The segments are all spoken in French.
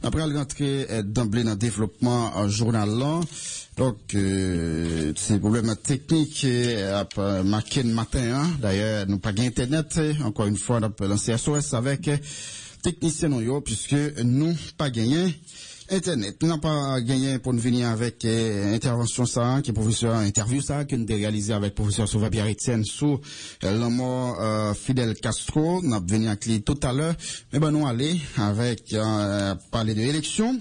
Après le rentrer d'emblée dans le développement journal là. Donc, ces problèmes techniques marqué le matin. Hein. D'ailleurs, nous pas gagné Internet. Encore une fois, on a lancé SOS avec techniciens nous, puisque nous pas gagné Internet. Nous n'avons pas gagné pour nous venir avec intervention ça, qui est professeur interview ça, que nous avons réalisé avec professeur Sauveur Pierre Etienne sous la mort Fidel Castro. Nous avons venu avec lui tout à l'heure. Mais ben nous aller avec parler de l'élection.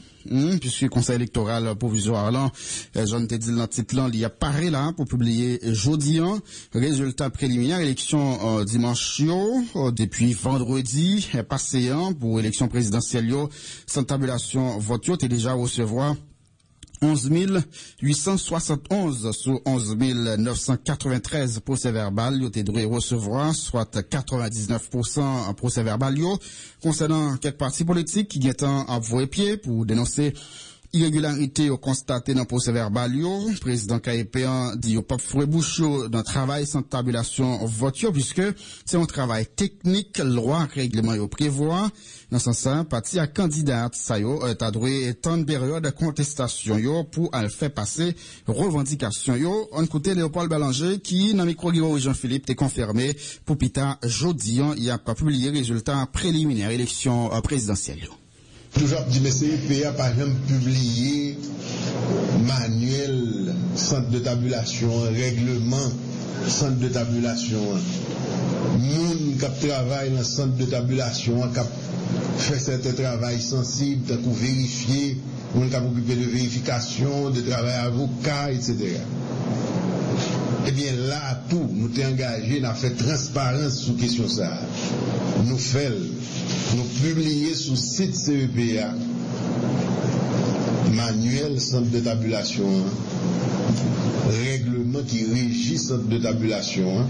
Puisque le conseil électoral provisoire là, j'en ai dit dans le titre là, il y a paré là pour publier jeudi résultat préliminaire élection dimanche depuis vendredi passé pour élection présidentielle sans tabulation vote est déjà recevoir 11 871 sur 11 993 procès-verbal yo te droit recevoir, soit 99% procès-verbal yo. Concernant quelques partis politiques qui ont avoué pied pour dénoncer irrégularité au constaté dans procès-verbal yo, président KEP dit au pas fouet bouche dans travail sans tabulation vote puisque c'est un travail technique, loi règlement yo prévoit. Dans ce sens, parti à candidat ça yo t'a droit tant de période de contestation yo pour al faire passer revendication yo. On côté Léopold Bélanger qui dans micro Jean-Philippe t'est confirmé pour pita jeudi il a pas publié résultat préliminaire élection présidentielle yo. Toujours dit, mais CEPA par exemple publié manuel, centre de tabulation, règlement, centre de tabulation. Moun qui travaille dans le centre de tabulation, qui fait certains travail sensible, qui vérifier, moun qui occupé de vérification, de travail avocat, etc. Eh bien là, tout, nous t'es engagé, nous avons fait transparence sur question ça. Nous publions sur le site CEPA manuel centre de tabulation, règlement qui régit centre de tabulation.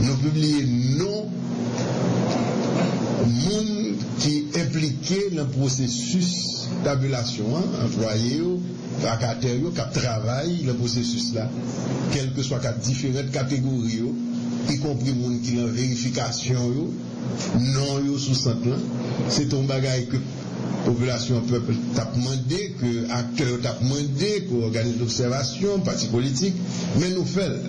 Nous publions non monde qui est impliqué dans le processus de tabulation, employé, vacataire, qui travaille dans le processus là, quelles que soient les différentes catégories, y compris les gens qui ont vérification, non yo sous centre là, c'est un bagage que la population peuple t'a demandé, que acteurs t'a demandé, que organisme d'observation, parti politique, mais nous faisons.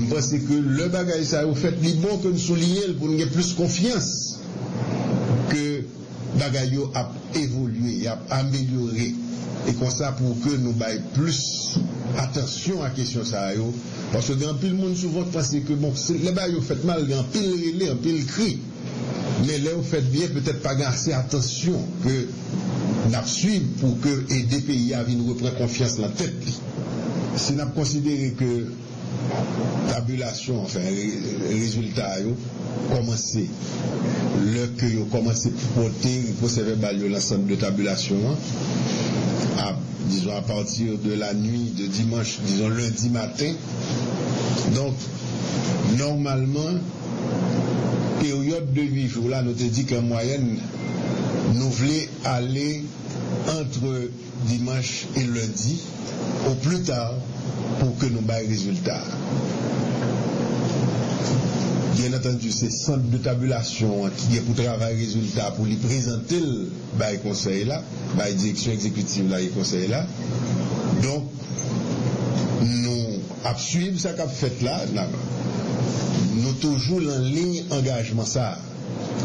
Je pense que le bagage ça a fait les bon que nous soulignons pour nous avoir plus confiance que bagage a évolué, a amélioré. Et comme ça pour que nous baillons plus attention à la question ça. Parce que grand pile monde souvent pense que bon, les bagage fait mal, grand pile relais, un pile cri. Mais là vous faites bien, peut-être pas assez attention que nous suivons pour que aider pays à venir reprendre confiance dans la tête. Si nous considérons que tabulation, enfin résultat commencé, le que vous commencez à porter le procès-verbal de l'ensemble de tabulation, disons à partir de la nuit de dimanche, disons lundi matin. Donc, normalement, période de 8 jours, là, nous te dit qu'en moyenne, nous voulons aller entre dimanche et lundi, au plus tard, pour que nous baillons résultat. Bien entendu, c'est centre de tabulation qui est pour travailler résultat, pour lui présenter le conseil là, la direction exécutive là, le conseil là. Donc, nous suivons ce qu'a fait là, nous toujours en ligne engagement ça,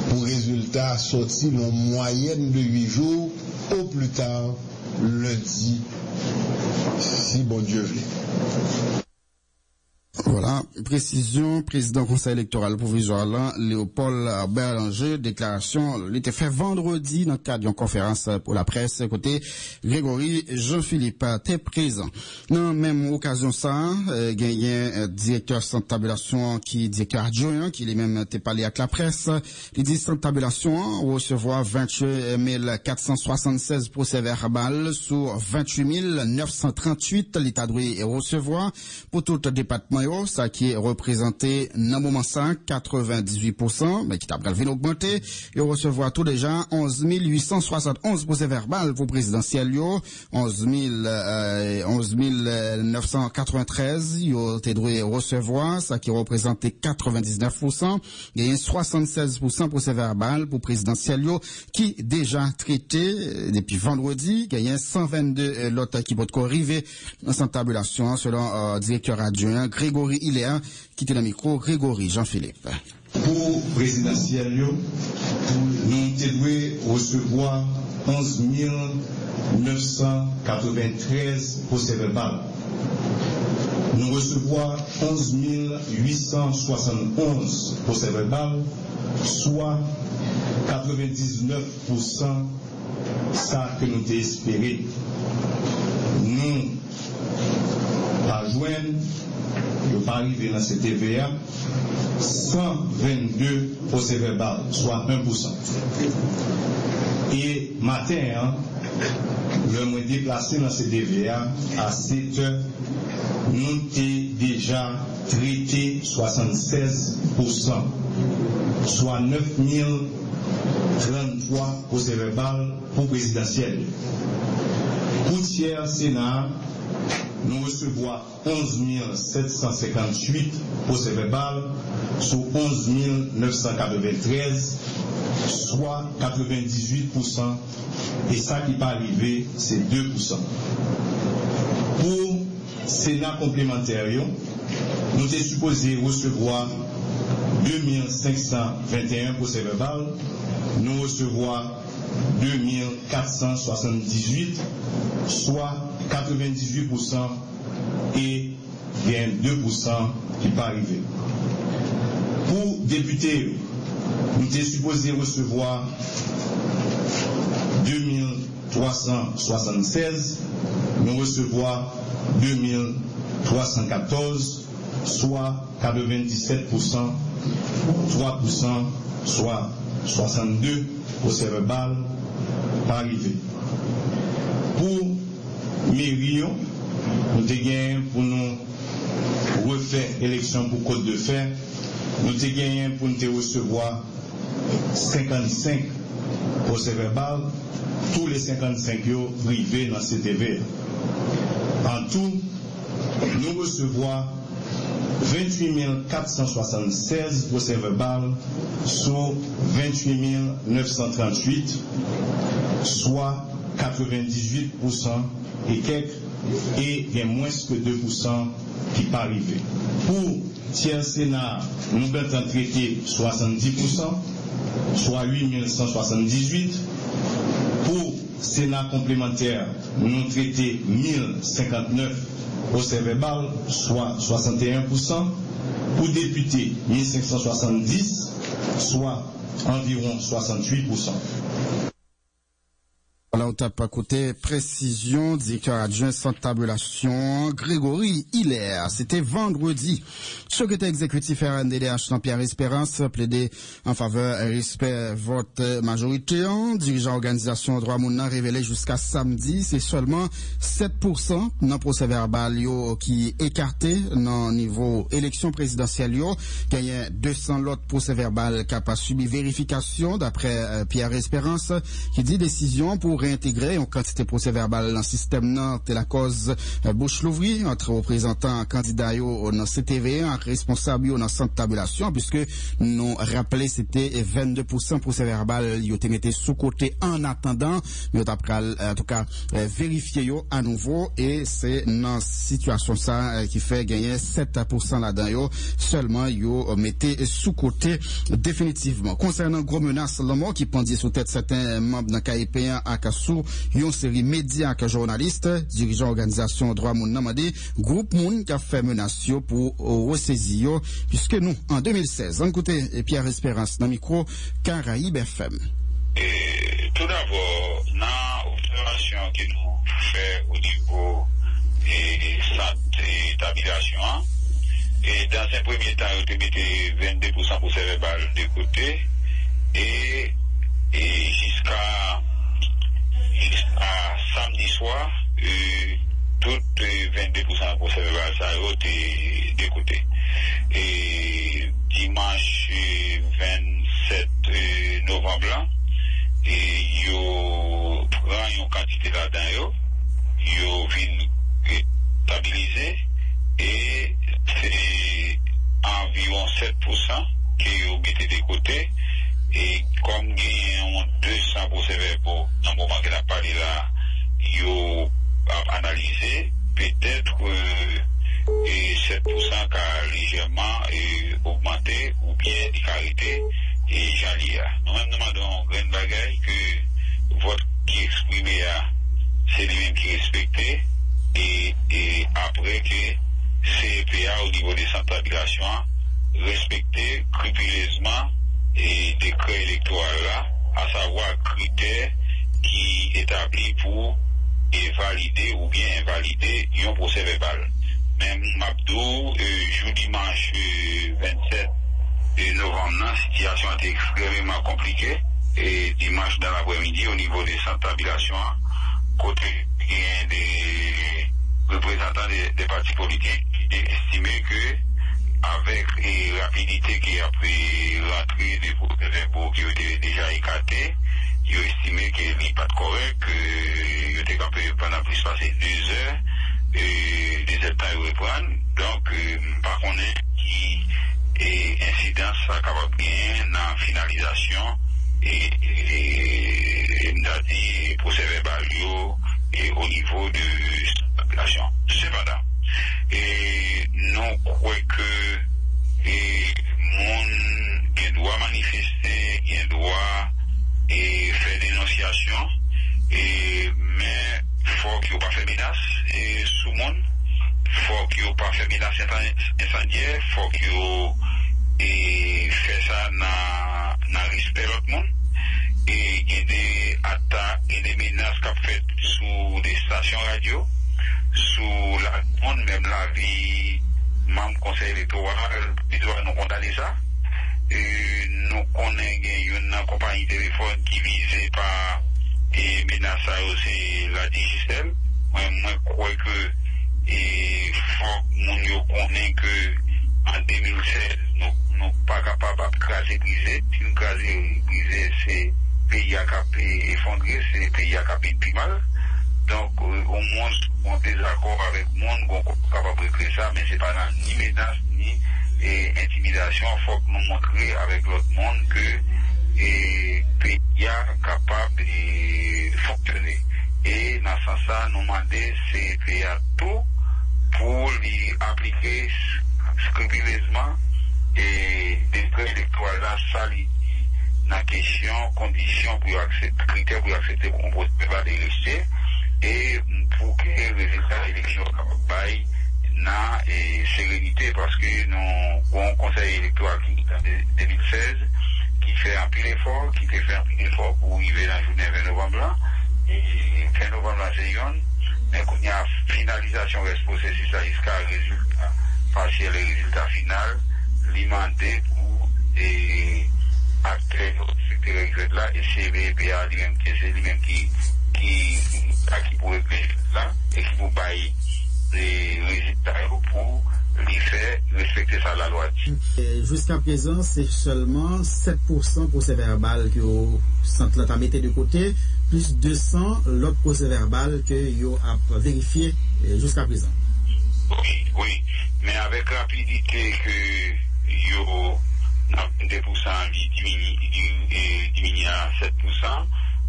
pour résultat sortir en moyenne de 8 jours, au plus tard, lundi, si bon Dieu veut. Voilà, précision, président conseil électoral provisoire là, Léopold Bélanger, déclaration, il était fait vendredi dans le cadre d'une conférence pour la presse, côté Grégory Jean-Philippe, t'es présent. Dans même occasion ça, gagné directeur centre tabulation directeur adjoint, qui lui-même t'es parlé avec la presse, il dit centre tabulation, recevoir 28 476 procès-verbal sur 28 938, l'état doit recevoir pour tout le département. ça qui est représenté dans moment ça 98%, mais qui t'a prélevé augmenté, et recevoir tout déjà 11 871 procès verbal pour présidentiel yo, 11 993 yo t'es droit recevoir, ça qui représentait 99%, et 76% procès verbal pour présidentiel yo qui déjà traité depuis vendredi, il y a 122 l'autre qui peut arriver dans cette tabulation selon directeur adjoint Grégory Hilaire qui était dans le micro. Grégory Jean-Philippe. Pour présidentiel, nous devons recevoir 11 993 procès verbal. Nous recevons 11 871 procès verbal, soit 99% ça que nous espéré. Nous pas joindre, nous pas arriver dans cette TVA, 122 procès verbal, soit 1%. Et matin, le moins déplacé dans cette TVA à 7 heures, nous avons déjà traité 76%, soit 9033 procès verbal pour présidentiel. Pour tiers Sénat, nous recevons 11 758 procès verbal sur 11 993, soit 98%, et ça qui peut arriver, c'est 2%. Pour Sénat complémentaire, nous sommes supposés recevoir 2521 procès verbal, nous recevons 2478, soit 98%, et il y a 2% qui peut arriver. Pour députés, nous sommes supposés recevoir 2376, nous recevons 2314, soit 97%, 3%, soit 62 procès verbal pas arrivé. Pour Mérion, nous avons pour nous refaire élection pour Côte de Fer, nous avons pour nous recevoir 55 procès verbal, tous les 55 privés dans CTV. En tout, nous recevons 28 476 procès verbal sur 28 938, soit 98% et quelques, et il y a moins que 2% qui pas arrivé. Pour tiers Sénat, nous avons traité 70%, soit 8 178. Pour Sénat complémentaire, nous avons traité 1059 procès verbal, soit 61%. Pour député, 1570, soit environ 68%. Voilà, on tape à côté précision, directeur adjoint sans tabulation, Grégory Hilaire. C'était vendredi. Secrétaire exécutif RNDDH Jean-Pierre Espérance plaidé en faveur respect vote majorité. Dirigeant organisation droit moun nan révélé jusqu'à samedi, c'est seulement 7% dans procès verbal yo qui écarté dans niveau élection présidentielle yo. Gagné 200 l'autre procès verbal qui a pas subi vérification d'après Pierre Espérance qui dit décision pour réintégrer une quantité procès verbal dans le système non, c'est la cause bouche l'ouvri entre représentants candidats dans CTV, responsable dans centre tabulation, puisque nous rappelons c'était 22% procès verbal yo te mette sous côté en attendant, yo après en tout cas vérifier yo à nouveau, et c'est dans situation ça qui fait gagner 7% là-dedans yo seulement yo mettez sous côté définitivement. Concernant gros menaces la mort qui pendait sous tête certains membres dans KIP1 à Kassou, yon série média que journaliste, dirigeant organisation droit moun nan mande groupe moun qui a fait menace pour ressaisir, puisque nous en 2016 on écoutait Pierre Espérance dans micro Caraïbe FM. Tout d'abord, dans l'opération que nous faisons au niveau de cette établissement, et dans un premier temps, on mettait 22% pour ces verbal de côté, et jusqu'à samedi soir, tout 22% pour ces verbal, ça a été de côté. et dimanche 27 novembre et yo prend une quantité là-dedans yo vient stabiliser et c'est environ 7% que yo mettez de côté et comme il y a 200 procès-verbaux dans le moment qu'elle a parlé là yo a analysé peut-être et 7% a légèrement augmenté ou bien arrêté et j'allie. Nous demandons grande bagaille que votre qui exprimé c'est lui-même qui respecté et après que CPA au niveau des centres d'habitation respecter scrupuleusement et décret électoral là, à savoir critères qui établit pour valider ou bien invalider un procès verbal. Même Mabdou, jour dimanche 27 novembre, la situation était extrêmement compliquée. Et dimanche dans l'après-midi, au niveau des centres d'habitation, côté des représentants des partis politiques qui estimaient que, avec la rapidité qui a pris l'entrée des procès-verbaux qui étaient déjà écartés, ils ont estimé qu'il n'est pas correct, qu'il était campé pendant plus passer 2 heures, des états à reprendre. Donc, par contre, qui est incidence à capable bien dans la finalisation et procès verbal et au niveau de la population. Cependant, et nous croyons que mon qui doit manifester, qui doit faire dénonciation, mais faut qu'il n'y ait pas fait menace sous le monde, faut qu'il n'y ait pas fait menace incendiaire, faut qu'il y ait fait ça dans respect de l'autre monde. Et il y a des attaques et des menaces qu'a fait sous des stations radio, sous la monde, même la vie, membre conseil électoral, il doit nous condamner ça. Nous connaissons une compagnie de téléphone qui visait par et menace aussi la Digicel. Moi, je crois que il faut que nous connaissons que en 2016, nous ne sommes pas capables de craser briser. Si nous craser briser, c'est pays à capé effondré, c'est pays à capé plus mal. Donc, au moins, on est désaccord avec le monde, on est capable de créer ça, mais ce n'est pas ni menace, ni intimidation. Il faut que nous montrions avec l'autre monde que le pays est capable de fonctionner. Et dans ce sens, nous demandons CPA tout pour lui appliquer scrupuleusement et des prêts électoraux là, ça la question, conditions pour accepter, critères pour accepter qu'on peut pas délester et pour que les résultats de l'élection soient dans sérénité parce que nous avons un conseil électoral qui est en 2016 qui fait un pile effort, pour arriver dans la journée 20 novembre et 20 novembre c'est une, mais quand il y a finalisation de ce processus jusqu'à un résultat partiel et résultat final, l'imandé pour acteurs du secteur là et c'est BPA lui-même qui pourrait là et qui vous baille les résultats pour lui faire respecter ça la loi. Jusqu'à présent, c'est seulement 7% procès verbal que vous centre mettez de côté, plus 200 l'autre procès verbal que vous avez vérifié jusqu'à présent. Oui, mais avec rapidité que vous 2% diminue à 7%.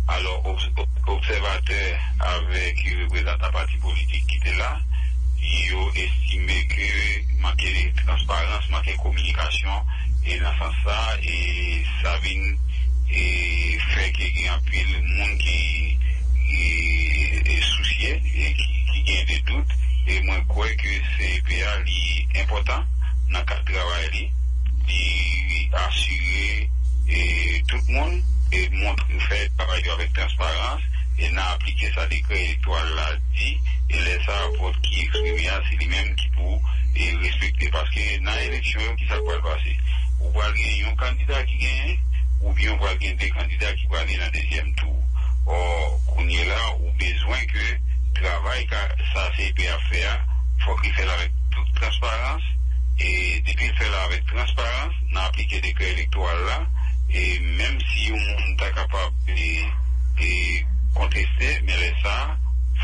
Alors, observateurs avec les représentants partis politiques qui étaient là, ils ont estimé que manquait de transparence, manquait de communication, et dans ce sens, et ça vient fait qu'il y a un peu de monde qui est soucié et qui gagne des doutes. Et moi, je crois que c'est important dans le cadre de travail. Assurer tout le monde et montrer faire travailler avec transparence et n'a appliqué ça décret électoral là dit et laisse ça rapport qui exprime c'est lui-même qui pour respecter parce que dans l'élection qui ça peut passer ou va gagner un candidat qui gagne ou bien on va gagner des candidats qui vont aller dans le deuxième tour. Or qu'on est là ou besoin que travail ça c'est à faire faut qu'il fait avec toute transparence et depuis le fait là avec transparence, on a appliqué le décret électoral là, et même si on est capable de contester, mais ça,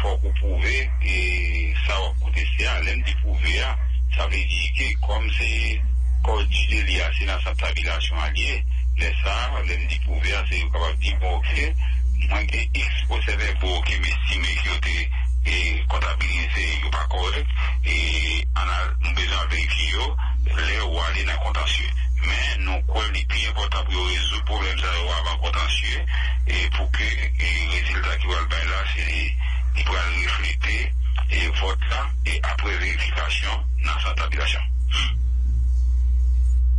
faut qu'on prouve, et ça va contester, à l'aime de prouver, ça veut dire que comme c'est coordonné lié à la tabulation alliée, mais ça, l'aime de prouver, c'est capable de dire, bon, ok, moi, j'ai X procès-verbaux qui m'estime qui et comptabiliser, il n'est pas correct, et on a besoin de vérifier les ou aller dans le contentieux. Mais nous, quoi, le plus important pour résoudre le problème, ça va avoir contentieux, et pour que les résultats qui vont le bail là, c'est, ils pourront refléter, et vote là, et après vérification, dans sa tabulation.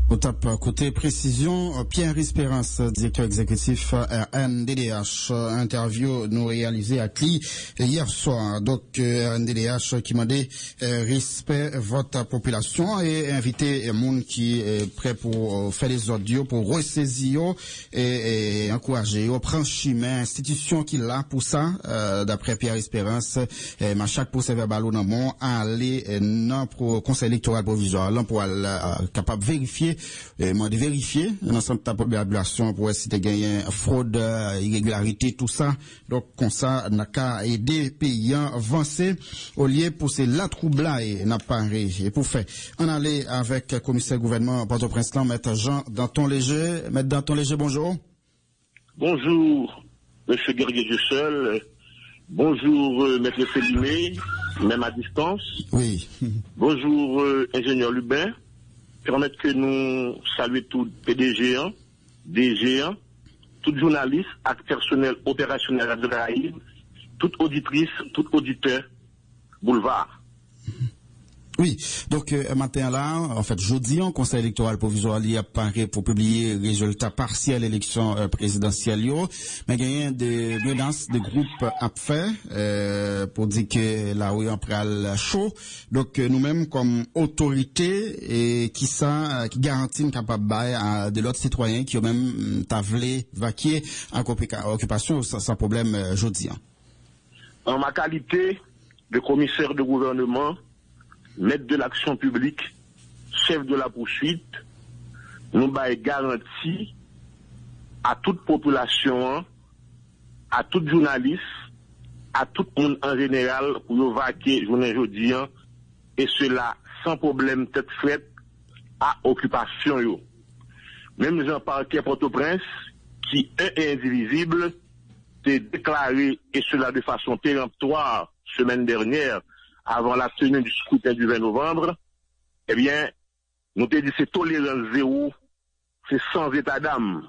Au top côté précision, Pierre Espérance, directeur exécutif RNDDH, interview nous réalisé à CLI hier soir. Donc RNDDH qui m'a dit respect votre population et inviter monde qui est prêt pour faire des audios, pour ressaisir et encourager au prendre chemin institution qui l'a pour ça. D'après Pierre Espérance, chaque procès-verbal au nom aller dans le conseil électoral provisoire là pour être capable de vérifier moi de vérifier l'ensemble de la population pour si tu gagné fraude, irrégularité, tout ça. Donc comme ça n'a qu'à aider pays à avancer au lieu pour c'est la trouble et n'a pas et pour faire on allait avec le commissaire gouvernement Port-au-Prince maître Jean Danton-Léger. Maître Danton-Léger, bonjour. Bonjour monsieur Guerrier-Dussel. Bonjour maître Féliné, même à distance. Oui. Bonjour ingénieur Lubin. Permettre que nous saluons tout PDG, DG, tout journaliste, acte personnel, opérationnel à Draïd, toute auditrice, tout auditeur, boulevard. Oui, donc matin là, en fait, jeudi, le Conseil électoral provisoire y apparaît pour publier les résultats partiels élections présidentielles. Mais il y a des menaces de groupes à faire pour dire que là où on prend chaud. Donc nous-mêmes comme autorité et qui garantit capable à de l'autre citoyen qui ont même tablé vaquer en occupation sans problème jeudi. En ma qualité de commissaire de gouvernement, maître de l'action publique, chef de la poursuite, nous baillons garantie à toute population, à tout journaliste, à tout le monde en général pour vaquer journée jeudi, et cela sans problème tête frette à occupation. Yo. Même Jean Parquet Port-au-Prince, qui est indivisible, s'est déclaré, et cela de façon péremptoire, semaine dernière, avant la tenue du scrutin du 20 novembre, eh bien, nous t'ai dit c'est tolérance zéro, c'est sans état d'âme.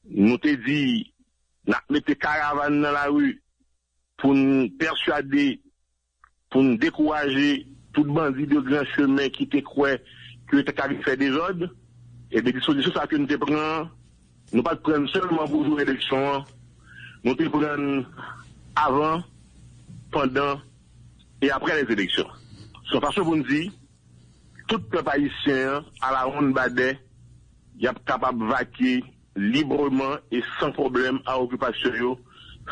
Nous t'ai dit, nous mettons caravane dans la rue pour nous persuader, pour nous décourager tout bandit de grand chemin qui te croit que tu as fait des ordres. Et bien, dispositions ça que nous te prenons, nous pas prendre seulement pour jouer l'élection, nous te prenons avant, pendant, et après les élections. Sur façon vous nous dit, tout peuple haïtien à la ronde badet, il est capable de vaquer librement et sans problème à l'occupation,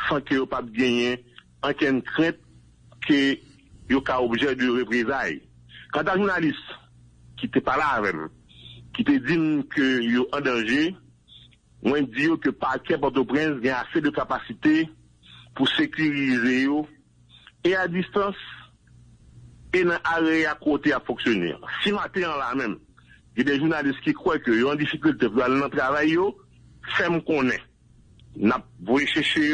sans qu'il n'y ait pas de gagner, en aucune crainte que il y ait objet de représailles. Quand un journaliste qui n'était pas là avec moi, qui te dit qu'il y a un danger, moi je dis que Parquet Port-au-Prince a assez de capacité pour sécuriser et à distance et dans l'arrêt à côté à fonctionner. Si matin là même, il y a des journalistes qui croient qu'ils ont en difficulté pour aller dans le travail, fais-moi connaître. N'a pas chercher,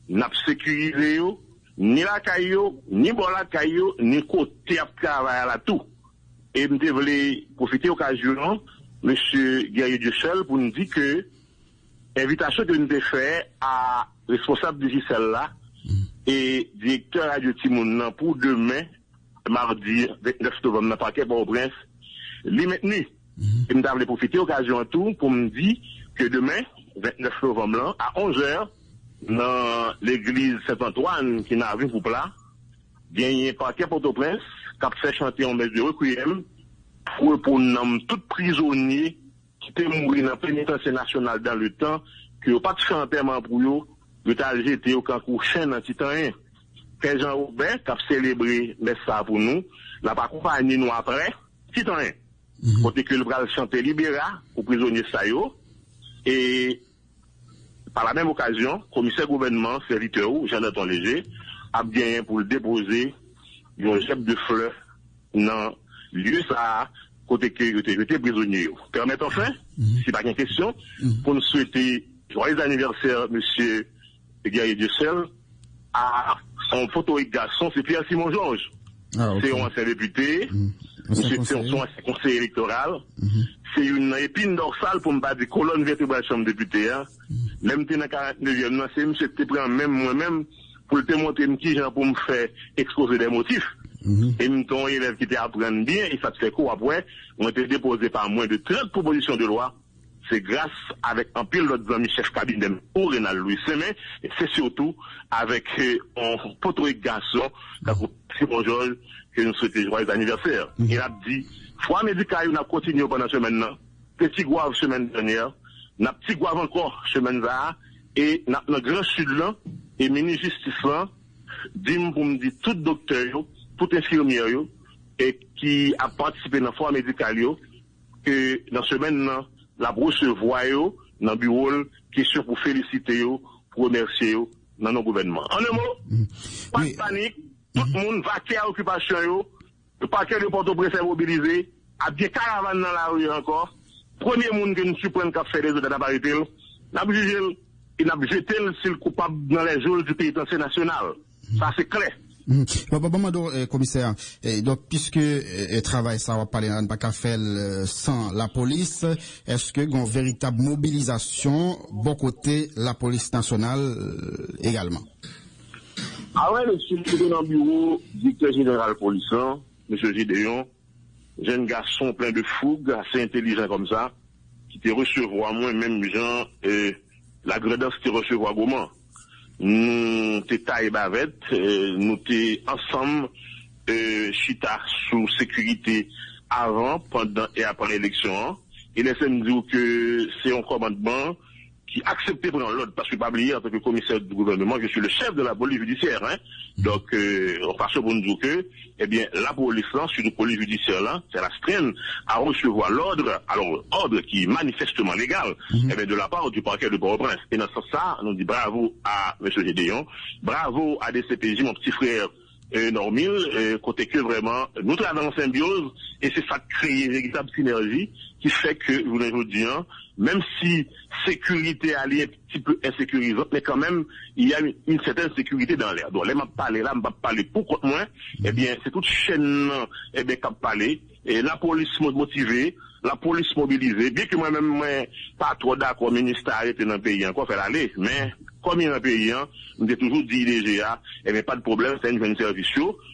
n'a pas sécurisé, ni la caillou, ni bon la caillou, ni côté à travail à la tout. Et je voulais profiter de l'occasion, monsieur Guerrier-Dussel, pour nous dire que l'invitation que nous avons faite à responsable de Giselle là, et directeur Radio Timoun pour demain, mardi 29 novembre, dans le Parquet Port-au-Prince, lui maintenu. Et nous avons profité de l'occasion tout pour me dire que demain, 29 novembre, là, à 11h, dans l'église Saint-Antoine, qui n'a vu pour plat, il y a un Parquet Port-au-Prince qui a fait chanter en messe de requiem pour nommer tout prisonnier qui était mort dans la pénitentiaire nationale dans le temps, qui n'a pas de chantement pour eux, de t'ajouter au cancour chaîne en titan. Jean Robert qui a célébré ça pour nous, n'a pas accompagné nous après, titan. côté que le bras chanter libéra aux prisonniers Sayo, et par la même occasion, commissaire gouvernement, serviteur Jean-Anton Léger, a bien pour le déposer un jet de fleurs dans lieu ça, côté que j'étais prisonnier. Permettez enfin, si pas une question, pour nous souhaiter joyeux anniversaire, monsieur Guerrier Dussel, à son photo et garçon, c'est Pierre Simon Georges. C'est un ancien député, monsieur c'est un ancien conseiller électoral, c'est une épine dorsale pour me battre des colonnes vertébrales de chambre député. Même dans 49e, c'est monsieur qui prend même moi-même pour te montrer qui j'ai pour me faire exposer des motifs. Et même ton élève qui t'apprend bien, et ça te fait quoi après, on été déposé par moins de 30 propositions de loi. C'est grâce avec un pile d'autres amis chef cabinet pour Renal Louis Semen, et c'est surtout avec un poteau et garçon, Simon Georges, que nous souhaitons joyeux anniversaire. Il a dit, foi médicale, on a continué pendant ce semaine-là, petit goave semaine dernière, n'a petit goave encore semaine là, et notre grand sud là, et ministre justice là, dit pour me dire tout docteur, tout infirmière, et qui a participé dans la foi médicale, que dans ce semaine-là, la recevoir dans le bureau, question pour féliciter, pour remercier dans nos gouvernements. En un mot, pas de panique, tout le monde va à l'occupation, le parquet de Port-au-Prince est mobilisé, à bien caravane dans la rue encore. Premier monde que nous supprenons qu'a fait les autres d'appariter, n'a jugé, il n'a jeté le coupable dans les jours du pénitentiaire national. Ça c'est clair. Commissaire, donc puisque travail ça va parler pas qu'à faire sans la police, est-ce que une véritable mobilisation bon côté la police nationale également? Ah ouais, monsieur le dans le bureau, directeur général police, monsieur Gideon, jeune garçon plein de fougue, assez intelligent comme ça, qui te recevoir moi-même gens la gradance te recevoir gourmand. Nous t'étais bavette, nous t'es ensemble chita sous sécurité avant, pendant et après l'élection. Et laissez-moi dire que c'est un commandement qui acceptait prendre l'ordre, parce que pas oublier en tant que commissaire du gouvernement, je suis le chef de la police judiciaire, hein. Donc, on passe pour nous dire que, eh bien, la police là, sur la police judiciaire là, c'est la straine à recevoir l'ordre, alors, ordre qui est manifestement légal, eh bien, de la part du parquet de Port-au-Prince. Et dans ce sens, ça, on dit bravo à M. Gédéon, bravo à DCPJ, mon petit frère, Normil, côté que vraiment, nous travaillons en symbiose, et c'est ça qui crée une véritable synergie, qui fait que, je vous le dis, même si sécurité est un petit peu insécurisante, mais quand même, il y a une certaine sécurité dans l'air. Donc, là, je parler là, je parler pour contre moi, eh bien, c'est toute chaîne, eh bien, qui parler, et la police motivée, la police mobilisée, bien que moi-même, moi, pas trop d'accord, ministère arrêté dans le pays, encore faire aller, mais, comme il y a un pays, nous avons toujours dit DGA, eh bien, pas de problème, c'est une jeune service,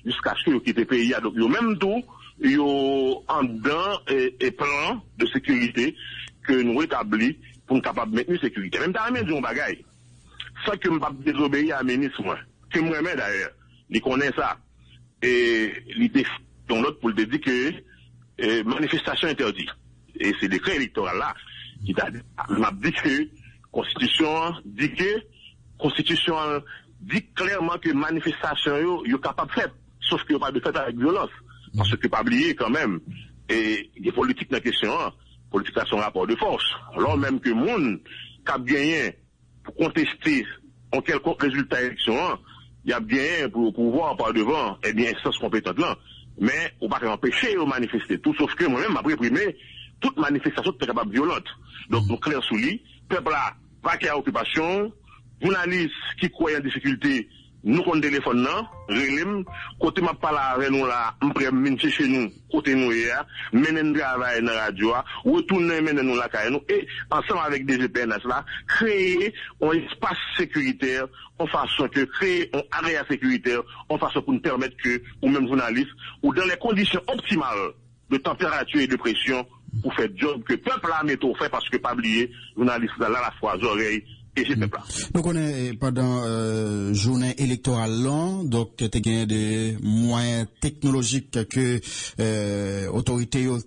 jusqu'à ce que vous quittez le pays, donc, il y a même tout, il y a un dedans et plan de sécurité, que nous établis pour nous capables de maintenir la sécurité. Même dans la maison, bagaille. Sans que je ne pas désobéir à un ministre, moi. Que moi-même, d'ailleurs, il connaît ça. Et l'idée, dans l'autre, pour le dire que, manifestation interdite. Et c'est le décret électoral là, qui m'a dit que, Constitution dit clairement que manifestation, il est capable de faire. Sauf qu'il n'y a pas de fait avec violence. Parce que, pas oublier quand même, et les politiques dans la question, politique à son rapport de force. Alors même que monde qui a gagné pour contester en quelconque résultat élection, il y a bien pour pouvoir par devant, eh bien, instance compétente là. Mais on va pas empêcher de manifester. Tout sauf que moi-même, après réprimer toute manifestation qui est capable violente. Donc, nous clair sous lui, peuple là, va qu'il y a occupation, journalistes qui croient en difficulté, nous qu'on téléphone là, relève, côté m'a parlé avec nous là, m'prenne chez nous, côté nous hier, menen travail dans la radio, retourner menen nous la caille nous, et ensemble avec des GPNS là, créer un espace sécuritaire, en façon que créer un area sécuritaire, en façon pour nous permettre que, ou même journalistes, ou dans les conditions optimales de température et de pression, pour faire job que peuple là métro fait parce que pas oublier, journalistes là, la fois oreilles, donc on est pendant journée électorale long, donc tu as gagné des moyens technologiques que autorités ont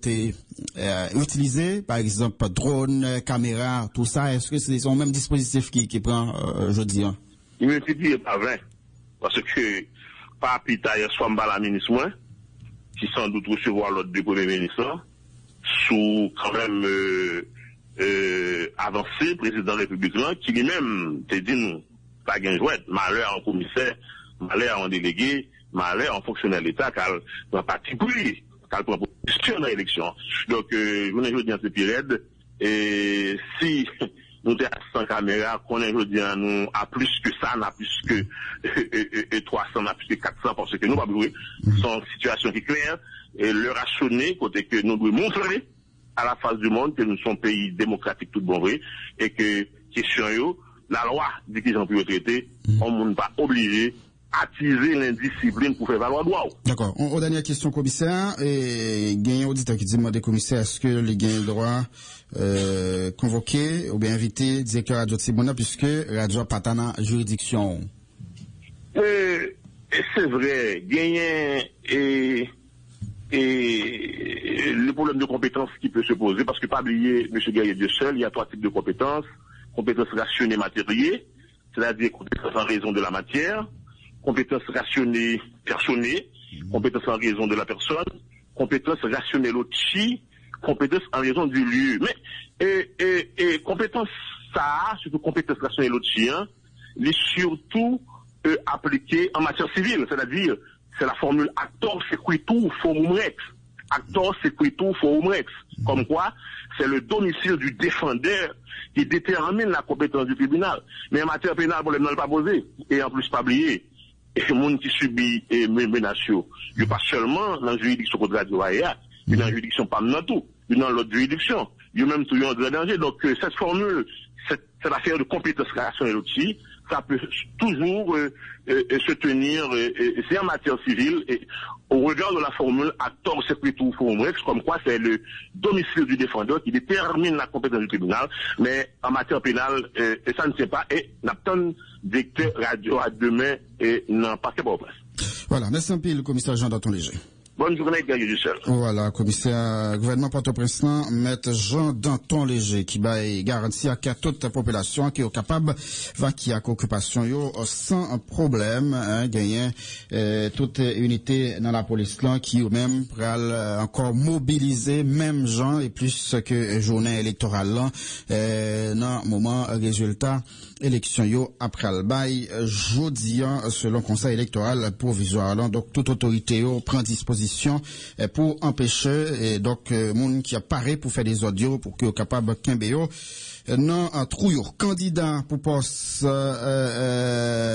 utilisés, par exemple drone, caméra, tout ça. Est-ce que c'est son même dispositif qui prend aujourd'hui? Il me dit pas vrai, parce que par pita hier soit la ministre qui sans doute recevoir l'ordre du premier ministre, sous quand même avancé, président républicain, qui lui-même te dit nous, pas gain jouet, malheur en commissaire, malheur en délégué, malheur en fonctionnaire de l'État, car dans parti pris, car pour position dans l'élection. Donc, je ne dis pas c'est pire, et si nous sommes à 100 caméras, qu'on est aujourd'hui nous à plus que ça, à plus que 300, à plus que 400, parce que nous pas jouer, sont situation qui est claire, et le rationner, côté que nous devons montrer à la face du monde que nous sommes pays démocratique tout bon vrai, et que, question yo, la loi dit qu'ils ont pu retraiter, on n'est pas obligé attiser l'indiscipline pour faire valoir droit. D'accord. Aux dernières questions, commissaire, et il y a un auditeur qui demande, commissaire, est-ce que les gains le droit convoquer ou bien inviter directeur Radio Tibona puisque Radio Patana juridiction? C'est vrai, gagner et le problème de compétence qui peut se poser, parce que pas oublier, M. Gaillet de seul, il y a 3 types de compétences. Compétences rationnées matérielles, c'est-à-dire compétences en raison de la matière, compétences rationnées personnées, compétences en raison de la personne, compétences rationnées l'outil, compétences en raison du lieu. Mais, et compétences ça, surtout compétences rationnées l'outil, il est surtout appliqué en matière civile, c'est-à-dire, c'est la formule actor sequitur forum rex. Actor sequitur forum rex. Comme quoi, c'est le domicile du défendeur qui détermine la compétence du tribunal. Mais en matière pénale, le problème n'est pas posé. Et en plus, pas oublier. Et le monde qui subit menaces, il n'y a pas seulement dans la juridiction contre la DOAEA, il y a dans la juridiction pas dans tout, il y a dans l'autre juridiction, il y a même tout en danger. Donc, cette formule, cette affaire de compétence rationnelle aussi, ça peut toujours se tenir, c'est en matière civile, et au regard de la formule actor sequitur forum rex, comme quoi c'est le domicile du défendeur qui détermine la compétence du tribunal, mais en matière pénale, ça ne sait pas, et n'attend directeur radio à demain, et n'en pas qu'à place. Voilà, merci un peu le commissaire Jean Danton Léger. Bonne journée, Gaël Dussel. Voilà, commissaire gouvernement Port-au-Prince, maître Jean Danton Léger, qui va garantir à toute la population qui est capable va qui a occupation yo sans problème, gagner toute unité dans la police là qui ou même pral encore mobiliser même gens et plus que journée électorale là dans moment résultat élection yo après le bail jeudi selon conseil électoral provisoire là. Donc toute autorité yo prend disposition pour empêcher et donc monde qui apparaît pour faire des audios pour que capable Kimbeo non trouille candidat pour poste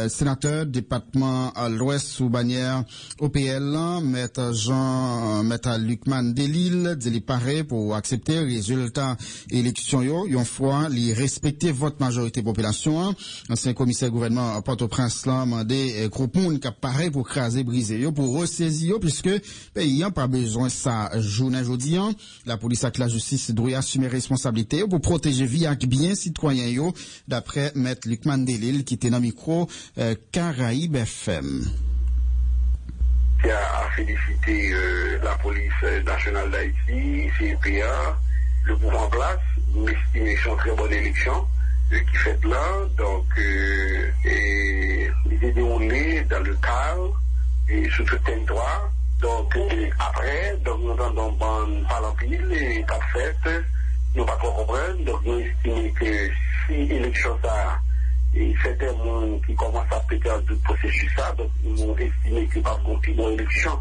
sénateur département à l'ouest sous bannière OPL maître Lucman Delille dit paraît pour accepter résultat élection yo une fois li respecter votre majorité population ancien commissaire gouvernement Port-au-Prince là mandé groupe monde qui apparaît pour craser briser yo pour ressaisir yo puisque pays pas besoin ça journée jodi la police avec la justice doit assumer responsabilité pour protéger vie bien citoyen yo d'après maître Lucman Delille qui était dans micro Caraïbe FM. Qui a félicité la police nationale d'Haïti, CNPA, le pouvoir en place, nous estimons que c'est une très bonne élection qui fait là, donc il est déroulé dans le cadre et sous tout territoire. Donc après, donc nous entendons par l'empile et pas fait. Nous pas trop comprendre, donc nous estimons que si l'élection ça, et certains monde qui commencent à péter en doute processus ça, donc nous estimons que pas compris dans l'élection.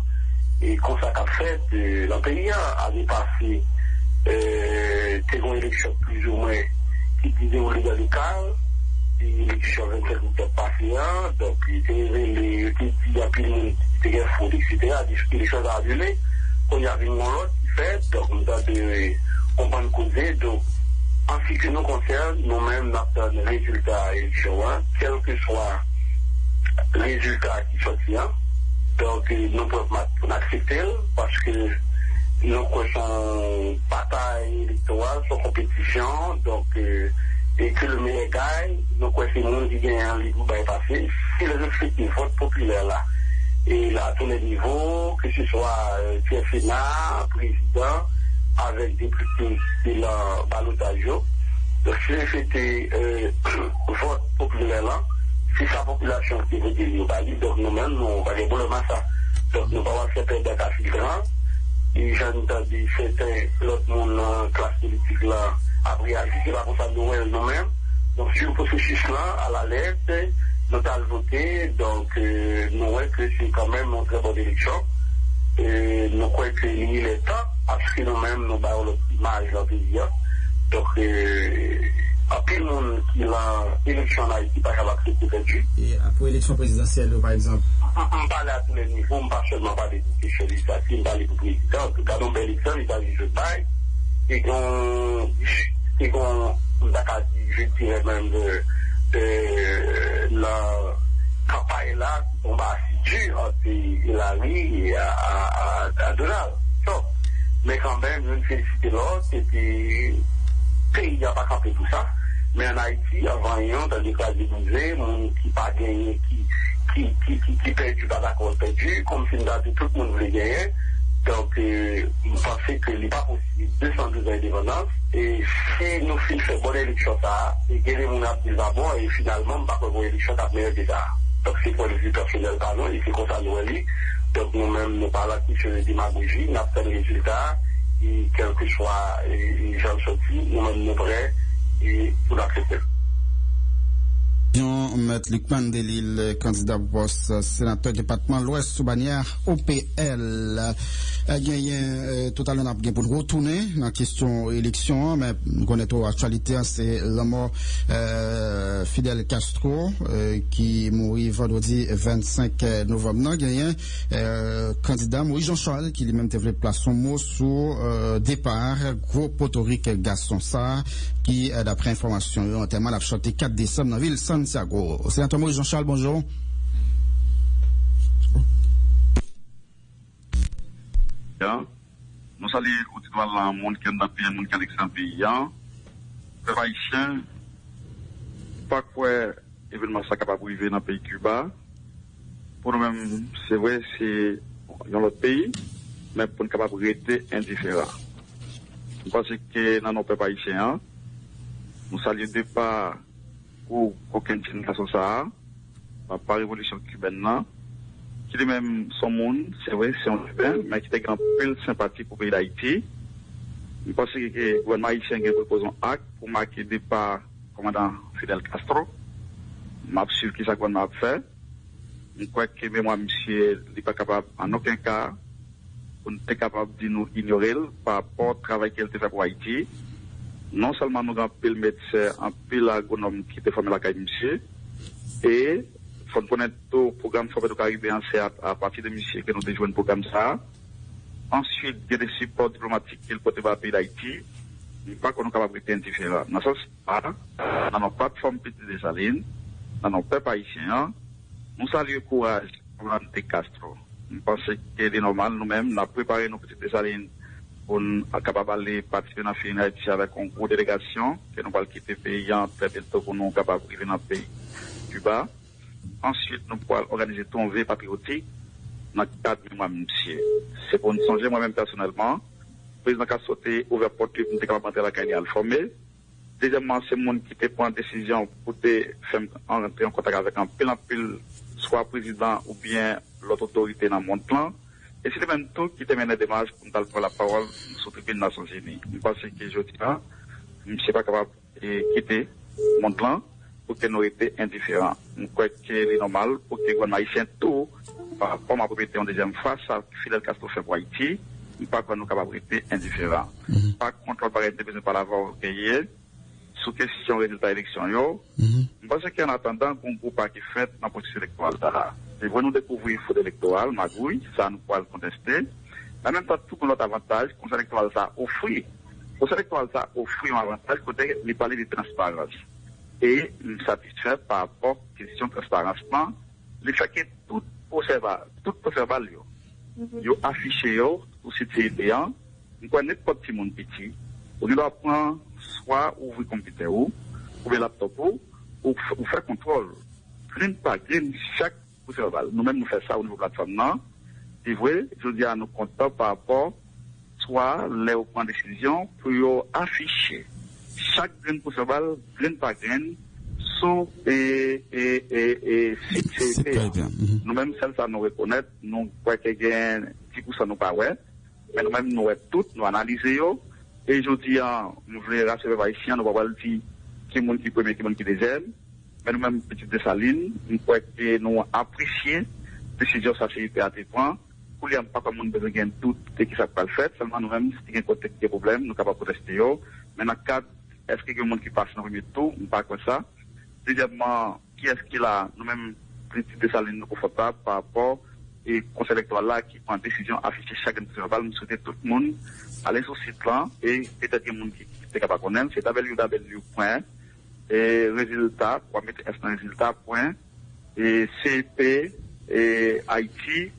Et quand ça a fait, le pays a dépassé une élection plus ou moins qui disait au légal local, l'élection 27 août passé, donc il était dit à plus de monde qui était faux, etc., les choses à annuler, on y avait une autre qui fait, donc on a de on va nous causer, donc, en ce qui nous concerne, nous-mêmes, nous avons des résultats élection, quel que soit le résultat qui sortira. Donc, nous pouvons accepter, parce que nous connaissons bataille électorale, son compétition, donc, et que le meilleur gagne, nous connaissons le monde qui gagne en ligne, va passer, si les effectifs vote populaire là, et là, à tous les niveaux, que ce soit Sénat, président, avec des députés de la balotage. Donc, si c'était vote populaire là, c'est sa population qui veut dire donc nous-mêmes, nous allons pour le ça. Donc, nous allons faire perdre des cas grand. Et j'en entendu l'autre monde en classe politique là a réagi, c'est pas comme ça nous-mêmes. Donc sur le processus là, à la lettre, nous avons voté, donc nous voyons que c'est quand même une très bonne élection. Et nous croyons qu'il est temps, parce que nous-mêmes nous avons l'image dans le pays. Donc, à plus de monde qui a l'élection en Haïti, pas capable d'accepter perdu. Et pour l'élection présidentielle, par exemple? On parle à tous les niveaux, on ne parle seulement pas des questions législatives, on parle du président. En tout cas, dans l'élection, il va dire je baille. Et qu'on je dirais même de la campagne là, on va assidu entre Hillary et à Donald Trump. Mais quand même, je ne félicite l'autre, et puis, il n'y a pas campé tout ça. Mais en Haïti, avant, il y a des cas divisés, qui pas gagné, qui perdu, pas d'accord, perdu, comme si tout le monde voulait gagner. Donc, je pensais qu'il n'est pas possible 212 ans d'indépendance. Et si nous faisons une bonne élection, et que les gens disent d'abord, et finalement, on ne va pas faire une élection à meilleure que ça. Donc, c'est pour les personnels, pardon, et c'est comme ça nous allons. Donc, nous-mêmes, nous parlons sur les démagogies, nous avons fait le résultat, et quel que soit les gens sortis, nous-mêmes, nous prêts, et pour l'accepter. M. Luc Mandelil, candidat pour poste sénateur département l'Ouest sous bannière OPL. Tout à l'heure, on a pour retourner dans la question élection, mais nous connaissons l'actualité, c'est la mort Fidel Castro qui mourit vendredi 25 novembre. Il y a un candidat, Moïse Jean-Charles, qui lui-même développe son mot sur départ, gros potorique garçon ça, qui, d'après information, en termes a chanté 4 décembre dans la ville Santiago. Sénateur Moïse Jean-Charles, bonjour. Nous saluons le monde qui est dans le pays, le monde qui est dans le pays. Les Haïtiens, pas quoi événement ça capable de vivre dans le pays Cuba. Pour nous-mêmes, c'est vrai, c'est dans notre pays, mais pour nous capable de rester indifférents. Parce que dans nos peuples haïtiens, nous saluons le départ pour aucune génération ça, par la révolution cubaine, qui est même son monde, c'est vrai, c'est un cubain, mais qui a une sympathie pour le pays d'Haïti. Je pense que le gouvernement haïtien a proposé un acte pour marquer le départ du commandant Fidel Castro. Je suis sûr que ça gouvernement a fait. Je crois que moi, monsieur, n'est pas capable, en aucun cas, on n'est capable de nous ignorer par rapport au travail qu'il a fait pour Haïti. Non seulement nous avons un peu de médecin, un peu d'agronome qui était formé à la caille, monsieur, et il faut connaître tout le programme Forêt du Caribéen, c'est à partir de monsieur que nous avons joué un programme ça. Ensuite, il y a des supports diplomatiques qu'il peut avoir au pays d'Haïti. Je ne sais pas qu'on est capable d'être indifférent. Dans ce sens, dans nos plateformes Petite Desalines, dans nos peuples haïtiens, nous saluons le courage de Castro. Je pense que c'est normal, nous-mêmes, nous avons préparé nos Petites Desalines pour être capables de participer dans la finale Haïti avec une grosse délégation, que nous allons quitter le pays très bientôt pour nous capables de vivre dans le pays Cuba. Ensuite, nous pourrons organiser tout un veille patriotique dans le cadre de moi, monsieur. C'est pour nous songer moi-même personnellement. Le président qui a sauté, ouvert porte, pour nous capables d'entrer à la carrière formée. Deuxièmement, c'est le monde qui te prend une décision pour faire entrer en contact avec un pile, soit président ou bien l'autre autorité dans mon plan. Et c'est le même temps qui te mène des démarches pour nous prendre la parole sur le tribunal des Nations Unies. Je pense que je dis là, je ne suis pas capable de quitter mon plan pour que nous étions indifférents. Je crois que c'est normal pour que le gouvernement haïtien tout, par rapport à ma propriété en deuxième face à Fidel Castro fait pour Haïti, je ne pas que nous sommes capables d'être indifférents. Par contre, on va besoin par l'avoir payé sous question résultat élection. Je pense qu'en attendant, qu'on ne peut pas fait dans le processus électoral. Et vous nous découvrir le fraude électoral, magouille, ça nous pourra le contester. En même temps, tout notre avantage, le conseil électoral ça offre. Le conseil électoral ça offre un avantage côté de parler de transparence. Et nous satisfait par rapport à la question de transparence. Le fait que tout procès-verbal, ils ont affiché pour citer idéal, nous connaissons pas petit monde petit. On doit prendre soit ouvrir le computer ou le laptop ou faire contrôle. Green par green, chaque procès-verbal. Nous-mêmes, nous faisons ça au niveau de la plateforme. C'est vrai, je dis à nos compteurs par rapport, soit les prendre décision pour afficher chaque grain procès-verbal, grain par grain, sous et nous-mêmes, celle ça nous reconnaît, nous croyons qu'il y a 10% nous pas ouais. mais nous-mêmes, nous toutes, nous analysons. Et je dis, nous voulons rassurer les Haïtiens, nous allons dire qui est le qui premier, qui est le qui deuxième. Mais nous-mêmes, Petite Dessalines, nous croyons que nous apprécions la décision de CIP à tes points. Pour les gens, pas comme nous besoin de tout ce qui s'est pas fait. Seulement nous-mêmes, si il y a des problèmes, nous sommes capables de protester. Mais dans le cadre, est-ce qu'il y a des gens qui passent dans le premier tour? Nous ne pas comme ça. Deuxièmement, qui est-ce qui a nous-mêmes, Petite Dessalines, nous confortables par rapport et conseil électoral là qui prend décision afficher chaque verbal, nous souhaitons tout le monde aller sur ce site là et peut-être que les gens qui sont capables de connaître, c'est www.résultat, pour mettre S dans résultat, et CP et Haïti.ht,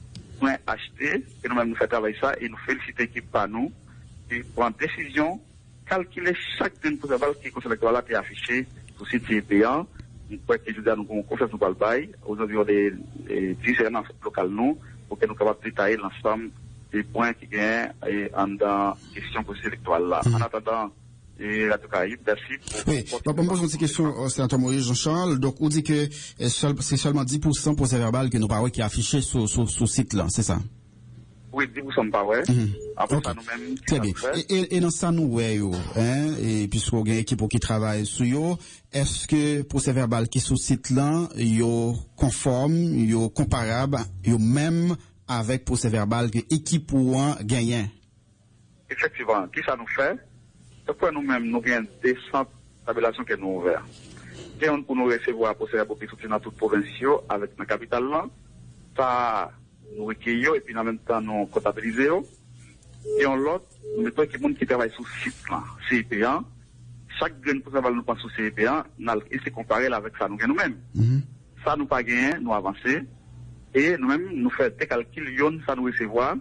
et nous-mêmes nous faisons travailler ça et nous félicitons l'équipe par nous et prend décision, calculer chaque verbal qui est conseil électoral là qui est affiché sur le site CPA. Nous croyons que je dis à nous qu'on confesse nous pas le bail, aujourd'hui on est différents locales nous, pour que nous soyons capables de détailler l'ensemble des points qui gagnent en dans question processus électoral là. En attendant, Radio Caraïbe, merci. Oui, on pose une petite question, sénateur Moïse Jean-Charles. Donc, on dit que c'est seulement 10% procès verbal que nous parlons qui est affiché sur ce site là, c'est ça? Oui, 10% pas ouais. Après ça nous-mêmes. Très bien. Et dans ça nous et puisqu'on a une équipe qui travaille sur yo, est-ce que procès verbal qui est sur site là, yo conforme, yo comparable, yo même avec procès verbal que équipe ou un gagnant? Effectivement, qui ça nous fait? Pourquoi nous-mêmes nous avons des centres d'habituation que nous ouverts? Gagnons pour nous recevoir procès verbal qui sont dans toute province avec la capitale là. Ça nous recueillons et puis en même temps nous comptabilisons. Et en l'autre, nous mettons quelqu'un qui travaille sur le site là, CIP1. Chaque grain pour savoir nous prend sur CIP1, et c'est comparé avec ça nous gagnons nous-mêmes. Ça nous pas gagné, nous avancer. Et nous-mêmes, nous faisons des calculs, ça nous recevoir.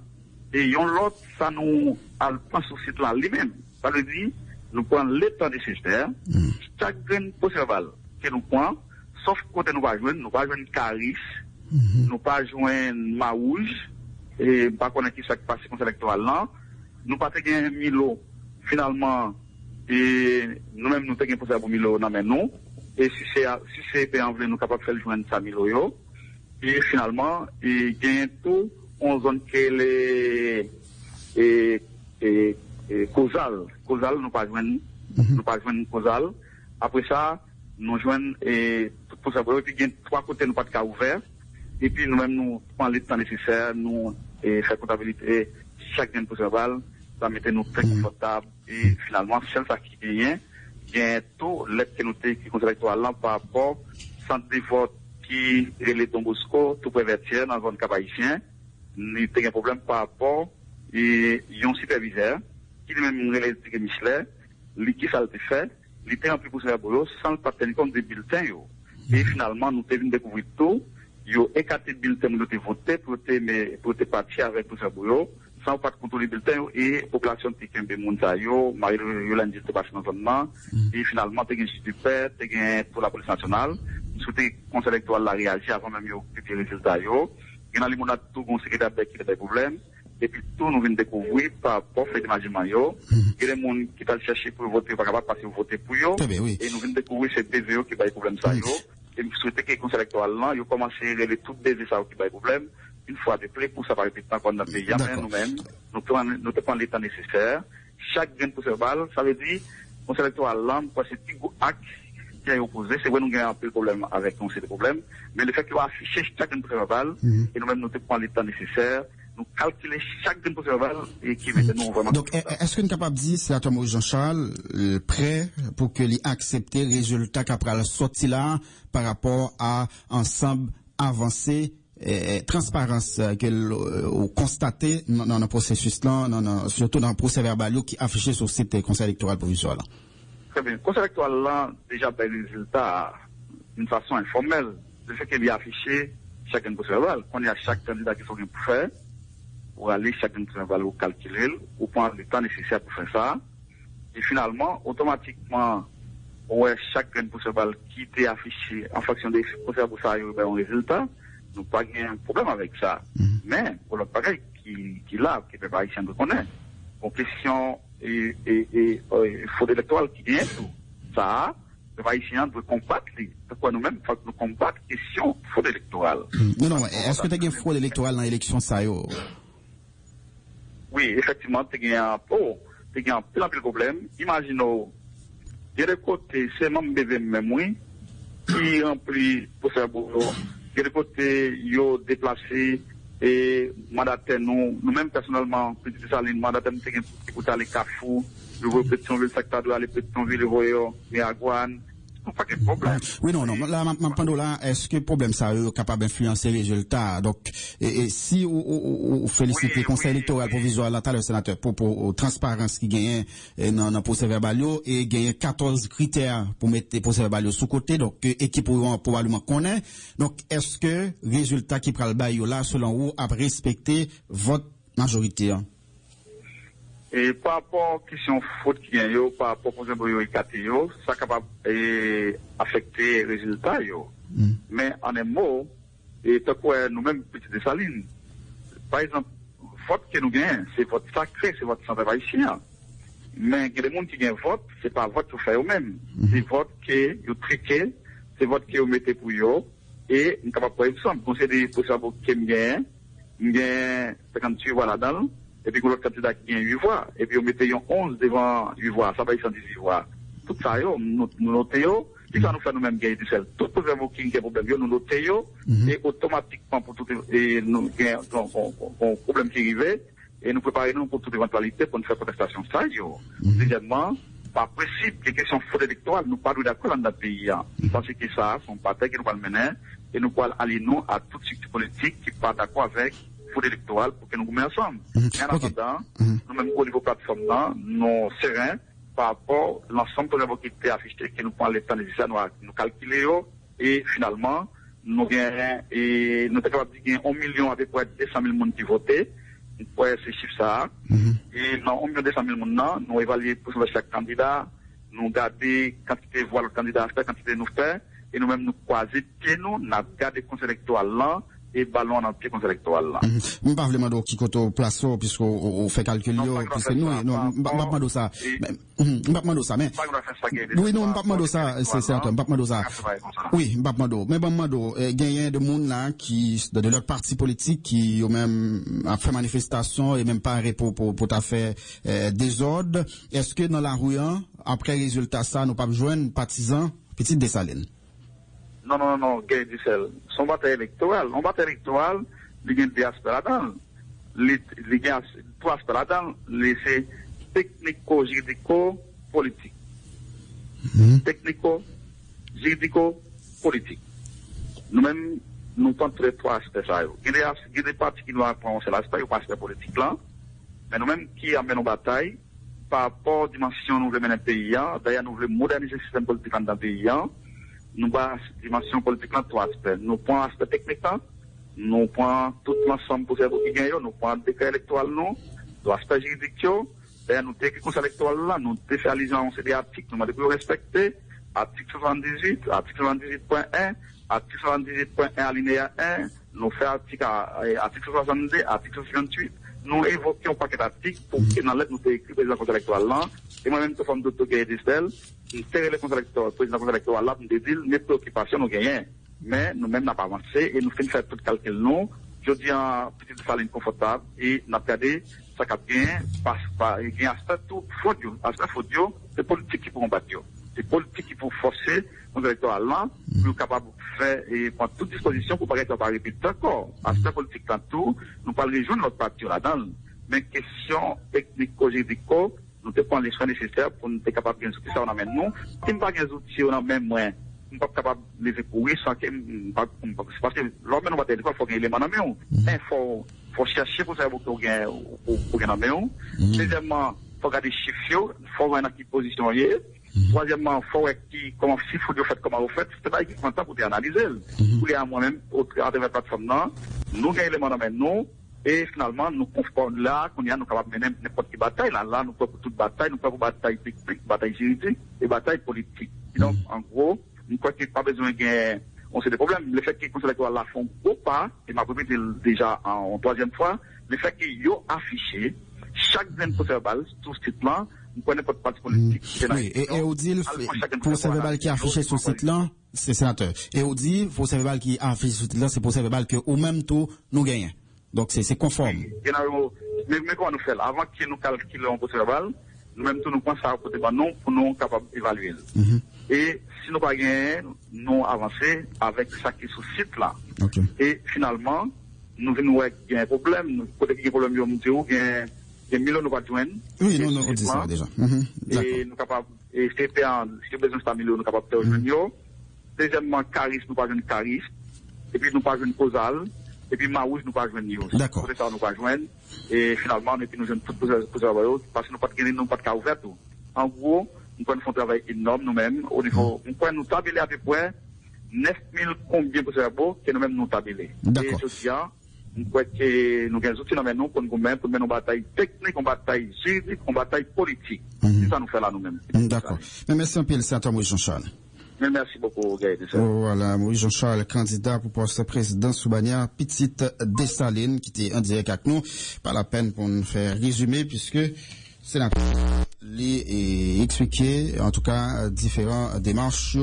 Et l'autre, ça nous prend sur le site là lui-même. Ça veut dire, nous prenons le temps nécessaire. Chaque grain pour savoir que nous prenons, sauf quand nous va joindre Caris. Nous pas joindre Maouge et pas connaître qui chaque passé conseil électoral là nous pas gagner Milo finalement et nous-mêmes nous t'ai posé pour Milo dans nous et si c'est en vrai nous capable faire joindre ça Milo yo et finalement et gagne tout on zone que les causal nous pas joindre causal après ça nous joindre et tout pour ça et puis gagne trois côtés nous pas de cas ouvert. Et puis nous-mêmes, nous prenons le temps nécessaire, nous faisons comptabilité chaque gain possible, ça mettait nous très confortable. Et finalement, celle qui gagne, gagne tout l'aide que nous avons qui conseille électoral par rapport au centre de vote qui est le Don Bosco, tout prévertir dans la zone cap-haïtien. Nous avons un problème par rapport à un superviseur qui lui-même relève de Michelet, qui ça le fait, il était en plus pour sans le pas tenir compte des bulletins. Et finalement, nous avons découvert tout. Yo écarté le bulletin de voter pour te partir avec tout ça boulot sans pas contrôler le bulletin et population qui kembe monta yo Marie-Yolande de passé dans l'environnement et finalement t'es gain super t'es gain pour la police nationale souhaiter conseil électoral la réagir avant même yo que les résultats yo il y a les monades tout gon secrétaire qui a des problèmes et puis tout nous vient découvrir par rapport fait imaginement yo il y a des monde qui t'a chercher pour voter pas capable passer voter pour yo et nous vient découvrir c'est PVO qui a des problèmes ça yo. Et je souhaitais que le conseil électoral là, il commence à régler toutes les ça qui pas de problème. Une fois de plus, pour ça va répéter dans le pays. Nous-mêmes, nous prenons les temps nécessaires. Chaque grain pour ce bal, ça veut dire, le conseil électoral là, c'est un petit acte qui est opposé. C'est vrai, nous avons un peu de problème avec nous, c'est des problèmes. Mais le fait qu'il va afficher chaque grain pour ce bal, et nous-mêmes, nous prenons les temps nécessaires. Nous calculer chaque gain possible et qui va nous vraiment. Donc, est-ce que nous sommes capables de dire, sénateur Moïse Jean-Charles, prêt pour que les accepter le résultat qu'après la sortie là, par rapport à ensemble avancé, transparence que constaté dans le processus là, surtout dans le procès verbal qui est affiché sur le site du Conseil électoral provisoire là? Très bien. Le Conseil électoral là, déjà, des résultats d'une façon informelle. Le fait qu'il y a affiché chaque gain possible, qu'on y a chaque candidat qui faut bien pour faire. Pour aller chacun de valeur calculer, ou prendre le temps nécessaire pour faire ça. Et finalement, automatiquement, chaque grain pour ce bal qui était affiché en fonction des procès pour ça, il y a un résultat. Nous pas un problème avec ça. Mais, pour l'autre pareil, qui là, qui peut pas ici de connaître, en question, et faute électorale qui gagne tout. Ça, le Haïtien doit combattre. Pourquoi nous-mêmes, il faut que nous combattre question fraude électorale. Non, est-ce que tu as une fraude électorale dans l'élection ça? Oui, effectivement, tu as un plein de problèmes. Imaginons, il y a des côtés, c'est même bébé même, oui, qui remplit pour faire boulot. Il y a des côtés, ils ont déplacé et mandaté nous-mêmes personnellement, Petite Saline, mandaté nous, pour aller Carrefour, le Pétionville, secteur de aller Pétionville, le Royo, les Agouane. Pas de problème. Oui, non. Là, là, est-ce que le problème, ça est capable d'influencer les résultats? Donc, et si vous félicitez le Conseil électoral provisoire, là, le sénateur, pour transparence qui gagne dans le procès verbal, et gagne 14 critères pour mettre le procès verbal sous côté, donc, équipe probablement connaît. Donc, est-ce que résultat qui prend le bail là, selon vous, a respecté votre majorité? Et par rapport à question faute qui gagne, par rapport au procès verbal, ça est capable d'affecter les résultats. Mais en un mot, et tant que nous-mêmes, Petite Saline, par exemple, vote que nous gagnons, c'est vote sacré, c'est vote santé haïtien. Mais il y a des gens qui gagnent vote, c'est pas vote pour faire eux-mêmes. C'est vote que vous triquez, c'est vote que vous mettez pour eux, et nous sommes capables, par exemple, considérer pour savoir qui gagne, 58 voix là-dedans, et puis l'autre candidat qui gagne 8 voix, et puis vous mettez 11 devant 8 voix, ça va être 118 voix. Tout ça, nous notons, et ça nous fait nous-mêmes gagner du sel. Tout pour avoir qui a problème, nous notons, et automatiquement pour tout, et nous gagnons un problème qui arrive, et nous préparons pour toute éventualité pour nous faire protestation. Ça, deuxièmement, par principe, les questions fraude électorale, nous parlons d'accord dans notre pays. Parce que ça, son parti qui nous va le mener, et nous parlons aller nous à toute structure politique qui pas d'accord avec fraude électorale pour que nous nous ensemble. Et en attendant, nous-mêmes au niveau plateforme, nous sereins par rapport à l'ensemble de l'œuvre qui était affiché, que nous prenons le temps nécessaire, nous calculons, et finalement, nous gagnons, et nous sommes capables de gagner 1 million à peu près 200 000 personnes qui votaient. Pour ces chiffres ça. Et dans 1 200 000 personnes, nous évaluons pour chaque candidat, nous gardons quantité de voix le candidat fait, quantité de nous fait, et nous-mêmes nous croisons que nous avons gardé le conseil électoral là, et ballon dans le pied conseil électoral là. Je ne pas vraiment de qui côté place, puisqu'on fait calcul, puisque nous, pas de ça. Pas de ça, mais. Oui, non, pas de ça, c'est certain, pas de ça. Oui, pas de mais pas de gagner de monde là qui, de leur parti politique qui, ont même, a fait manifestation et même pas pour faire, désordre. Est-ce que dans la rue, après résultat ça, nous pas joindre partisans, Petite Dessalines? Non, Gay Dissel. Son bataille électorale, il y a des aspects là-dedans. Il y a 3 aspects là-dedans. C'est technico-juridico-politique. Technico-juridico-politique. Nous-mêmes, nous pensons les 3 aspects ça. Il y a des partis qui doivent prendre l'aspect ou l'aspect politique là. Mais nous-mêmes qui amènent nos batailles, par rapport aux dimensions nous voulons mener le pays, d'ailleurs nous voulons moderniser le système politique dans le pays, nous avons dimension politique dans 3 aspects. Nous prenons l'aspect technique, nous prenons tout l'ensemble pour faire qui gagne, nous prenons le décret électoral, l'aspect juridique, d'ailleurs nous avons le conseil électoral là, nous défalisons des articles, nous devons respecter, article 78, article 78.1, article 78.1 alinéa 1, nous faisons article 62, article 58, nous évoquons un paquet d'articles pour que dans l'aide nous ayons écrit le président conseil électoral là, et moi-même, je suis Dr. Gaye Distel, nous serrons le conseil électoral, président conseil électoral là, nous disons, mes préoccupations nous gagnons. Mais nous-mêmes, nous n'avons pas avancé et nous faisons faire tout le calcul nous. Je dis en Petite Saline confortable et nous avons regardé ça qui a bien, il y a un aspect tout faudio, c'est politique qui pour combattre. C'est politique qui pour forcer le conseil électoral là, pour capable de faire et prendre toute disposition pour ne pas répéter encore. Aspect politique dans tout, nous parlons de notre parti là-dedans. Mais question technico-juridico, nous devons les soins nécessaires pour nous être capables de gagner ça, on amène nous. Si nous n'avons pas des outils, on a même moins. Nous ne sommes pas capables de les courir sans que, parce que l'homme nous va dire, il faut gagner les mains. Mais il faut chercher pour savoir pour gagner les mains. Deuxièmement, il faut regarder les chiffres, il faut voir dans quelle position il est. Troisièmement, il faut voir comment si vous faites, comment vous faites. C'est pas équipement pour analyser. Pour les moi-même, à travers la plateforme, nous gagnons les mains nous. Et finalement, nous confortons là, qu'on y a, nous capables de mener n'importe quelle bataille. Là, nous pouvons pour toute bataille, nous pouvons pour bataille technique, bataille juridique et bataille politique. Et donc, en gros, nous croyons qu'il n'y a pas besoin de on sait des problèmes. Le fait que les conseils électoraux là font ou pas, et m'a répété déjà en 3e fois, le fait qu'ils ont affiché chaque procès verbal, tout ce titre-là, nous connaissons pas de parti politique. Oui, et Odile, procès verbal qui est affiché sur ce titre-là, c'est sénateur. Et Odile, procès verbal qui est affiché sur ce titre-là, c'est procès verbal que, au même taux, nous gagnons. Donc c'est conforme. Mais comment nous faisons? Avant que nous calculions un procès verbal, nous-mêmes nous pensons à côté de nous pour nous capables d'évaluer. Et si nous pas gagné, nous avancer avec ça qui est sur site là. Okay. Et finalement, nous venons avec un problème, peut-être qu'il y a un problème, il y a des millions de joindre. Oui, non, on dit ça déjà. Et nous capables, et si besoin de 100 millions, nous capables de joindre. Deuxièmement, charisme, nous pas joindre charisme. Et puis nous pas joindre causal. Et puis Maouche, nous pas joindre. D'accord. C'est ça, nous pas joindre. Et finalement, et puis nous joindre tout parce que nous pas gagner, nous pas de cas ouvert tout. En gros, nous pouvons faire un travail énorme nous-mêmes au niveau, nous pouvons nous tabeler à peu près 9000 combien pour faire beau que nous-mêmes nous tabeler. D'accord. Et ceci, nous pouvons que nous gagnons outils dans nous pour nous mener une bataille technique, une bataille juridique, une bataille politique. C'est ça nous fait là nous-mêmes. D'accord. Mais merci un peu, le sénateur Maurice Jean-Charles. Merci beaucoup, Gaël. Voilà, Maurice Jean-Charles, candidat pour poste président Soubania, petite Dessalines, qui était en direct avec nous. Pas la peine pour nous faire résumer, puisque sénateur les expliquer, en tout cas, différents démarches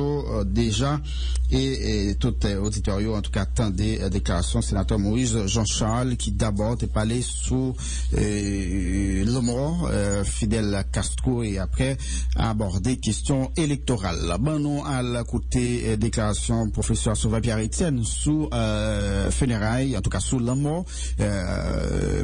déjà, et tout auditoire, en tout cas, attendez déclaration sénateur Maurice Jean-Charles, qui d'abord est parlé sous le mort Fidel Castro, et après aborder question électorale. Bon, nous à la côté déclaration professeur Sauveur Pierre-Etienne sous funérailles, en tout cas sous la mort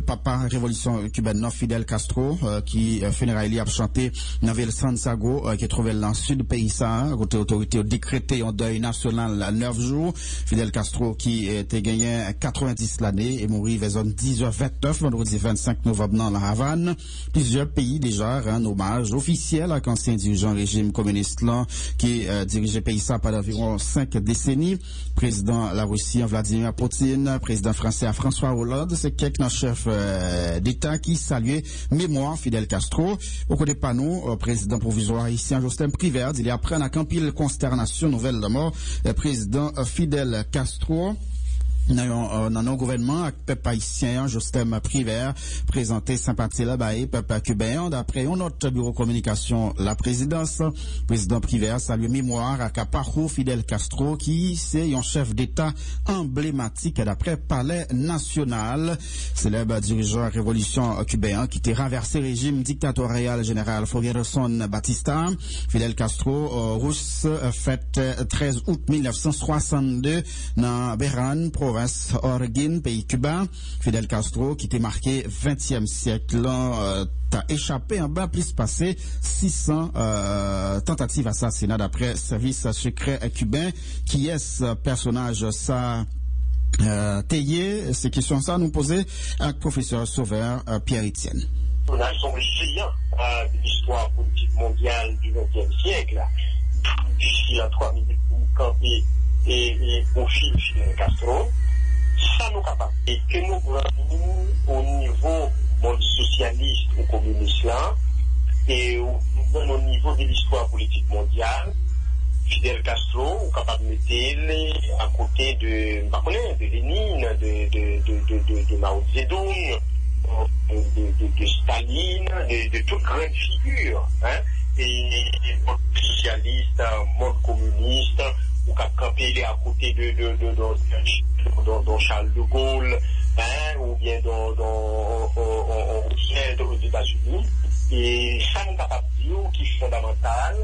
papa révolution cubaine Fidel Castro, qui funérailles a chanté dans ville Santiago, qui est trouvé dans le sud pays ça, côté autorité a décrété un deuil national à 9 jours. Fidel Castro qui était gagné 90 l'année et mourit vers 10h29 vendredi 25 novembre dans la Havane. Plusieurs pays déjà rendent hommage officiel à l'ancien dirigeant régime communiste là qui dirigeait pays ça pendant environ 5 décennies. Président la Russie Vladimir Poutine, président français François Hollande, c'est quelques chefs d'État qui saluaient mémoire Fidel Castro. Au côté pas nous, président provisoire haïtien Jocelyn Privert, il y a pris à Campil consternation nouvelle de mort, président Fidel Castro. Dans nos gouvernements, avec peuple haïtien, Jocelyn Privert, présenté sympathie là-bas, peuple cubain, d'après notre bureau communication, la présidence, président Privert, salue mémoire à Caparro Fidel Castro, qui c'est un chef d'État emblématique d'après Palais National, célèbre dirigeant révolution cubain, qui était renversé régime dictatorial général Fulgencio Batista. Fidel Castro, russe, fête 13 août 1962, dans Beran, province Oregon, pays cubain. Fidel Castro, qui était marqué 20e siècle, a échappé en bas, plus passé 600 tentatives d'assassinat d'après service secret cubain. Qui est ce personnage ça Théier, ces questions ça nous poser avec professeur Sauveur Pierre-Etienne. On a son géant de l'histoire politique mondiale du XXe siècle. D'ici à 3 minutes, campé et au fil Fidel Castro. Ça nous capable. Et que nous voulons au niveau monde socialiste ou communiste là, et au niveau de l'histoire politique mondiale, Fidel Castro, ou capable de mettre à côté de Lénine, de Mao Zedong, de Staline, de toutes grandes figures, hein, et monde socialiste, monde communiste, ou capable à côté de Charles de Gaulle, hein, ou bien aux États-Unis. Et ça nous capable de dire qui est fondamental,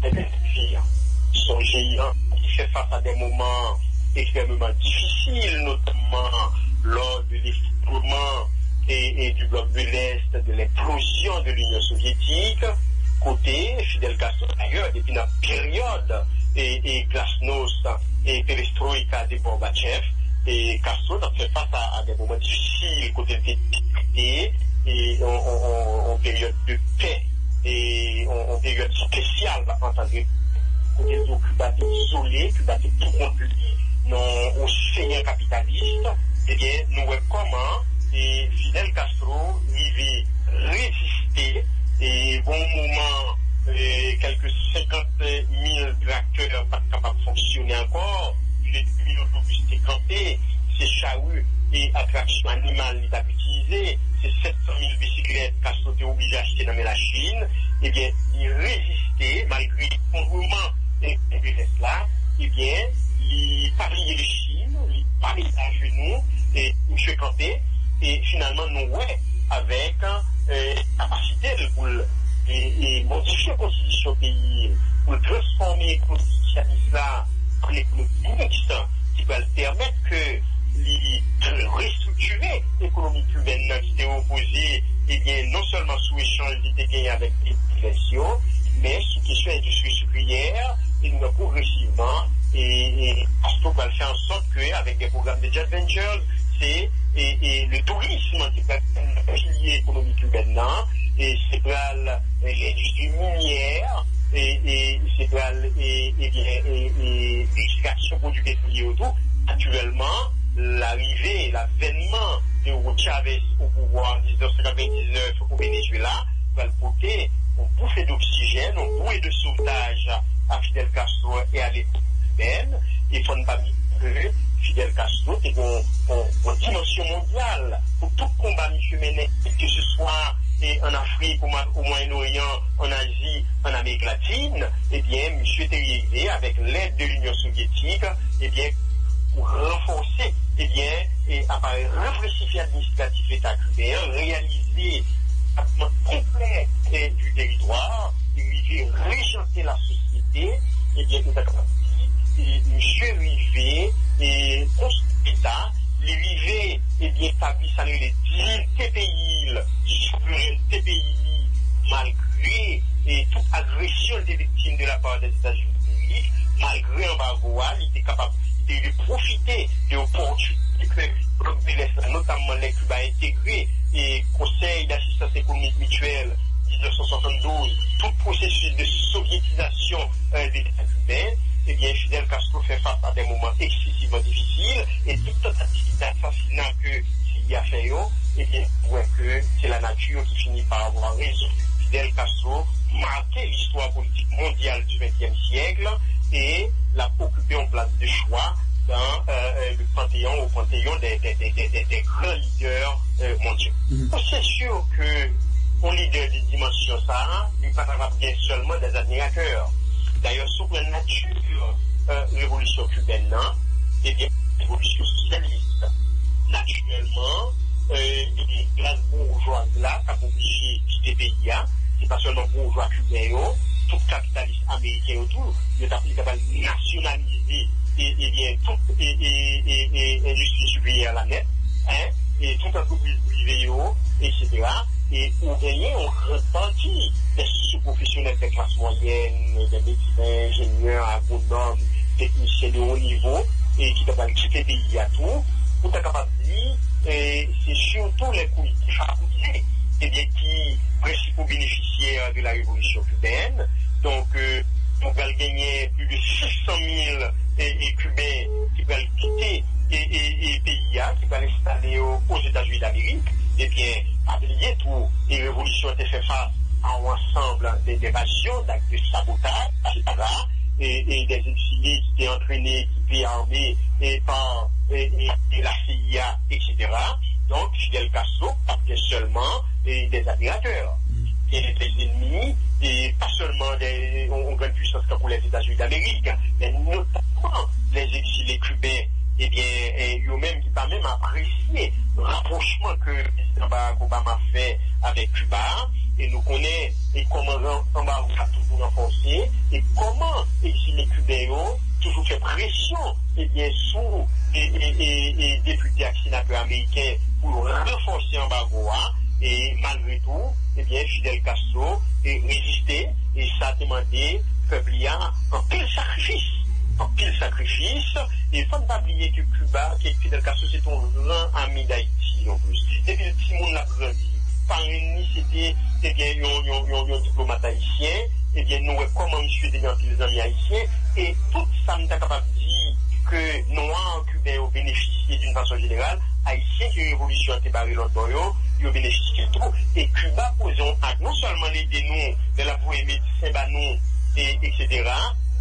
c'est d'investir. Son géant qui fait face à des moments extrêmement difficiles, notamment lors de l'effondrement et du bloc de l'Est, de l'implosion de l'Union soviétique. Côté Fidel Castro, d'ailleurs, depuis la période et Glasnost et Perestroïka de Gorbatchev, et Castro a fait face à des moments difficiles, côté de député, et en période de paix, et en période spéciale, en tant que côté de Cuba isolé, Cuba tout contre lui, non océan capitaliste, eh bien, nous voyons comment et Fidel Castro vivait résister, et bon moment, quelques 50 000 tracteurs pas capables de fonctionner encore, les autobus étaient campés, ces charrues et attractions animales les utilisées, ces 700 000 bicyclettes Castro était obligé d'acheter dans la Chine, eh bien, il résistait malgré l'effondrement et reste là, eh bien, il pariait les Chines, il pariait à genoux, et il fait camper, et finalement nous avec capacité pour modifier la constitution pays, pour transformer la constitution en économie qui va permettre que de restructurer l'économie cubaine qui était opposée, eh bien, non seulement sous échange d'idées gagnées avec les populations, mais sous question d'industrie sucrière, et nous progressivement, et Castro va faire en sorte qu'avec des programmes de joint ventures, c'est le tourisme qui va être un pilier économique cubain, et c'est l'industrie minière, et c'est l'extraction produits pétroliers autour. Actuellement, l'arrivée, l'avènement de Hugo Chavez au pouvoir en 1999 au Venezuela va le porter une bouffée d'oxygène, une bouée de sauvetage à Fidel Castro et à l'époque cubaine. Il faut ne pas dire que Fidel Castro est en dimension mondiale pour tout combat mené, que ce soit en Afrique, au Moyen-Orient, en Asie, en Amérique latine. Eh bien, M. était arrivé avec l'aide de l'Union soviétique, eh bien, pour renforcer, eh bien, et appareil répressif et administratif l'État cubain, réaliser un traitement complet du territoire, et régenter la société, eh bien, tout à fait, monsieur Rivet, et construit l'État, l'Rivet, eh bien, établit ça les 10 TPI, TPI, malgré toute agression des victimes de la part des États-Unis, malgré embargo, il était capable de profiter de l'opportunité que notamment les Cubains intégrés et Conseil d'assistance économique mutuelle 1972, tout processus de soviétisation des États cubains, eh bien Fidel Castro fait face à des moments excessivement difficiles et toute tentative d'assassinat que s'il y a fait, eh bien, que c'est la nature qui finit par avoir raison. Fidel Castro marquait l'histoire politique mondiale du XXe siècle et l'a occupé en place de choix dans le panthéon, au panthéon des grands leaders mondiaux. C'est sûr que un leader de dimension ça, il ne pas bien seulement des admirateurs. D'ailleurs, sous la nature révolution cubaine, et bien révolution socialiste. Naturellement, les grandes bourgeoises là, qui ont obligé de quitter le pays, c'est pas seulement bourgeois cubains, tout capitaliste américain autour, il est capable de nationaliser et bien toute industrie sucrière à la net, hein, et toute entreprise privée, etc. Et on gagne, on repentit des sous-professionnels des classes moyennes, des médecins, ingénieurs, agronomes, techniciens de haut niveau, et qui sont capables de quitter le pays à tout, pour être capable de dire, c'est surtout les collectifs favorisés, et bien qui principaux bénéficiaires de la révolution cubaine. Donc, on va gagner plus de 600 000 Cubains qui veulent quitter les pays, qui veulent l'installer aux États-Unis d'Amérique. Eh bien, oublier tout, les révolutions étaient faites face à un ensemble d'évasions, d'actes de sabotage, etc. Et des exilés qui étaient entraînés, qui étaient armés par la CIA, etc. Donc, Fidel Castro, pas bien seulement des admirateurs. Et des ennemis, et pas seulement on grande puissance comme pour les États-Unis d'Amérique, mais notamment les exilés cubains, eh bien, eux-mêmes qui pas même apprécié le rapprochement que le président Barack Obama fait avec Cuba, et nous connaissons comment Obama a toujours renforcé, et comment exilés cubains toujours fait pression, eh bien, sous les députés et sénateurs américains pour renforcer l'embargo. Et malgré tout, eh bien, Fidel Castro est résisté et ça a demandé Peblia en pile sacrifice. Et il ne faut pas oublier que Cuba, que Fidel Castro, c'est un grand ami d'Haïti en plus. Et puis le petit monde l'a grandi. Par une c'était, eh bien, un diplomate haïtien, eh bien, nous, comment monsieur était dans les amis haïtiens, et tout ça nous est capable de dire que Noirs cubains ont bénéficié d'une façon générale, haïtiens qui ont révolution à barré l'autre, ils ont bénéficié de tout, et Cuba posant non seulement les dénoms de la voie médecin, nous, etc.,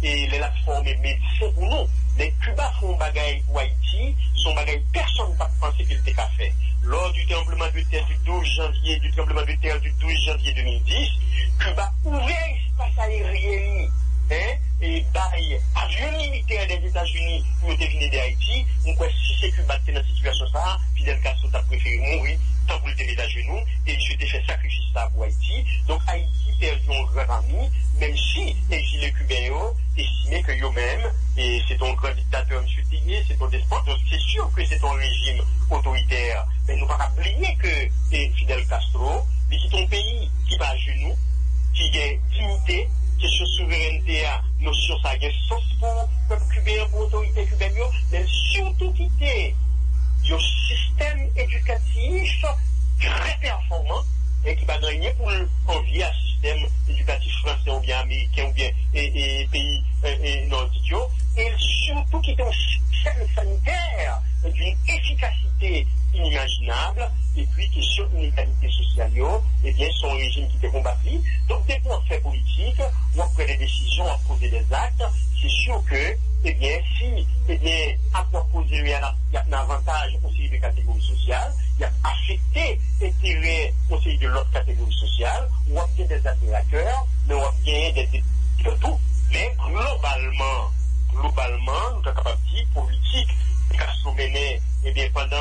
et les former médecins pour nous, mais Cuba font un bagage pour Haïti, son bagage, personne n'a pensé qu'il était qu'à faire. Lors du tremblement de terre du 12 janvier 2010, Cuba ouvrait l'espace aérien, et bail avion militaire des États-Unis pour deviner d'Haïti, donc si c'est Cuba c'est dans cette situation ça, Fidel Castro a préféré mourir tant pour le mettre à genoux et il s'était fait sacrifice ça pour Haïti. Donc Haïti perdu un grand ami, même si les gilets cubains estimaient que eux-mêmes, et c'est un grand dictateur, M. Tigné, c'est un despote, donc c'est sûr que c'est un régime autoritaire. Mais nous ne pouvons pas oublier que Fidel Castro, c'est un pays qui va à genoux, qui a dignité, question souveraineté, notion ça a sens pour le peuple cubain, pour l'autorité cubaine, mais surtout qui est un système éducatif très performant et qui va gagner pour envier un système éducatif français ou bien américain ou bien pays nordiques, et surtout qui est un système sanitaire d'une efficacité inimaginable, et puis question d'inégalité sociale, et bien son régime qui était combattu. Donc dès qu'on fait politique, on prend des décisions, on pose des actes, c'est sûr que, eh bien, si, à proposer, il y a un avantage au sein de catégories sociales, il y a affecté intérêt au sein de l'autre catégorie sociale, on a bien des admirateurs, mais on a bien des de tout. Mais globalement, nous sommes capables de dire politique, Castro menait, eh bien, pendant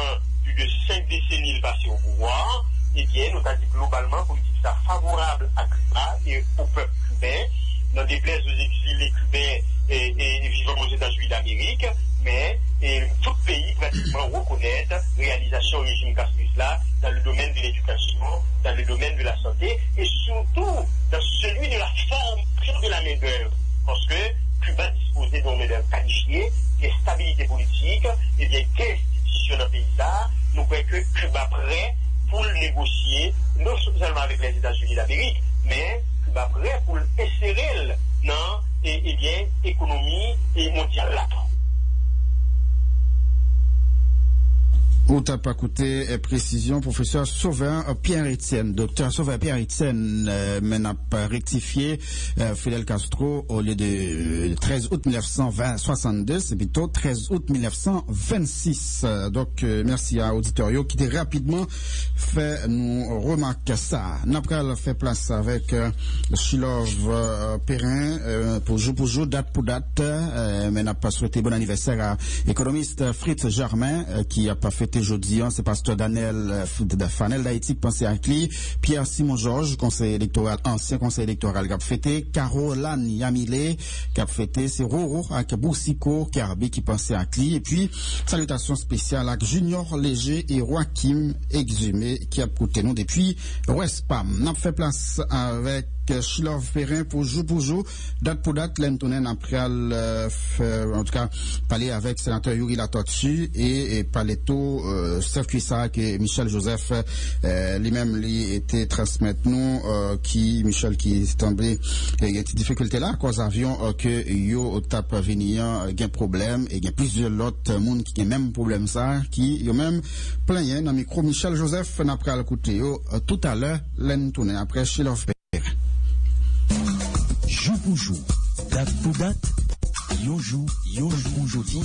plus de 5 décennies passées au pouvoir, eh bien, nous avons dit globalement politique ça favorable à Cuba et au peuple cubain, dans des places aux exilés cubains et vivant aux États-Unis d'Amérique, mais tout pays pratiquement reconnaît la réalisation du régime castriste-là dans le domaine de l'éducation, dans le domaine de la santé et surtout dans celui de la formation de la main-d'œuvre. Parce que Cuba disposait d'une main-d'œuvre qualifiée, qui est stabilité politique, et bien qu'institution dans le pays-là, nous croyons que Cuba prêt pour le négocier, non seulement avec les États-Unis d'Amérique, mais Cuba prêt pour insérer dans bien économie et mondiale là. Ou t'as pas écouté précision, professeur Sauvin Pierre-Étienne, docteur Sauvin Pierre-Étienne, mais n'a pas rectifié Fidel Castro au lieu de 13 août 1962, c'est plutôt 13 août 1926. Donc, merci à Auditorio qui était rapidement fait nous remarquer ça. N'après fait place avec Chilov Perrin pour jour, date pour date, mais n'a pas souhaité bon anniversaire à l'économiste Fritz Germain qui a pas fêté jeudi, c'est pasteur Daniel Fanel d'Haïti qui pensait à lui, Pierre Simon Georges, conseiller électoral, ancien conseiller électoral qui a fêté, Caroline Yamile qui a fêté, c'est Roro avec Boussiko Kerbi qui pensait à lui, et puis salutations spéciales à Junior Léger et Joachim Exhumé qui a coûté nous depuis Westpam. On a fait place avec Chilov Perrin pour jour, date pour date, l'Antonin après en tout cas, parler avec sénateur Yuri Latortu et parler tout, circuit ça que Michel Joseph, lui-même, lui, était transmettre nous, Michel qui semblait, il y a des difficultés là, à cause avion, que yo, tape venir, gain problème, et il y a plusieurs autres monde qui ont même problème ça, qui, yo même, plein, dans micro, Michel Joseph, après à l'écouter, tout à l'heure, l'Antonin, après Chilov Perrin. Jour pour jour, date pour date, yo jour aujourd'hui.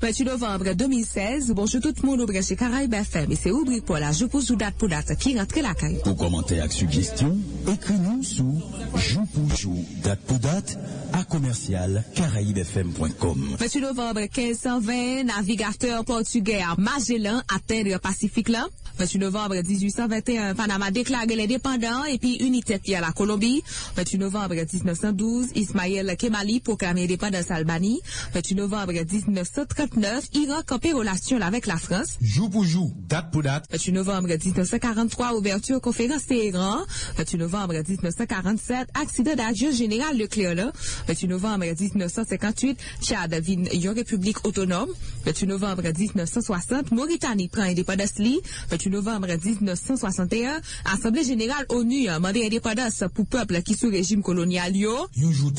28 novembre 2016, bonjour tout le monde au Brèche Caraïbes FM et c'est rubrique pour la jour pour jour date pour date qui rentre la caille. Pour commenter avec suggestion, écris-nous sous jour pour jour, date pour date à commercial caraïbefm.com. 28 novembre 1520, navigateur portugais Magellan atteint le Pacifique là. 28 novembre 1821, Panama déclare l'indépendance et puis unité à la Colombie. 28 novembre 1912, Ismaël Kemali proclame l'indépendance Albanie. 28 novembre 1939, Iran campé relation avec la France. Jour pour jour, date pour date. 28 novembre 1943, ouverture conférence Téhéran. 28 novembre 1947, accident d'avion général Leclerc. 28 novembre 1958, Tchad vient une république autonome. 28 novembre 1960, Mauritanie prend indépendance. 28 novembre 1961, Assemblée générale ONU a demandé indépendance pour peuple qui sous régime colonial. Jour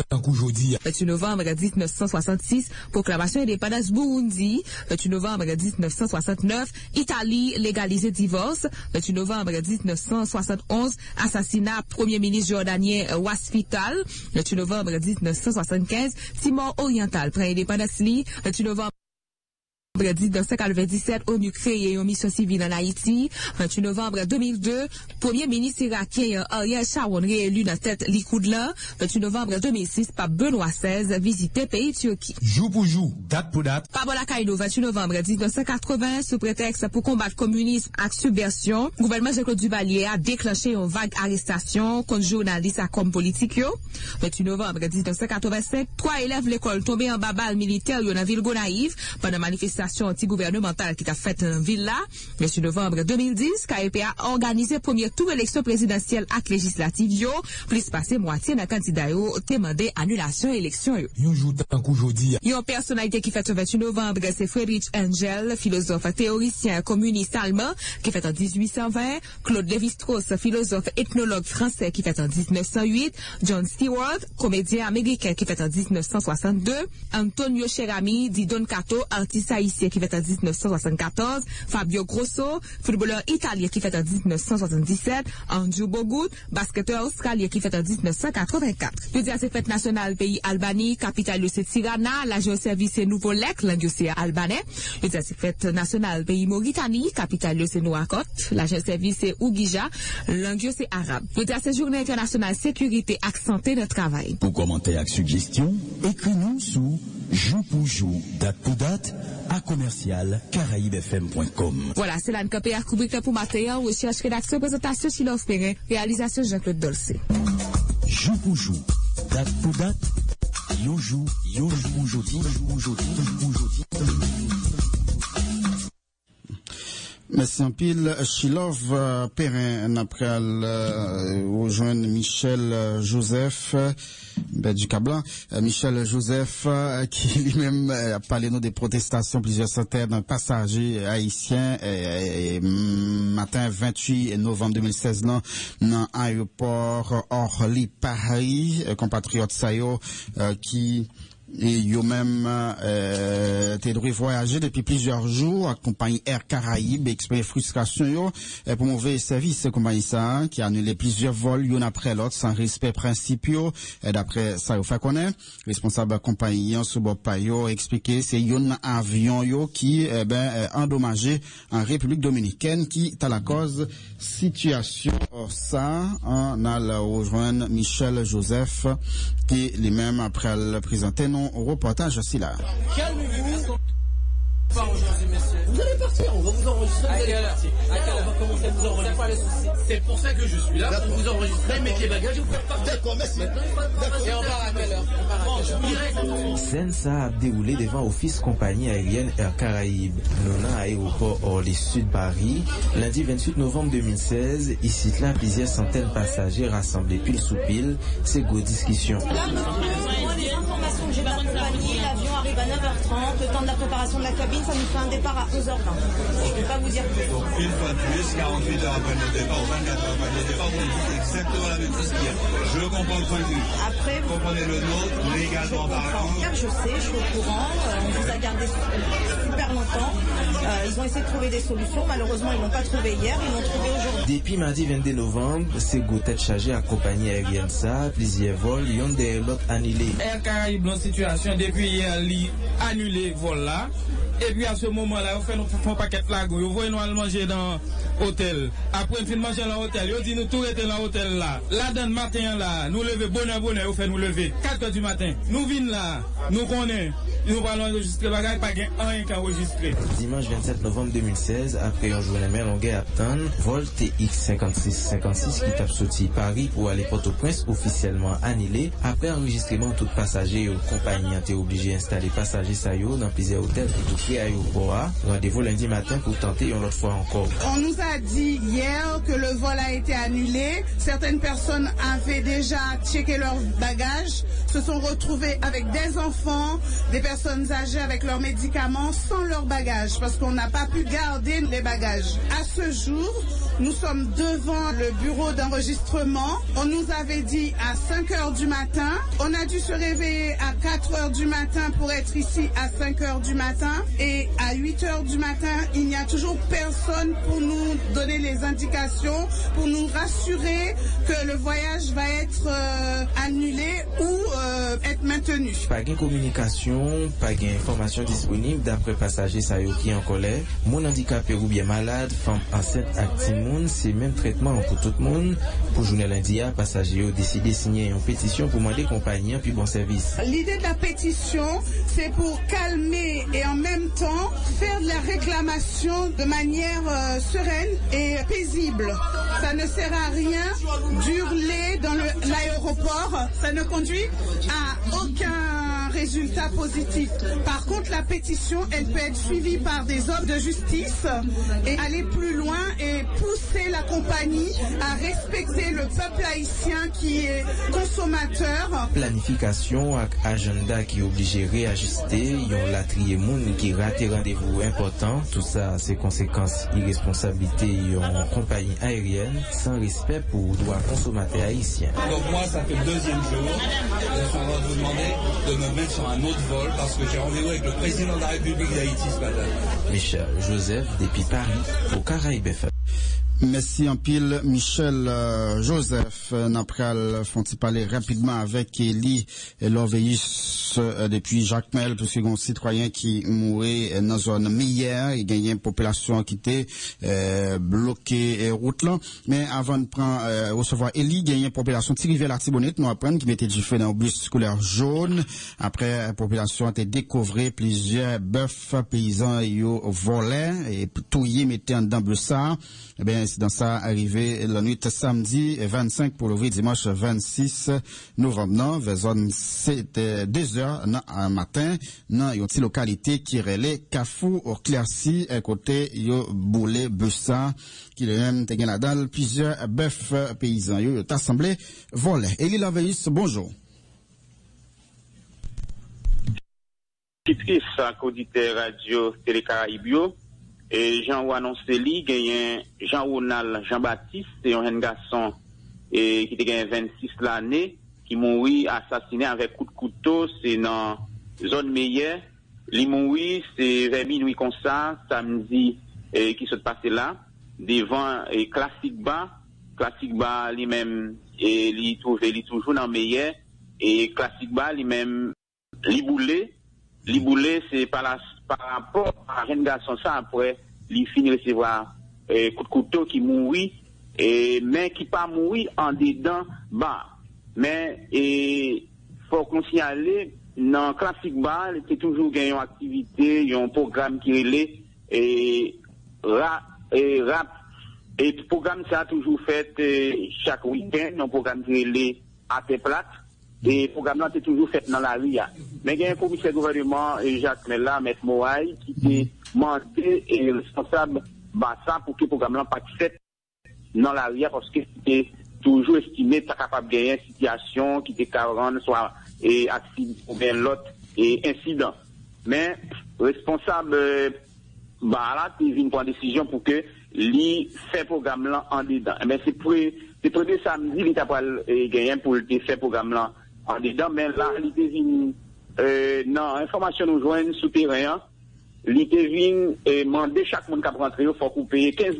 tant qu'aujourd'hui. 28 novembre 1966, proclamation indépendance Burundi. 28 novembre 1969, Italie légalise divorce. 28 novembre 1971, assassinat premier ministre jordanien Wasfital. 28 novembre 1975, Timor oriental prend indépendance. 28 novembre 1997, ONU créé une mission civile en Haïti. 28 novembre 2002, Premier ministre irakien Ariel Sharon réélu dans tête Likoud là. 28 novembre 2006, Pape Benoît XVI visité pays Turquie. Jour pour jour, date pour date. Pablo Kaino, 28 novembre 1980, sous prétexte pour combattre communisme et subversion, le gouvernement Jean-Claude Duvalier a déclenché une vague arrestation contre journalistes et comme politiques. 28 novembre 1985, 3 élèves de l'école tombés en babal militaire dans la ville Gonaïve pendant manifestation anti-gouvernementale qui a faite dans la ville là. 28 novembre 2010, KEP a organisé premier tour élection présidentielle et législative plus passé moitié dans candidat demandé annulation élection. Yon jour tant qu'aujourd'hui. Une personnalité qui fête le 28 novembre, c'est Friedrich Engel, philosophe théoricien communiste allemand qui fête en 1820, Claude Lévi-Strauss, philosophe ethnologue français qui fête en 1908, John Stewart, comédien américain qui fête en 1962, Antonio Cherami, dit Don Cato, artiste haïtien qui fête en 1974, Fabio Grosso, footballeur italien qui fête en 1977, Andrew Bogut, basketteur australien qui fête en 1984. Le dia c'est fête nationale pays Albanie, capitale c'est Tirana, l'agent service c'est Nouveau-Lec, langue c'est albanais. Le dia c'est fête nationale pays Mauritanie, capitale c'est Nouakchott, l'agent service c'est Ougija, langue c'est arabe. Le dia c'est journée internationale sécurité et santé de travail. Pour commenter avec suggestion, écris-nous sous jour pour jour, date pour date, à commercial caraïbefm.com. Voilà, c'est l'ANCAP à rubrique pour matin, recherche, rédaction, présentation, Chilov Perrin, réalisation Jean-Claude Dolcé. Jour pour jour, date pour date, yo jour aujourd'hui. Merci en pile. Chilov Perrin après rejoindre Michel Joseph du Cablan. Michel Joseph qui lui-même a parlé nous des protestations plusieurs centaines de passagers haïtiens matin 28 novembre 2016 dans l'aéroport Orly Paris, compatriote Sayo qui et yo même t'es dû voyager depuis plusieurs jours accompagné Air Caraïbes exprime frustration yo pour mauvais service compagnie ça qui a annulé plusieurs vols yon après l'autre sans respect principaux et d'après ça yo fait connaître responsable compagnie sous bord payo expliquer c'est yon avion yo qui endommagé en République dominicaine qui est la cause situation ça on a rejoindre Michel Joseph qui lui-même après le présenter non au reportage aussi là. Calmez-vous. Pas aujourd'hui, monsieur. Vous allez partir, on va vous enregistrer. À quelle heure? On va commencer à vous enregistrer. C'est pour ça que je suis là, pour vous enregistrer, mettre les bagages et vous faire partir. D'accord, merci. Et on part à quelle heure? Sensa a déroulé devant Office Compagnie Aérienne Air Caraïbes, Nona aéroport Orly Sud Paris, lundi 28 novembre 2016. Ici, là, plusieurs centaines de passagers rassemblés pile sous pile. C'est go discussion. Que j'ai de la compagnie, l'avion arrive à 9h30, le temps de la préparation de la cabine, ça nous fait un départ à 11h20. Je ne peux pas vous dire plus. Donc une fois de plus, 48 heures après le départ ou 24 heures après le départ, vous dites exactement la même chose qu'hier. Je comprends le point de vue. Après, vous comprenez le nôtre, légalement parlant. Je sais, je suis au courant, on vous a gardé super longtemps. Ils ont essayé de trouver des solutions, malheureusement ils n'ont pas trouvé hier, ils l'ont trouvé aujourd'hui. Depuis mardi 22 novembre, c'est go tête chargée à compagnie aérienne ça, plusieurs vols, yon de l'autre annulé. Air Caraïbes dans situation depuis hier, li annulé vol là. Et puis à ce moment-là, on fait un paquet de lago. Vous voyez nous aller manger dans l'hôtel. Après, on fait manger dans l'hôtel. On dit nous tout rester dans l'hôtel là. Là, dans le matin là, nous lever, bonheur, on fait nous lever. 4 heures du matin. Nous venons là, nous connaissons. Nous allons enregistrer bagage, pas rien qu'à enregistrer. Dimanche 27 novembre 2016, après un journée mais longue à Apton, vol TX 5656 qui tape sorti Paris pour aller Port-au-Prince officiellement annulé. Après enregistrement, tout passager ou compagnie a été obligé d'installer passagers saillot dans plusieurs hôtels pour tout créer aéroport. Rendez-vous lundi matin pour tenter une autre fois encore. On nous a dit hier que le vol a été annulé. Certaines personnes avaient déjà checké leurs bagages, se sont retrouvées avec des enfants, des personnes âgées avec leurs médicaments sans leurs bagages parce qu'on n'a pas pu garder les bagages. À ce jour, nous sommes devant le bureau d'enregistrement. On nous avait dit à 5 heures du matin. On a dû se réveiller à 4 heures du matin pour être ici à 5 heures du matin. Et à 8 heures du matin, il n'y a toujours personne pour nous donner les indications communication pour nous rassurer que le voyage va être annulé ou être maintenu. Pas de communication, pas d'information disponible d'après passagers qui en colère. Mon handicapé ou bien malade, femme enceinte actimoun, c'est même traitement pour tout le monde. Pour journée lundi, passagers ont décidé de signer une pétition pour demander compagnie puis bon service. L'idée de la pétition, c'est pour calmer et en même temps faire de la réclamation de manière sereine et paisible. Ça ne sert à rien d'hurler dans l'aéroport. Ça ne conduit à aucun résultat positif. Par contre, la pétition, elle peut être suivie par des hommes de justice et aller plus loin et pousser la compagnie à respecter le peuple haïtien qui est consommateur. Planification avec agenda qui est obligé de réajuster, yon la trier moun qui rate rendez-vous important. Tout ça, c'est conséquences irresponsabilité yon compagnie aérienne sans respect pour droits consommateurs haïtiens. Donc moi, ça fait le deuxième jour. Je suis en train de vous demander de me mettre sur un autre vol parce que j'ai rendez-vous avec le président de la République d'Haïti ce matin. Michel Joseph, depuis Paris, pour Caraïbes FM. Merci en pile, Michel Joseph. Napral font-ils parler rapidement avec Elie Loveus depuis Jacques Mel, parce qu'il y a un citoyen qui mourait dans la zone hier. Il y a une population qui était bloquée route là. Mais avant de prendre recevoir Elie, il y a une population qui arrivait à la Tibonite, nous apprenons qui mettait du feu dans un bus scolaire jaune. Après, la population a été découvert plusieurs bœufs paysans yo volaient et touillés mettaient en dedans ça. Eh bien, incident ça arrivé la nuit samedi 25 pour le dimanche 26 novembre, vers zone 2h matin, dans une petite localité qui relève Kafou, au Claircy, à côté, yo boulé, Bessa, qui le même, te la dalle, plusieurs bœufs paysans, yo, assemblé, volé. Elie Loveus, bonjour. Titrice, auditeur radio Télé Caraïbes. Et Jean annoncé li gagne Jean-Ronald Jean-Baptiste, c'est un garçon qui était 26 l'année qui mourit assassiné avec coup de couteau, c'est dans zone meilleure. Li mourit c'est vers minuit comme ça samedi qui se passé là devant classique bar lui-même et li toujours dans meilleur et classique bar lui-même li boulé c'est par rapport à un garçon ça après il finit recevoir coup de couteau qui mourit et mais qui pas mourir en dedans bas mais faut qu'on s'y aller dans classique bar c'est toujours gagné une activité un programme qui relait et rap et programme ça a toujours fait chaque week-end un programme qui relait à tes plates. Et le programme là, c'est toujours fait dans la rue. Mais il y a un commissaire gouvernement, Jacques Mella, M. Moaï, qui était mandé et responsable ça pour que le programme là pas fait dans la rue parce que c'était toujours estimé que capable de gagner une situation qui était 40, soit accident ou bien l'autre et incident. Mais responsable là, il vient prendre décision pour que lui fait le programme là en dedans. Mais c'est pour samedi, il t'a pas gagné pour le faire programme là en dedans, mais là, il était venu, non, information nous joignent souterrain, il était venu demander chaque monde qui a rentré, il faut payer $15,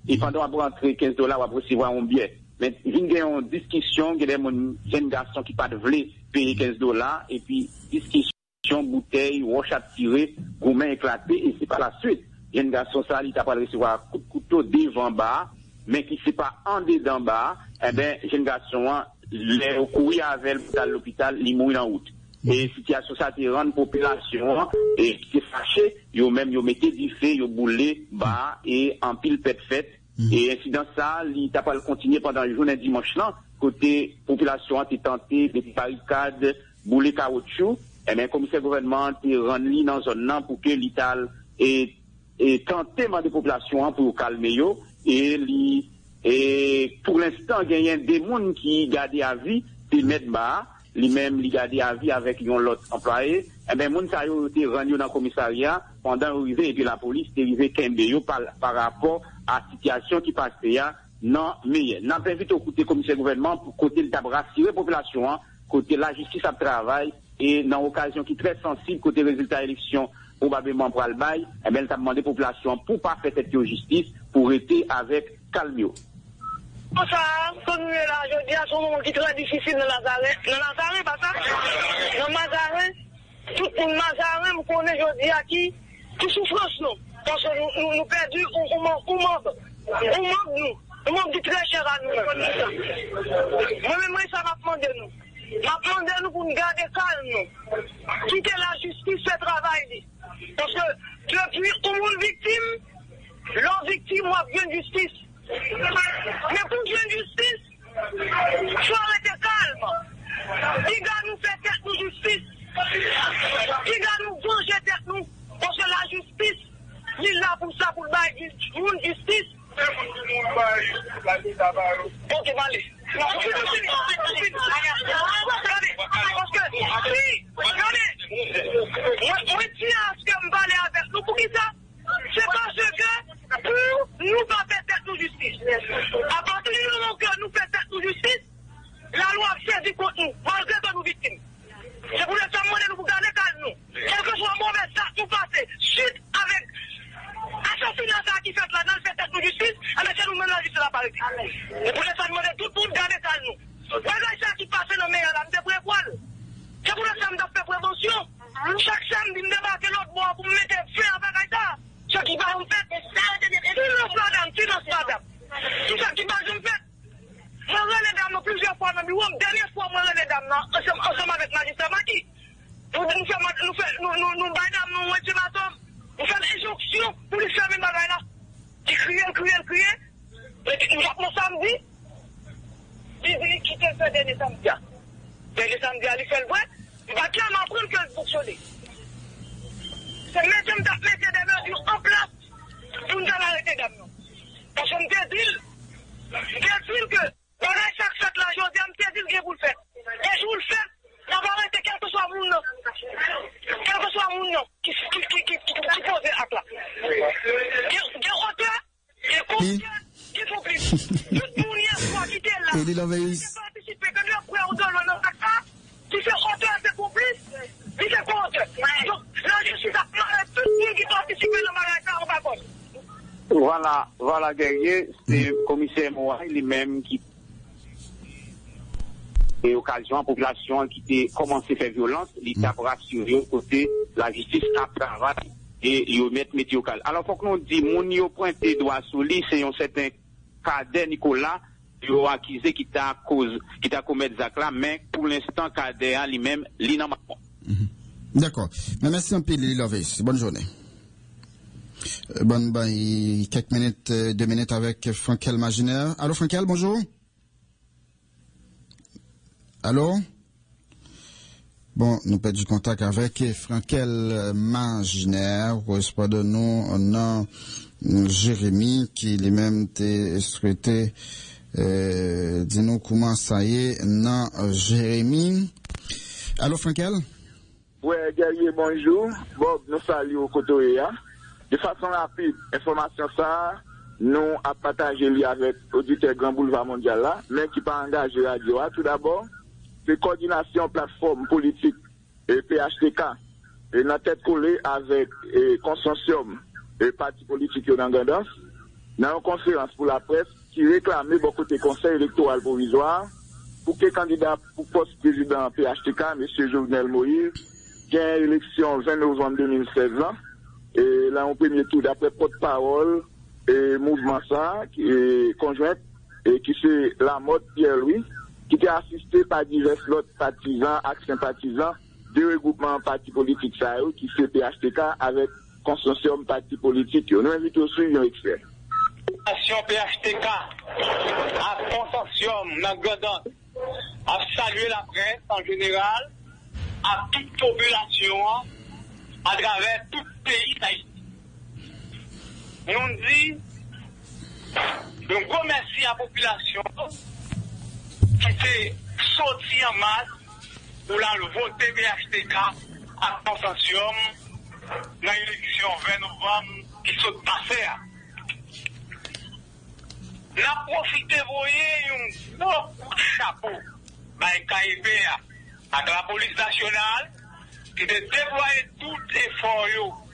et pendant qu'on a rentré $15, on va recevoir un billet. Mais il y a une discussion, il y a des jeunes garçons qui ne veulent payer $15, et puis discussion, bouteille, roche à tirer, gourmet éclaté, et c'est par la suite. Jeunes garçons, ça, il t'a pas recevoir un coup de couteau devant bas, mais qui ne pas en dedans bas, eh bien, jeunes garçons, les courir avec l'hôpital, ils mourent en route. Et situation ça te rend population et qui est fâchée, yo même yo mettez du feu, yo boulé bas et en pile pète fête. Et incident ça, il t'a pas continué pendant le journée dimanche là, côté population a été tenté des barricades, boulé caoutchouc, et bien commissaire gouvernement te rend dans zone là pour que l'État et tenté de population pour calmer yo et pour l'instant, il y a des gens qui gardent à vie, qui mettent bas, lui-même, ils gardent à vie avec l'autre employé. Eh bien, les gens ont été rendus dans le commissariat pendant l'arrivée, et puis la police est arrivée par rapport à la situation qui passait là. Non, mais, n'a pas invité au côté commissaire gouvernement pour côté le rassurer la population, côté la justice à travail, et dans l'occasion qui est très sensible, côté résultat élection, probablement pour le bail, eh bien, elle a demandé à la population pour pas faire cette justice, pour rester avec calme. Pour ça, comme nous là, je dis à son moment qui est très difficile dans Nazareth. Dans Nazareth, pas ça? Dans Nazareth, tout le monde Nazareth, nous connaissons, je dis à qui souffrance, nous. Parce que nous perdons, on manque du très cher à nous. Moi-même, ça m'a demandé nous. M'a demandé nous pour nous garder calme. Quitter la justice, fait travail. Parce que depuis tout le monde victime, leur victime, moi, bien justice. Mais pour bien justice, il faut arrêter calme. Qui va nous faire tête nous justice? Qui va nous venger tête nous? Parce que la justice, il est là pour ça, pour bailler une justice. Ok, allez. Parce que, si, regardez, moi, tiens à ce que je vais avec nous, pour qui ça? C'est parce que, pour nous pas faire tête nous justice. À partir du moment que nous faisons tête nous justice, la loi saisit contre nous, malgré que nous victimes. C'est pour ça que nous pour garder calme nous. Quel que soit mauvais ça, nous passer, suite avec assassinat ça qui fait là-dedans, fait tête nous justice, mais c'est nous-mêmes la justice la parité. Et pour ça, nous demandons tout pour garder calme nous. Regardez ça qui passe dans le meilleur, là, nous devons prévoir. C'est pour ça que nous devons faire prévention. Chaque samedi, nous débarquons l'autre bois pour mettre feu avec ça. Ce qui va nous faire, silence madame. Tout ça qui va nous faire. Moi, les dames, plusieurs fois dans le bureau, dernière fois, moi, les dames, ensemble avec magistrat Maki. Nous baillons, nous ultimatum, nous faisons des injonctions pour les fermer bagaille là. Qui crient. Et nous appelons samedi. Ils disent quitter ce dernier samedi. Dernier samedi, il fait le vrai. Il va clairement apprendre que fonctionner. C'est mettre des mesures en place pour nous arrêter d'amener. Parce que je me dis que dans chaque fête là, je me dis que vous le faites. Et je vous le fais, on va arrêter quel que soit mon nom. Quel que soit mon nom qui pose à là. Des auteurs, des complices, qui font plus. Tout le monde y a quoi qui était là. Et il avait eu. Participer, que nous après on donne le nom qui fait auteur, c'est complice. Il fait contre. Donc là, je suis d'accord avec tout le monde qui participe dans le magasin, on va voir. Voilà, guerrier, c'est le commissaire Moa lui-même qui et occasion à la population qui a commencé à faire violence, l'État pour assurer côté la justice à travail et y mettre médiocale. Alors, il faut que nous disions, mon yo pointé doigt sous lui, c'est un certain Cadet Nicolas, yo accusé qui t'a commis des actes là, mais pour l'instant, Cadet lui-même, il n'a pas. D'accord. Mais merci un peu, Lili Lovis. Bonne journée. Quelques minutes, 2 minutes avec Frankel Maginaire. Allô, Frankel, bonjour. Allô? Bon, nous perdons du contact avec Frankel Maginaire, correspond de nous, on Jérémy, qui lui-même t'a souhaité, dis-nous comment ça y est, non, Jérémy. Allô, Frankel? Oui, guerrier, bonjour. Bob, nous saluons au Kotoéa. De façon rapide, information ça, nous avons partagé avec l'auditeur Grand Boulevard Mondial là, mais qui pas engagé radio. Tout d'abord, c'est coordination plateforme politique et PHTK, et notre tête collée avec consortium et parti politique dans Gandance, dans une conférence pour la presse qui réclamait beaucoup de conseils électoral provisoire pour que le candidat pour poste président PHTK, M. Jovenel Moïse, gagne l'élection 20 novembre 2016 là. Et là, au premier tour, d'après porte-parole et mouvement ça, qui est conjoint, et qui c'est la mode Pierre-Louis, qui est assisté par divers autres partisans, sympathisants, de regroupements partis politiques, ça, qui c'est PHTK avec consortium parti politique. Nous invitons aussi un expert. PHTK, à consortium, dans Gandon, à saluer la presse en général, à toute population, à travers tout le pays d'Haïti. Nous disons, un gros merci à la population qui s'est sortie en masse pour le voter PHTK à consortium dans l'élection 20 novembre qui s'est passée. Nous avons profité de un gros coup de chapeau par KIP à la police nationale qui a déployé tout effort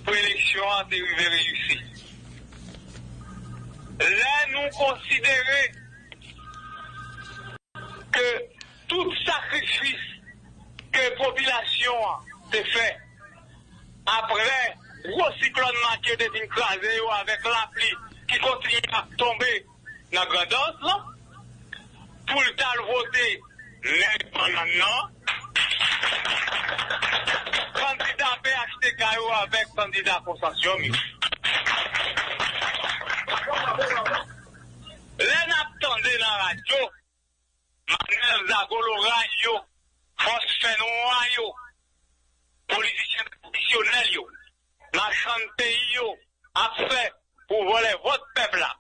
pour l'élection de réussir. là nous considérer que tout sacrifice que la population a fait après gros cyclone qui est écrasé avec la pluie qui continue à tomber dans la grandance là, pour le temps voter maintenant, candidat PHTK avec candidat consensus. Les n'attendez dans la radio, Manuel Zagolora, Force Fenoa, politiciens traditionnels, marchands de pays, a fait pour voler votre peuple là.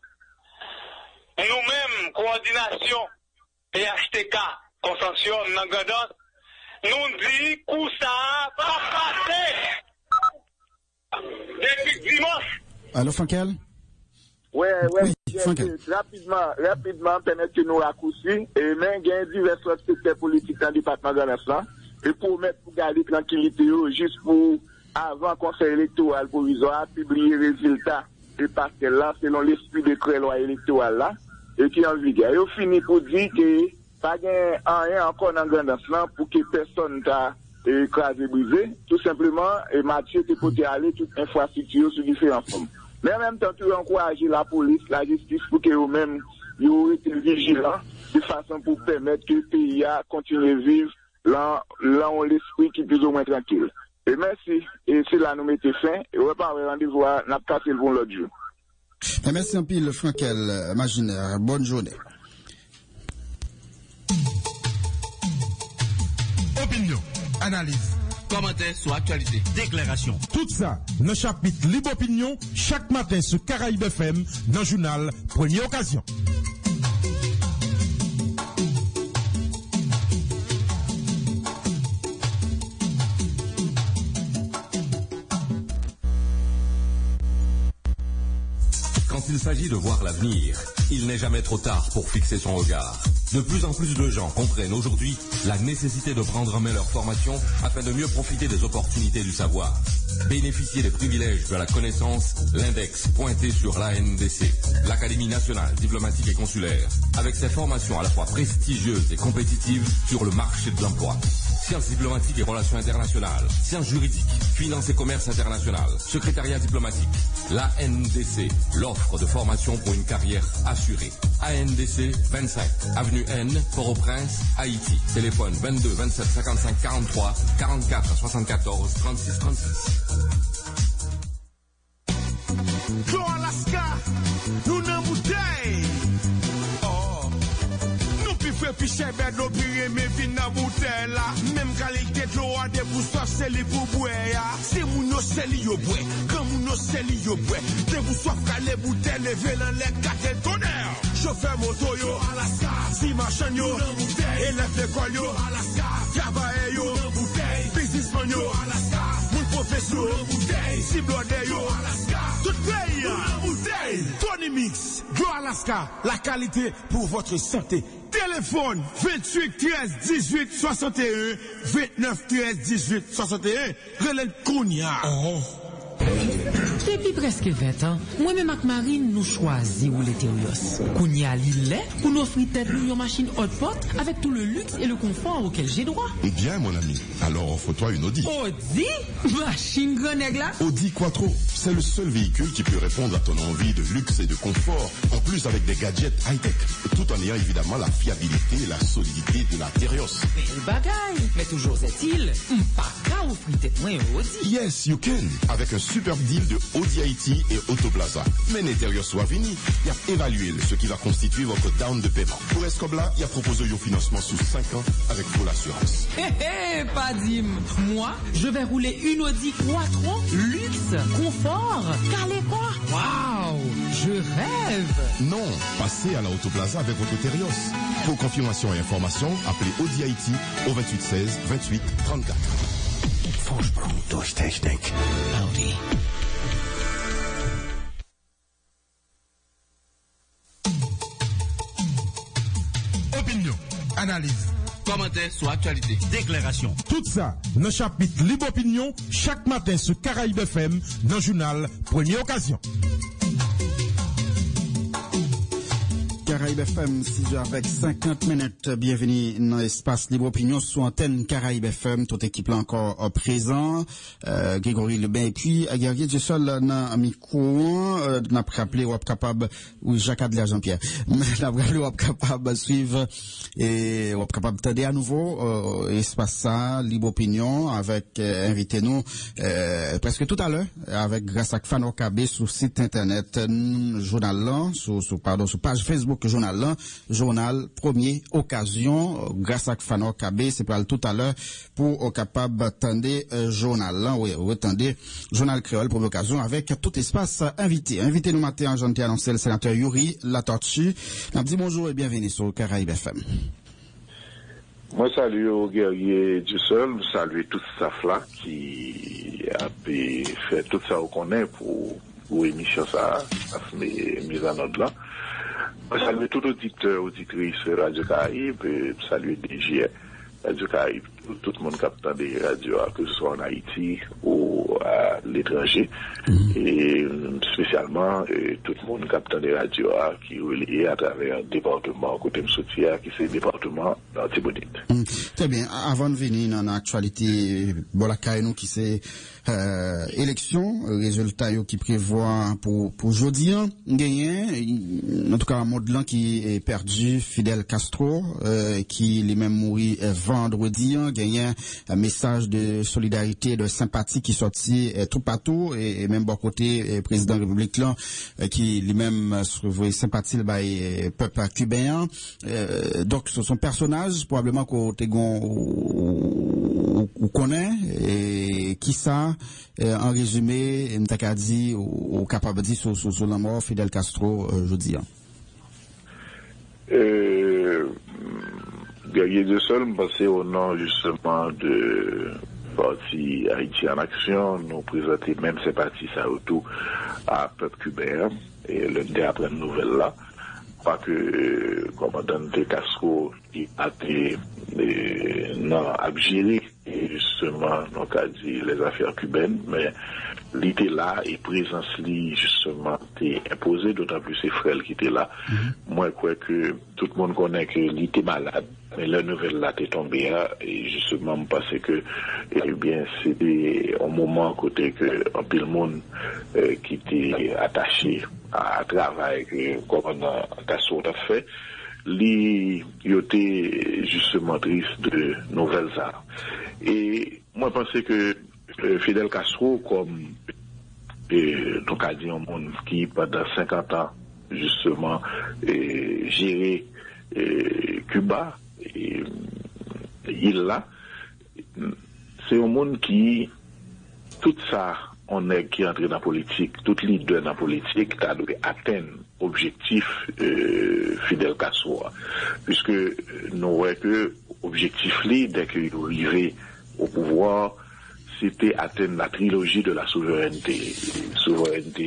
Nous-mêmes, coordination PHTK, consensus, Nangadon, nous dit où ça va passer depuis dimanche. Allô, Frankel? Oui, rapidement, permettre que nous raccourcis, et même il y a divers secteurs politiques dans le département de l'Est, et pour mettre pour garder tranquillité, juste pour, avant le conseil électoral provisoire, publier les résultats et parcelles là, selon l'esprit de loi électorale là, et qui est en vigueur. Et on finit pour dire que, pas rien encore dans le grand pour que personne t'a écrasé, brisé, tout simplement, et Mathieu te peut aller toute infrastructure sur différentes formes. Mais en même temps, tu encourages la police, la justice pour que eux-mêmes, ils aient été vigilants, de façon pour permettre que le pays continue à vivre là où l'esprit qui est plus ou moins tranquille. Et merci, et c'est là nous mettons fin, et on va pas rendez-vous à n'a pas cassé le bon l'autre jour. Merci un peu, Frankel Maginaire. Bonne journée. Opinion, analyse, commentaire sur actualité, déclaration. Tout ça, nos chapitres Libre Opinion, chaque matin sur Caraïbes FM, dans le journal Première Occasion. Quand il s'agit de voir l'avenir, il n'est jamais trop tard pour fixer son regard. De plus en plus de gens comprennent aujourd'hui la nécessité de prendre en main leur formation afin de mieux profiter des opportunités du savoir. Bénéficier des privilèges de la connaissance, l'index pointé sur l'ANDC, l'Académie nationale diplomatique et consulaire, avec ses formations à la fois prestigieuses et compétitives sur le marché de l'emploi. Sciences diplomatiques et relations internationales, sciences juridiques, finance et commerce international, secrétariat diplomatique. L'ANDC, l'offre de formation pour une carrière assurée. ANDC 25, avenue N, Port-au-Prince, Haïti. Téléphone 22 27 55 43 44 74 36 36. Joe Alaska, nous n'en bouteille. Puis chez Bedo, puis mes vins dans bouteille là. Même qualité de l'eau à des boussoirs, c'est les pour boire. C'est mon océli au bois, comme mon océli au bois. Des boussoirs, les bouteilles, les vélins, les cartes tonnerre. Chauffeur moto yo, Alaska. Si machin yo, élève l'école yo, Alaska. Travail yo, businessman yo, Alaska. Mon professeur, si blodé yo, Alaska. Tout pays, Tony Mix, Joe Alaska. La qualité pour votre santé. Téléphone 28 13 18 61 29 13 18 61 Relève Kounia. Depuis presque 20 ans, moi-même avec Marine, nous choisissons les Terios. Kounia l'île pour nous offrir tête nous une machine haute porte avec tout le luxe et le confort auquel j'ai droit. Eh bien, mon ami, alors offre-toi une Audi. Audi? Machine grenègle. Audi Quattro, c'est le seul véhicule qui peut répondre à ton envie de luxe et de confort, en plus avec des gadgets high-tech, tout en ayant évidemment la fiabilité et la solidité de la Terios. Belle bagaille, mais toujours est-il, pas qu'à offrir tête moins Audi. Yes, you can, avec un superbe deal de Audi Haïti et Autoplaza. Mais Neterios soit venu, il a évalué ce qui va constituer votre down de paiement. Pour Escobla, il a proposé un financement sous 5 ans avec full assurance. Hé hé, pas dim. Moi, je vais rouler une Audi Quattro, luxe, confort, calé quoi. Waouh, je rêve. Non, passez à la Autoplaza avec votre Terios. Pour confirmation et information, appelez Audi Haïti au 28 16 28 34. Vorsprung durch Technik. Audi. Opinion, analyse, commentaire sur actualité, déclaration. Tout ça, nos chapitres Libre Opinion, chaque matin sur Caraïbes FM, dans le journal Première Occasion. Caraïbe FM, 6h avec 50 minutes. Bienvenue dans l'espace Libre Opinion sur antenne Caraïbe FM. Toute équipe là encore présent. Grégory Lebin et puis Guerrier du Sol dans micro. N'a pas rappelé ou capable ou Jacques Adler Jean-Pierre. Mais n'a pas rappelé ou capable suivre et ou capable t'aider à nouveau espace ça Libre Opinion avec invité nous presque tout à l'heure avec grâce à Fano KB sur site internet journal là sur page Facebook journal là journal première occasion grâce à Fano KB c'est pour tout à l'heure pour capable attendre journal là oui attendez journal créole pour l'occasion avec tout espace invité nous matin j'en ai annoncé le sénateur Yuri Latortue. On dit bonjour et bienvenue sur Caraïbe FM. Moi, salue au guerrier du sol, salue tout ça là qui a fait tout ça qu'on connaît pour émission ça, mise en ordre là. Moi, salue tout auditeur, auditrice Radio Caraïbe, salue DG Radio Caraïbe, tout le monde qui a des radios, que ce soit en Haïti ou à l'étranger, et spécialement tout le monde qui a des radios qui est relié à travers un département côté Msoutia, qui c'est le département d'Antibonite. Très bien. Avant de venir dans l'actualité, nous qui c'est élection, résultat qui prévoit pour aujourd'hui, gagné, en tout cas un mode là qui est perdu, Fidel Castro, qui lui-même mourit vendredi, gagné un message de solidarité, de sympathie qui sortit tout partout, et même bon côté président de la République là, qui lui-même se voit sympathie le peuple cubain. Donc ce sont personnages probablement qu'on connaît, et qui ça, en résumé, m'taka dit, ou capable de dire sur la mort Fidel Castro, jeudi. Guerrier de Sol, me passé au nom justement de parti Haïti en Action, nous présenter même sympathie ça autour à peuple cubain, et le dé après une nouvelle là, pas que commandant de Castro qui a été abgéré justement donc a dit les affaires cubaines, mais l'idée là et présence li justement était imposée, d'autant plus ses frères qui étaient là. Moi je crois que tout le monde connaît que l'idée malade, mais la nouvelle là est tombée et justement parce que eh bien c'était un moment côté que un peu le monde qui était attaché à travail que le commandant Castro a fait. Il était justement triste de nouvelles arts. Et moi, je pensais que Fidel Castro, comme donc a dit un monde qui, pendant 50 ans, justement, géré Cuba, et il là, c'est un monde qui, tout ça, on est qui entre dans la politique, tout leader dans la politique, a dû atteindre objectif Fidel Castro, puisque nous voyons que objectif dès qu'il arrivé au pouvoir, c'était atteindre la trilogie de la souveraineté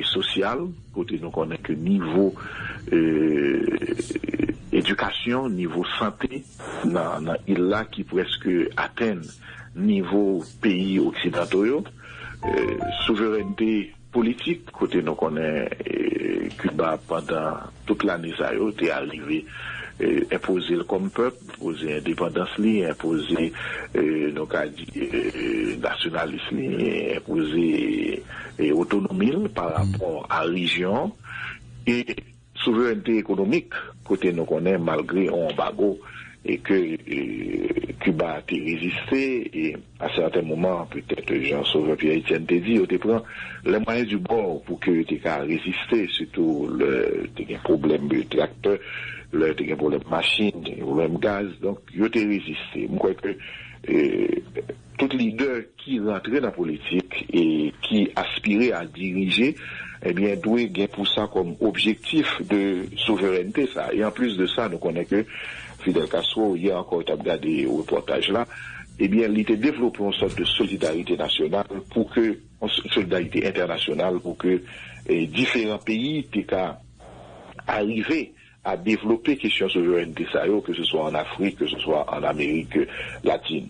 sociale, côté nous connaissons que niveau éducation, niveau santé, dans il qui presque atteint niveau pays occidentaux, souveraineté politique, côté nous connaît Cuba pendant toute l'année ça est arrivé imposer comme peuple, imposer indépendance imposer donc a dit nationalisme imposer autonomie par rapport à la région et souveraineté économique, côté nous connaît malgré un embargo et que Cuba a résisté et à certains moments peut-être Jean-Sauveur Pierre-Etienne te dit on prend les moyens du bord pour que tu aies résisté, surtout le problème de tracteur, le problème de machine, le problème de gaz, donc il a résisté. Je crois que tout leader qui rentrait dans la politique et qui aspirait à diriger, eh bien, doit gagner pour ça comme objectif de souveraineté, ça. Et en plus de ça, nous connaissons que Fidel Castro, hier encore, tu as regardé au reportage là, eh bien, il était développé une sorte de solidarité nationale pour que, solidarité internationale pour que différents pays puissent arriver à développer question de souveraineté, que ce soit en Afrique, que ce soit en Amérique latine.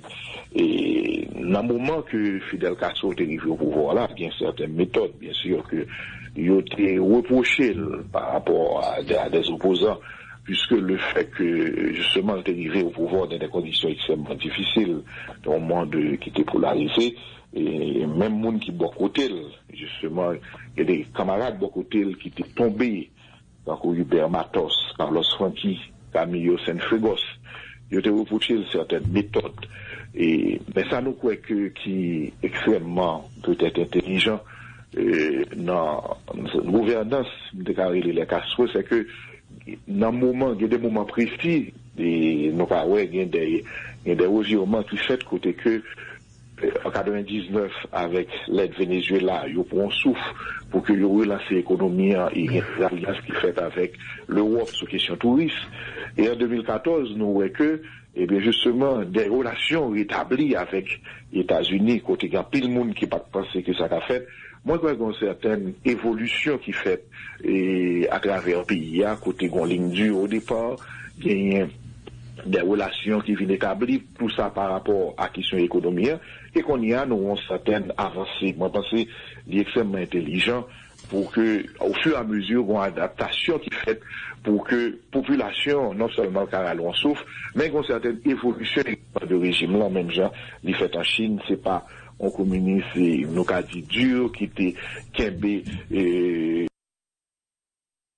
Et dans le moment que Fidel Castro est arrivé au pouvoir là, il y a certaines méthodes, bien sûr, que il a été reproché par rapport à des opposants, puisque le fait que, justement, il est arrivé au pouvoir dans des conditions extrêmement difficiles, dans un monde qui était polarisé, et même monde qui boit côté, justement, il y a des camarades boit côté qui étaient tombés, comme Hubert Matos, Carlos Franqui, Camillo Senfregos, ils ont reproché certaines méthodes. Mais ça nous croit qui est extrêmement peut-être intelligent dans la gouvernance de Carré les Castro, c'est que dans il y a des moments précis, et nous pas ouais, il y a des revirements qui fait côté que en 99 avec l'aide Venezuela, ils prennent souffle pour que ils relancent l'économie et l'alliance qui fait avec l'Europe sur question touriste. Et en 2014, nous voyons que eh bien justement des relations rétablies avec les États-Unis, côté il y a pile de monde qui pas pensé que ça a fait. Moi, je crois qu'il y a une certaine évolution qui fait à travers le pays, à côté de ligne dure au départ, il y a des relations qui viennent établir, tout ça par rapport à la question économique, et qu'on y a, nous avons certaines avancées. Moi, je pense que c'est extrêmement intelligent pour que, au fur et à mesure, il y a une adaptation qui est faite pour que la population, non seulement car on souffre, mais qu'il y a une certaine évolution de régime là, même genre, les fait en Chine, c'est pas un communiste, c'est une occasion dure qui était Kembe,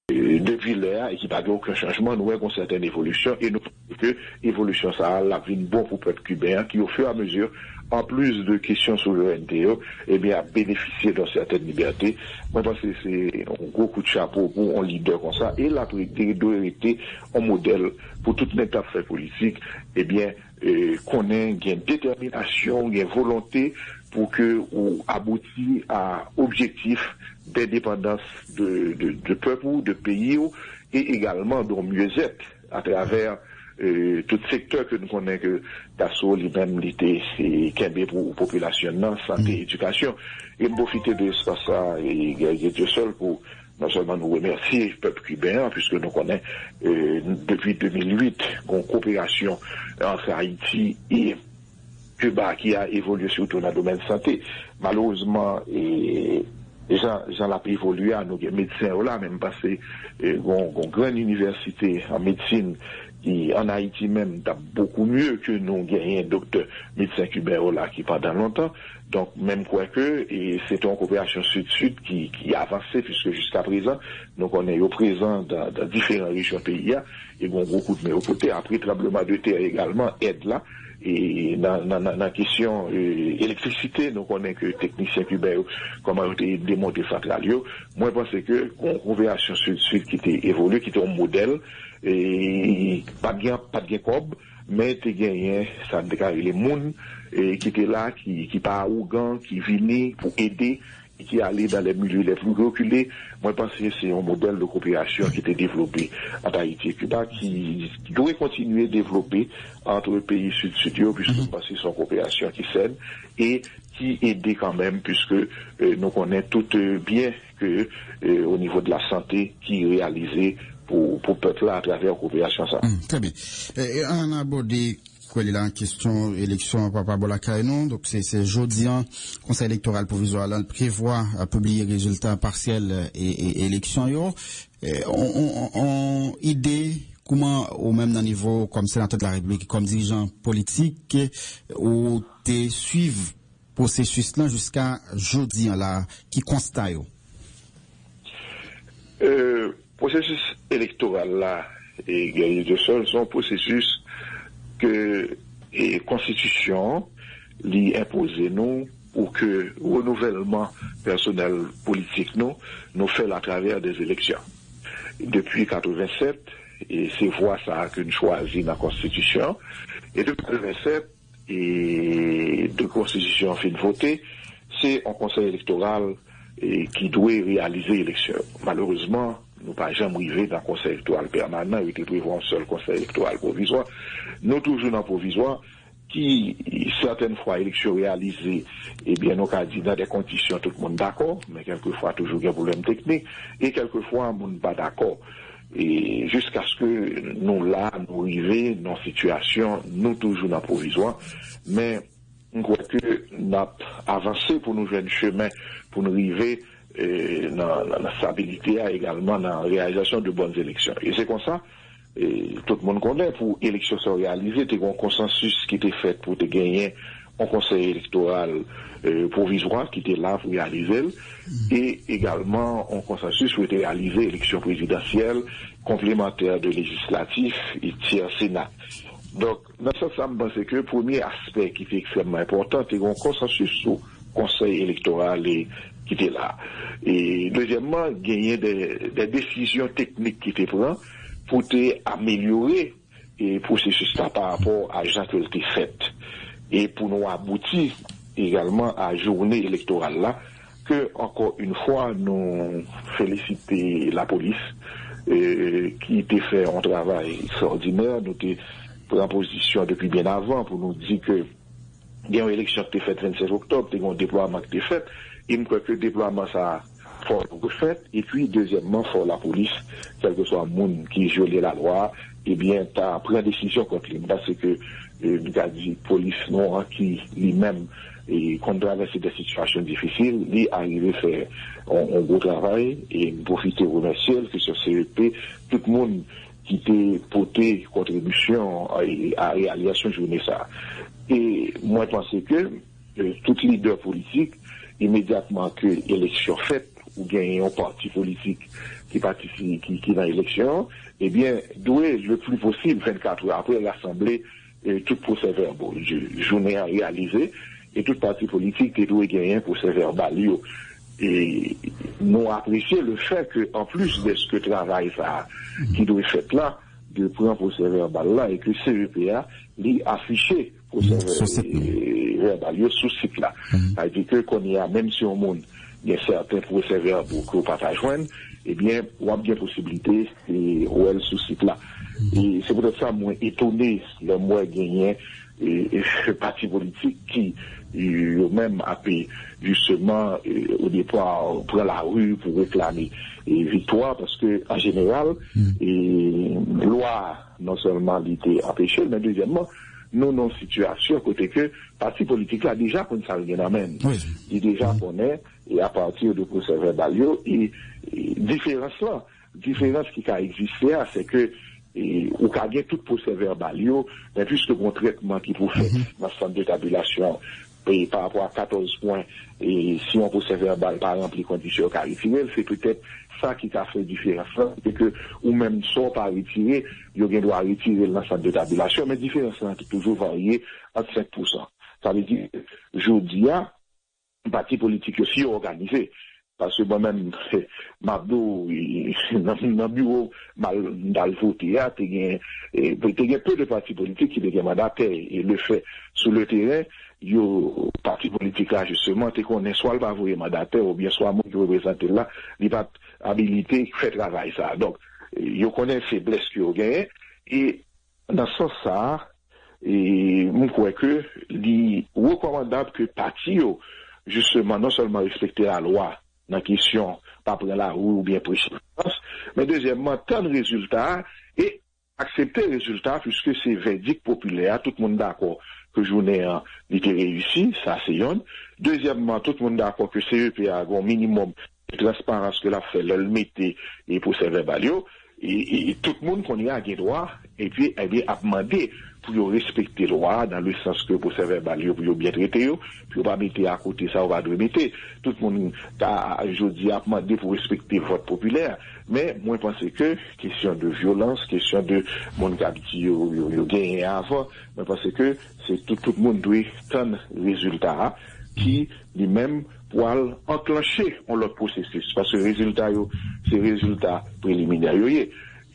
depuis l'air et qui n'a aucun changement, nous avons une certaine évolution et nous pensons que l'évolution ça a vie bon pour le peuple cubain qui au fur et à mesure, en plus de questions sur le NTO, eh bien, a bénéficié d'une certaine liberté. Moi, je pense que c'est un gros coup de chapeau pour un leader comme ça et la priorité doit être un modèle pour toute l'étape politique, eh bien, qu'on ait une détermination, une volonté pour que on aboutit à objectif d'indépendance de peuple ou de pays et également de mieux-être à travers tout secteur que nous connaissons que Tasso lui-même l'était c'est Kembe pour la population non santé éducation et profiter de ça et Dieu seul pour non seulement nous remercier le peuple cubain puisque nous connaissons depuis 2008 une coopération entre Haïti et Cuba qui a évolué surtout dans le domaine de santé. Malheureusement, j'en ai évolué à nos médecins là, même parce que une grande université en médecine qui en Haïti même a beaucoup mieux que nous gagnons un docteur médecin cubain là qui pendant longtemps. Donc même quoi que et c'est une coopération sud-sud qui a avancé puisque jusqu'à présent nous on est au présent dans différentes régions pays et bon beaucoup de côté après tremblement de terre également aide là. Et dans la question électricité, nous connaissons que techniciens cubains, comment ils ont démonté centrales. Moi, je pense que une coopération sud-sud qui était évoluée, qui était un modèle, et pas bien cob, mais tu gagné, ça a déclaré les mouns, qui étaient là, qui pas arrogants, qui venaient pour aider, et qui allaient dans les milieux les plus reculés. Moi, je pense que c'est un modèle de coopération qui était développé en Haïti et Cuba, qui doit continuer à développer entre les pays sud-sud, puisque je pense que c'est une coopération qui s'aide et qui aide quand même, puisque nous connaissons tout bien que au niveau de la santé qui est réalisé pour le peuple là à travers la coopération. Ça. Très bien. On a abordé quoi là en question élection Papa Bolaka non donc c'est jeudi conseil électoral provisoire là prévoit à publier résultats partiels et élection yo on idée comment au même niveau comme sénateur de la République comme dirigeant politique ou te suivre processus là jusqu'à jeudi là qui constat yo processus électoral là et gagner de seul son processus que la Constitution lui impose nous pour que le renouvellement personnel politique nous fait à travers des élections. Depuis 1987, et c'est voix ça que nous choisissons dans la Constitution, et depuis 1987, et de Constitution fin votée, c'est un conseil électoral qui doit réaliser l'élection. Malheureusement, nous pas jamais arrivé dans le conseil électoral permanent, il était prévu un seul conseil électoral provisoire. Nous toujours dans le provisoire, qui, certaines fois, élection réalisée, eh bien, nous avons dit dans des conditions, tout le monde d'accord, mais quelquefois, toujours, il y a un problème technique, et quelquefois, on n'est pas d'accord. Et jusqu'à ce que nous, là, nous arrivions dans une situation, nous toujours dans le provisoire, mais, on croit que nous avons avancé pour nous jouer un chemin, pour nous arriver dans la stabilité également dans la réalisation de bonnes élections. Et c'est comme ça, et tout le monde connaît, pour l'élection se réaliser, il y a un consensus qui était fait pour te gagner un conseil électoral provisoire qui était là pour réaliser, et également un consensus pour réaliser l'élection présidentielle complémentaire de législatif et tiers Sénat. Donc, dans ce sens, je pense que le premier aspect qui est extrêmement important, c'est un consensus sur le conseil électoral qui était là. Et deuxièmement, gagner des décisions techniques qui étaient prises pour améliorer le processus là par rapport à ce qui a été fait. Et pour nous aboutir également à la journée électorale là, que encore une fois, nous féliciter la police qui était fait un travail extraordinaire. Nous avons pris en position depuis bien avant pour nous dire que il y a une élection qui a été faite le 27 octobre, il y a un déploiement qui a été fait. Et je crois que le déploiement, ça faut fait. Et puis, deuxièmement, faut la police, quel que soit le monde qui viole la loi, eh bien, tu as pris une décision contre lui. Parce que, la police non, qui lui-même, et qu'on traverse des situations difficiles, lui arrive à faire un gros travail et profiter remercier que sur CEP, tout le monde qui t'a porté contribution à la réalisation de journée ça. Et moi, je pense que tout leader politique, immédiatement que l'élection faite, ou bien un parti politique qui participe, qui dans l'élection, eh bien, doit le plus possible, 24 heures après, rassembler tout procès-verbal, journée à réaliser, et tout parti politique qui doit gagner un procès-verbal. Et nous apprécions le fait qu'en plus de ce que travail ça, qui doit être fait là, de prendre procès-verbal là, et que CEPA, lui affiché procès-verbal sous site là. C'est-à-dire que qu'on y a, même si au monde, il y a certains procès-verbaux qu'on ne peut pas joindre, eh bien, on a bien possibilité, et on est sous site là. Et c'est peut-être ça, moi, étonné, le moi gagné, et ce parti politique qui, même a pu, justement, au départ, prendre la rue pour réclamer victoire, parce que, en général, loi, non seulement l'était empêchée, mais deuxièmement, nous, dans une situation, côté que, parti politique là, déjà, qu'on ça vient d'amène. Il déjà connaît, et à partir de procès verbal, et différence là, différence qui a existé, c'est que, ou qu'a gagné tout procès verbal, mais puisque mon traitement qui vous fait dans le centre de tabulation, et par rapport à 14 points, et si on procès verbal par rempli conditions qu'a retiré, c'est peut-être ça qui a fait différence, c'est que, ou même sans pas retirer, il y a droit à retirer dans le centre de tabulation, mais différence là, qui toujours varié à 5%. Ça veut dire, je dis, un parti politique aussi organisé. Parce que moi-même, Mabdou, dans le bureau, dans le vote, il y a peu de partis politiques qui ont mandataires. Et le fait, sur le terrain, il y a partis politiques là, justement, qu'on est soit le pas voyer mandataire, ou bien soit moi qui représente là, il n'y a pas habilité, fait travail ça. Donc, il connaît les faiblesses qu'il y a gagné. Et, dans ce sens ça, et, je crois que, il est recommandable que parti, justement, non seulement respecter la loi, dans la question, pas prendre la rue ou bien précédence, mais deuxièmement, tant de résultats et accepter les résultats puisque c'est verdict populaire, tout le monde d'accord que journée a été réussi, ça c'est une. Deuxièmement, tout le monde d'accord que CEPA a un minimum de transparence que l'a fait, le mettait et pour ces verbalios, et tout le monde qu'on y a des droits, et puis, eh bien, a demandé pour respecter le droit, dans le sens que pour ces verbalios, pour bien traiter, puis on va mettre à côté ça, on va mettre. Tout le monde a, aujourd'hui, a demandé pour respecter le vote populaire. Mais, moi, je pense que, question de violence, question de monde qui a gagné avant, je pense que c'est tout le monde doit prendre résultat qui, lui-même, pour enclencher l'autre processus. Parce que résultat, c'est résultat préliminaire.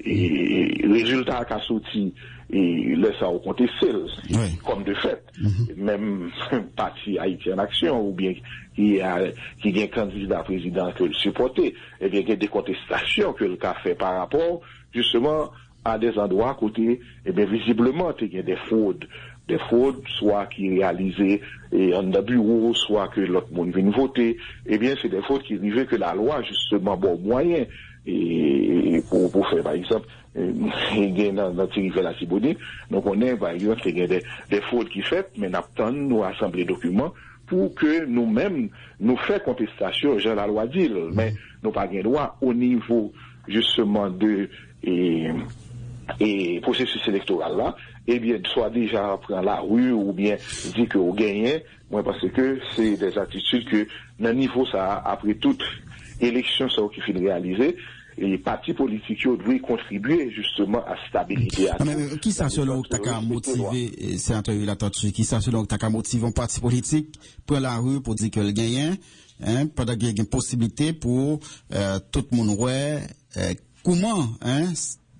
Et résultat qui a sorti, et laisse ça au compte seul, comme de fait. Même parti Haïti en action, ou bien qui a un candidat président que le supporter, et bien il y a des contestations que le a fait par rapport, justement, à des endroits à côté, et bien visiblement, il y a des fraudes, soit qui réalisées en un bureau, soit que l'autre monde vient voter, et bien c'est des fraudes qui arrivent que la loi, justement, bon moyen, et pour faire, par exemple, dans Thierry la Cibonne, donc on est, par exemple, il y a des fraudes qui fait, mais nous nous assembler documents pour que nous-mêmes, nous faisons contestation, j'ai la loi dit, mais nous pas de droit au niveau, justement, de, et processus électoral là, eh bien, soit déjà prend la rue ou bien dit que vous gagnez, moi parce que c'est des attitudes que, dans le niveau ça, après toute élection, ça qui finit réaliser, et les partis politiques doivent contribuer justement à stabilité. Mais qui ça selon que tu as motivé, sénateur Tortue, qui ça selon que tu as motivé un parti politique pour la rue pour dire que le gagnant, pendant qu'il y a une possibilité pour tout le monde, comment,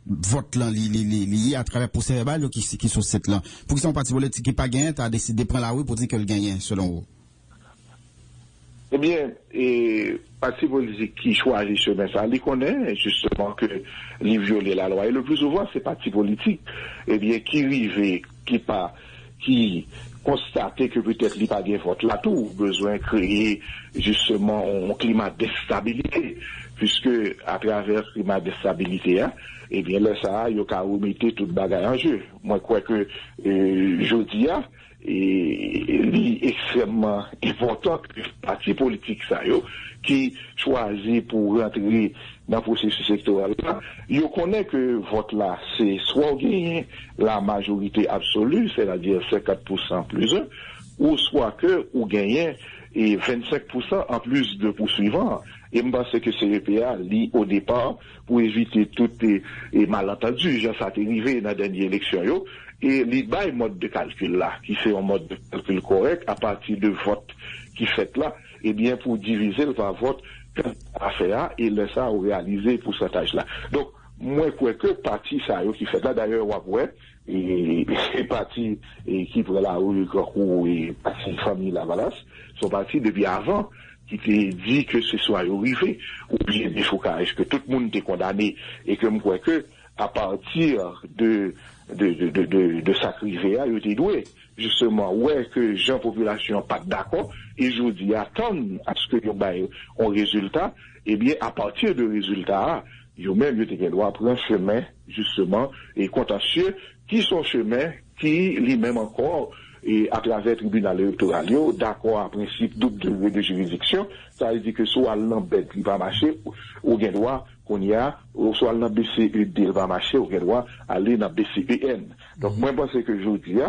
vote là, lié à travers procès verbal qui sont cette là. Pour qu'ils sont partis politiques qui pas gagné, tu as décidé de prendre la rue pour dire que le gagnant, selon vous. Eh bien, parti politique qui choisit ce chemin, ça, il connaît justement que il viole la loi. Et le plus souvent, c'est parti politique, eh bien, qui constate que peut-être il n'y a pas de vote là tout, besoin de créer justement un climat de stabilité, puisque à travers ce climat de stabilité, eh bien, là, ça, il y a remettre toute bagaille en jeu. Moi, je crois que, je dis, et extrêmement important que les partis politiques qui choisissent pour rentrer dans le processus électoral là, ils connaissent que vote là c'est soit gagner la majorité absolue, c'est-à-dire 54% plus 1, ou soit que ou gagner et 25% en plus de poursuivants. Et je pense que CEPA lit au départ pour éviter tout les malentendus. Ça a arrivé dans la dernière élection. Et les mode de calcul là, qui fait un mode de calcul correct à partir de vote qui fait là, et bien pour diviser le vote à faire et le ça au réaliser pourcentage là. Donc, moi, je crois que parti ça qui fait là, d'ailleurs, et c'est parti qui prend la rue, et parti famille la Valasse, sont partis depuis avant, qui t'est dit que ce soit arrivé, ou bien des focages, que tout le monde était condamné, et que je crois que, à partir de sacrifier, il était doué. Justement, que gens population pas d'accord, et je dis, attendre à ce que y ait un résultat, et bien, à partir de résultat, yo même, yo doit prendre un chemin, justement, et contentieux, qui sont chemins, qui, lui-même encore, et à travers le tribunal électoral, d'accord à principe double degré de juridiction, ça veut dire que soit l'embête, il va marcher, ou bien droit, qu'on y a, ou soit dans BCED, il va marcher, ou bien droit, aller dans BCEN. Donc, moi, je pense que je dis,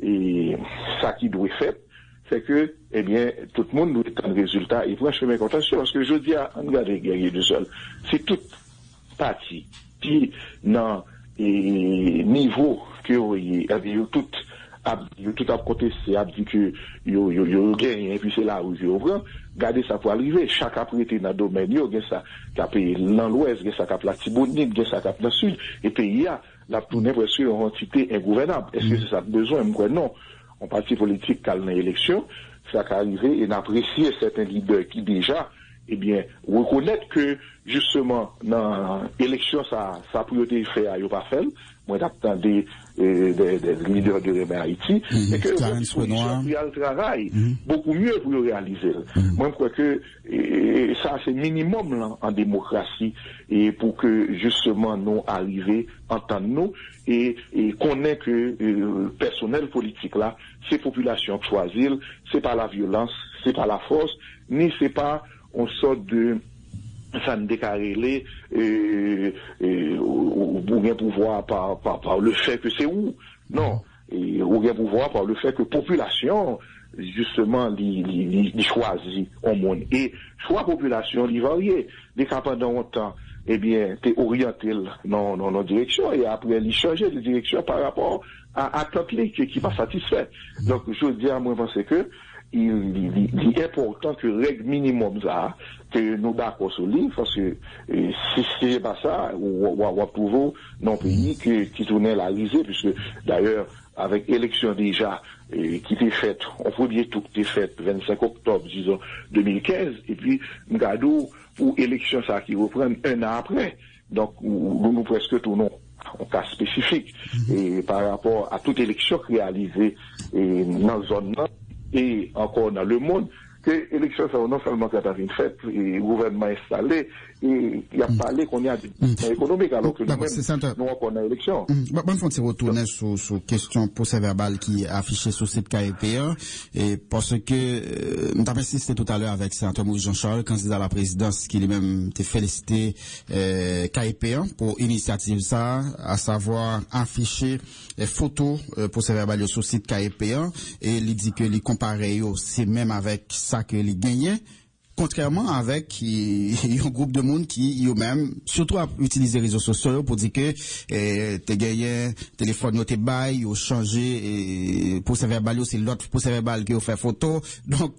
et ça qui doit être fait, c'est que, eh bien, tout le monde doit être un résultat, et prend chemin contentieux, parce que je dis, on regarde les guerriers du sol. C'est toute partie qui, dans niveau que vous voyez, tout à côté, c'est à dire que yo gagne, et puis c'est là où je prends. Gardez ça pour arriver. Chaque après été dans le domaine, il y a ça qui a payé dans l'ouest, il y a ça qui a la Tibonite, il y a ça qui a dans le sud, et puis il y a la tournée presque une entité ingouvernable. Est-ce que c'est ça besoin? Moi, non. Un parti politique qui a une élection, ça qui a arrivé, et d'apprécier certains leaders qui déjà, eh bien, reconnaître que, justement, dans l'élection, ça a priorité fait à pas fait. Moi, j'attends des leaders de Rebelle Haïti, et que il y a le travail beaucoup mieux pour le réaliser. Moi, je crois que ça, c'est minimum là, en démocratie, et pour que, justement, nous arrivions, entendre nous, et connaître que le personnel politique là, c'est population qui choisissent, c'est pas la violence, c'est pas la force, ni c'est pas on sort de ça ne décarrélé ou bien pouvoir par le fait que c'est où non et ou bien pouvoir par le fait que population justement li choisit au monde et choix population li varié des cas pendant longtemps eh bien t'es orienté dans direction et après li changer de direction par rapport à toutes qui pas satisfait donc je dis à moi penser que il est important que règle minimum ça que nous d'accord sur lui parce que si c'est pas ça on va trouver dans le pays qui tournait la risée puisque d'ailleurs avec élection déjà qui était faite en premier tour qui était faite 25 octobre disons 2015 et puis regardons pour élection ça qui reprend un an après donc nous presque tournons en cas spécifique et par rapport à toute élection réalisée dans la zone et encore dans le monde, que l'élection, ça non seulement quand une fête, et le gouvernement installé, et il a parlé qu'on y a des économiques, alors que nous-mêmes, nous, on a élection. Bon, faut retourner sur question procès-verbal qui est affiché sur le site KEP1, et parce que, nous avons insisté tout à l'heure avec sénateur Maurice Jean-Charles, candidat à la présidence, qui lui-même était félicité, KEP1 pour initiative ça, à savoir afficher photos procès-verbal sur le site KEP1, et il dit que les comparer, c'est même avec ça que les gagnait. Contrairement avec un groupe de monde qui eux-mêmes surtout a utilisé les réseaux sociaux pour dire que t'es gagné téléphone yo t'es bail ou changé procès verbal c'est l'autre procès verbal qui a fait photo donc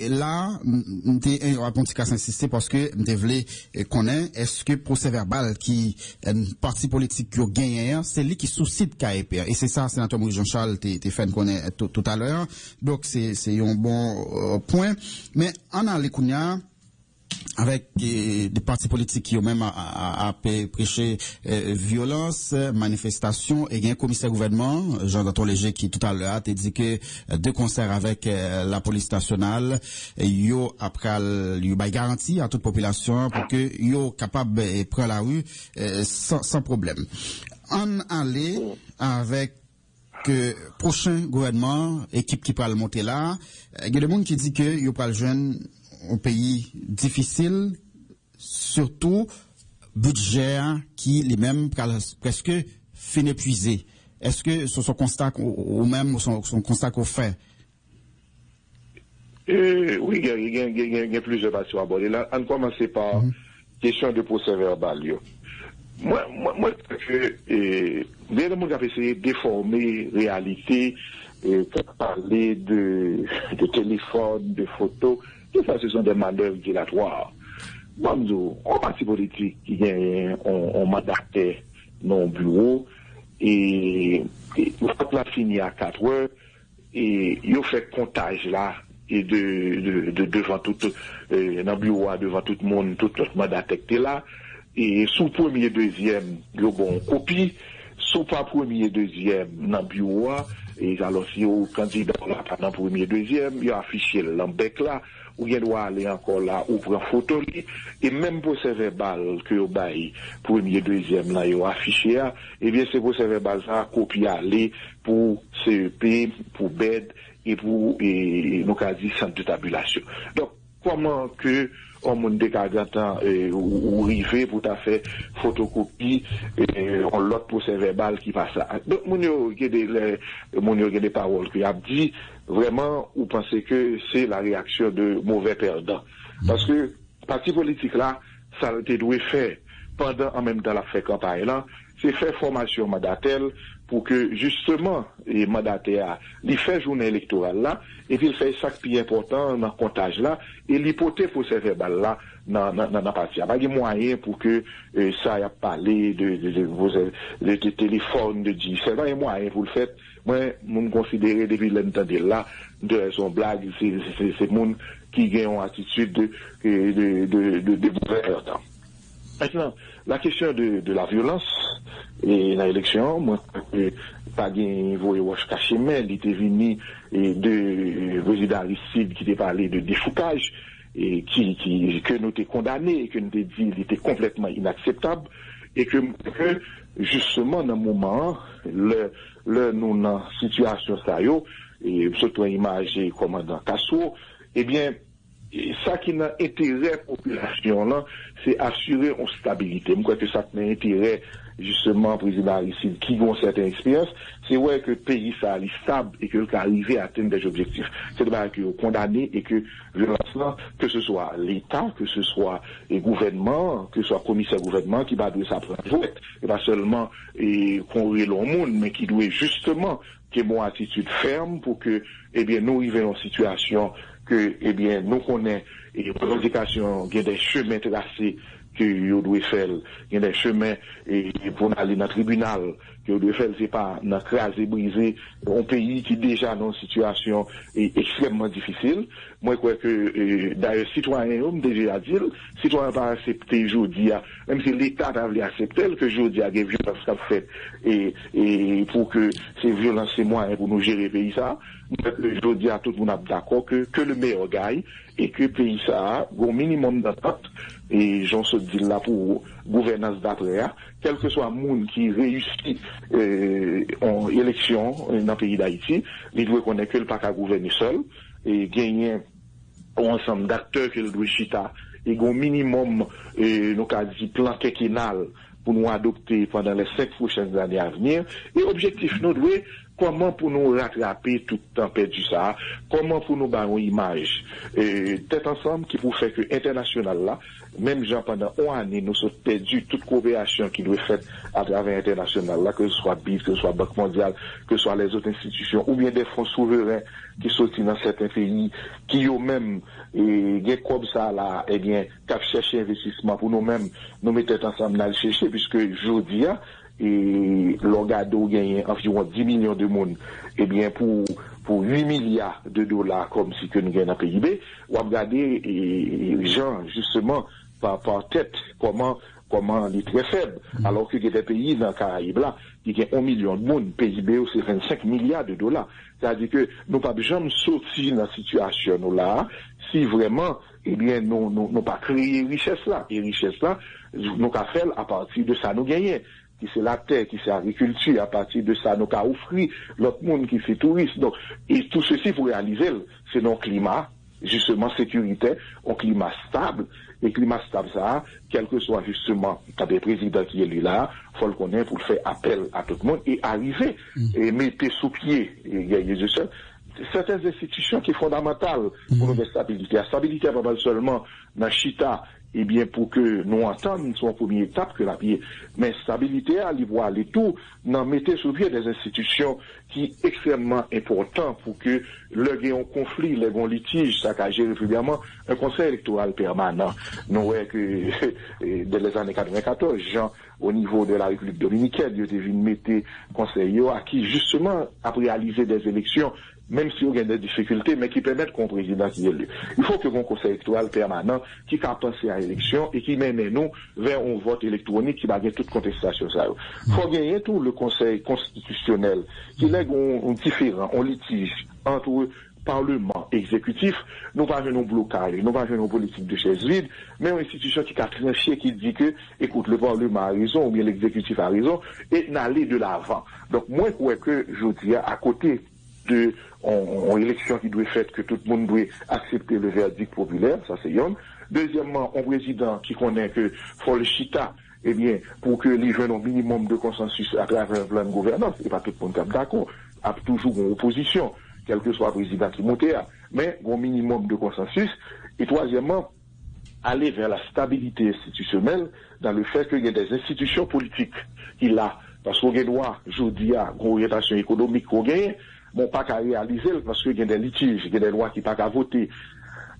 là m'était un petit cas insister parce que m'était voulait connaître est-ce que procès verbal qui un parti politique qui a gagné c'est lui qui soucie de KEP et c'est ça sénateur Maurice Jean-Charles t'es fait connaître tout à l'heure donc c'est un bon point mais en allant avec des partis politiques qui ont même à prêcher violence, manifestation, et il y a un commissaire gouvernement, Jean-Danton Léger, qui tout à l'heure a dit que deux concerts avec la police nationale, yo après yo bay garantie à toute population pour que yo capable de prendre la rue sans problème. On allait avec prochain gouvernement, équipe qui peut monter là, il y a des gens qui disent que yo pas le jeune un pays difficile, surtout budget qui les mêmes presque fin épuisé. Est-ce que c'est son constat ou même son constat qu'on fait? Oui, il y a plusieurs passions à aborder. Là, on commence par question de procès verbal. Moi, bien le monde a essayé de déformer réalité, parler de téléphone, de photos. Tout ça, ce sont des manœuvres dilatoires. Bon, on parti politique qui gagne, on mandatait nos bureaux et on a fini à 4 heures et ils ont fait comptage là et devant tout, dans le bureau, devant tout le monde, tout le mandataire était là et sous premier, deuxième, ils ont bon copie, sous pas premier, deuxième, dans le bureau, et alors si au candidat là, dans le premier, deuxième, ils ont affiché l'embec là, ou bien doit aller encore là, ou prendre photo, et même pour ces verbal que vous baillez, premier, deuxième, là, ils ont affiché, et bien c'est pour ces verbal ça, copier aller pour CEP, pour BED, et pour, nous avons dit, centre de tabulation. Donc, comment que, on monde de Kagatin, ou rivé pour ta fait photocopie, on l'autre procès verbal qui passe là. Donc, il y a des paroles qu'il a dit, vraiment, vous pensez que c'est la réaction de mauvais perdants. Parce que, parti politique là, ça a été doué faire pendant, en même temps, la fait campagne là, c'est faire formation mandatelle pour que, justement, les mandataires, ils font journée électorale là, et puis ils font ça qui est important dans le comptage là, et l'hypothèse pour ces verbal là, dans la partie. Il n'y a pas de moyen pour que ça y a parlé de téléphone, de dire, c'est pas un moyen pour le faire. Moi, je considère depuis longtemps là, de son blague, c'est monde qui gagne une attitude de gouvernement. Maintenant, la question de la violence et la élection, moi, pas gain voyé wash caché, mais il était venu de président Aristide qui était parlé de défoucage et que nous étions condamnés et que nous étions dit qu'il était complètement inacceptable et que justement dans le moment nous dans situation ça et surtout image commandant Kasso eh bien ça qui n'a intérêt population là c'est assurer une stabilité. Je crois que ça n'a intérêt justement président Aristide qui ont certaines expériences, c'est vrai que le pays ça est stable et que arriver à atteindre des objectifs. C'est de que condamné et que violence que ce soit l'État, que ce soit le gouvernement, que ce soit le commissaire gouvernement qui va doit s'apprendre et pas seulement qu'on le monde, mais qui doit justement qu'il y ait une attitude ferme pour que eh bien nous arrivions en situation que eh bien nous connaissons et revendication, il y a des chemins tracés que vous devez faire, il y a des chemins pour aller dans le tribunal que de faire, c'est pas craser, briser un pays qui déjà dans une situation extrêmement difficile. Moi, je crois que, d'ailleurs, citoyens, déjà dit, citoyens pas accepter aujourd'hui, même si l'État a voulu accepter que aujourd'hui, il y a des violences qu'a fait, et pour que ces violences, c'est moyen pour nous gérer le pays, ça, aujourd'hui, tout le monde est d'accord que le meilleur gagne, et que le pays, ça a un minimum d'attente, et j'en se dis là pour gouvernance d'après, quel que soit le monde qui réussit en élection dans le pays d'Haïti, il doit connaître que le pas qu'à gouverner seul, et gagner un ensemble d'acteurs qu'il doit chita, et un minimum, nous avons dit, plan quinquennal pour nous adopter pendant les 5 prochaines années à venir, et objectif, nous devons comment pour nous rattraper tout le temps perdu ça, comment pour nous avoir une image, tête ensemble qui pour faire que international là, même gens pendant 1 année, nous sommes perdus toute coopération qui doit être faite à travers international là, que ce soit BID, que ce soit Banque mondiale, que ce soit les autres institutions, ou bien des fonds souverains qui sortent dans certains pays, qui eux-mêmes, comme ça là, eh bien, cap chercher investissement pour nous-mêmes, nous mettre ensemble dans le chercher, puisque aujourd'hui, et l'Orgado gagne environ 10 millions de monde, eh bien, pour 8 milliards de dollars, comme si que nous gagnons dans le PIB, ou regarder, les gens, justement, par tête, comment il est très faible, alors que des pays dans le Caraïbe là, qui gagnent 1 million de monde, PIB, c'est 25 milliards de dollars. C'est-à-dire que nous pas jamais sortir dans cette situation là, si vraiment, eh bien, nous pas créer richesse là. Et richesse là, nous avons fait à partir de ça nous gagner. Qui c'est la terre, qui c'est l'agriculture, à partir de ça, nous avons offert l'autre monde qui fait tourisme. Donc, et tout ceci pour réaliser, c'est nos climats, justement, sécuritaire, un climat stable. Et climat stable, ça, quel que soit justement, quand des présidents qui est là, faut le connaître pour faire appel à tout le monde et arriver, et mettre sous pied, et gagner de ça. Certaines institutions qui sont fondamentales pour notre stabilité. La stabilité, pas seulement dans Chita, eh bien, pour que nous entendions son première étape que la pied. Mais stabilité, à l'Ivoire, les tout, n'en mettez sur pied des institutions qui sont extrêmement importantes pour que le gain conflit, le gain litige, ça qu'a géré régulièrement un conseil électoral permanent. Nous voyons que, dès les années 94, Jean, au niveau de la République dominicaine, il y a des mettre conseil à qui, justement, a réalisé des élections, même si on a des difficultés, mais qui permettent qu'on président qui est élu. Il faut que mon conseil électoral permanent qui a pensé à l'élection et qui mène nous vers un vote électronique qui va gagner toute contestation. Il faut gagner tout le conseil constitutionnel qui lègue un différent, un litige entre Parlement exécutif. Nous pas un blocage, nous pas une politique de chaise vide, mais une institution qui a tranché, qui dit que, écoute, le Parlement a raison, ou bien l'exécutif a raison, et n'aller de l'avant. Donc, moi, je crois que, je dis, à côté de en élection qui doit être faite, que tout le monde doit accepter le verdict populaire, ça c'est yon. Deuxièmement, un président qui connaît que faut le chita, eh bien, pour que les jeunes ont un minimum de consensus à travers un plan de gouvernance, et pas tout le monde est d'accord, a toujours une opposition, quel que soit le président qui monte, mais un minimum de consensus. Et troisièmement, aller vers la stabilité institutionnelle dans le fait qu'il y a des institutions politiques qui là, parce qu'on a droit, je dis, à une orientation économique qu'on gagne, bon, pas qu'à réaliser, parce qu'il y a des litiges, il y a des lois qui pas qu'à voter.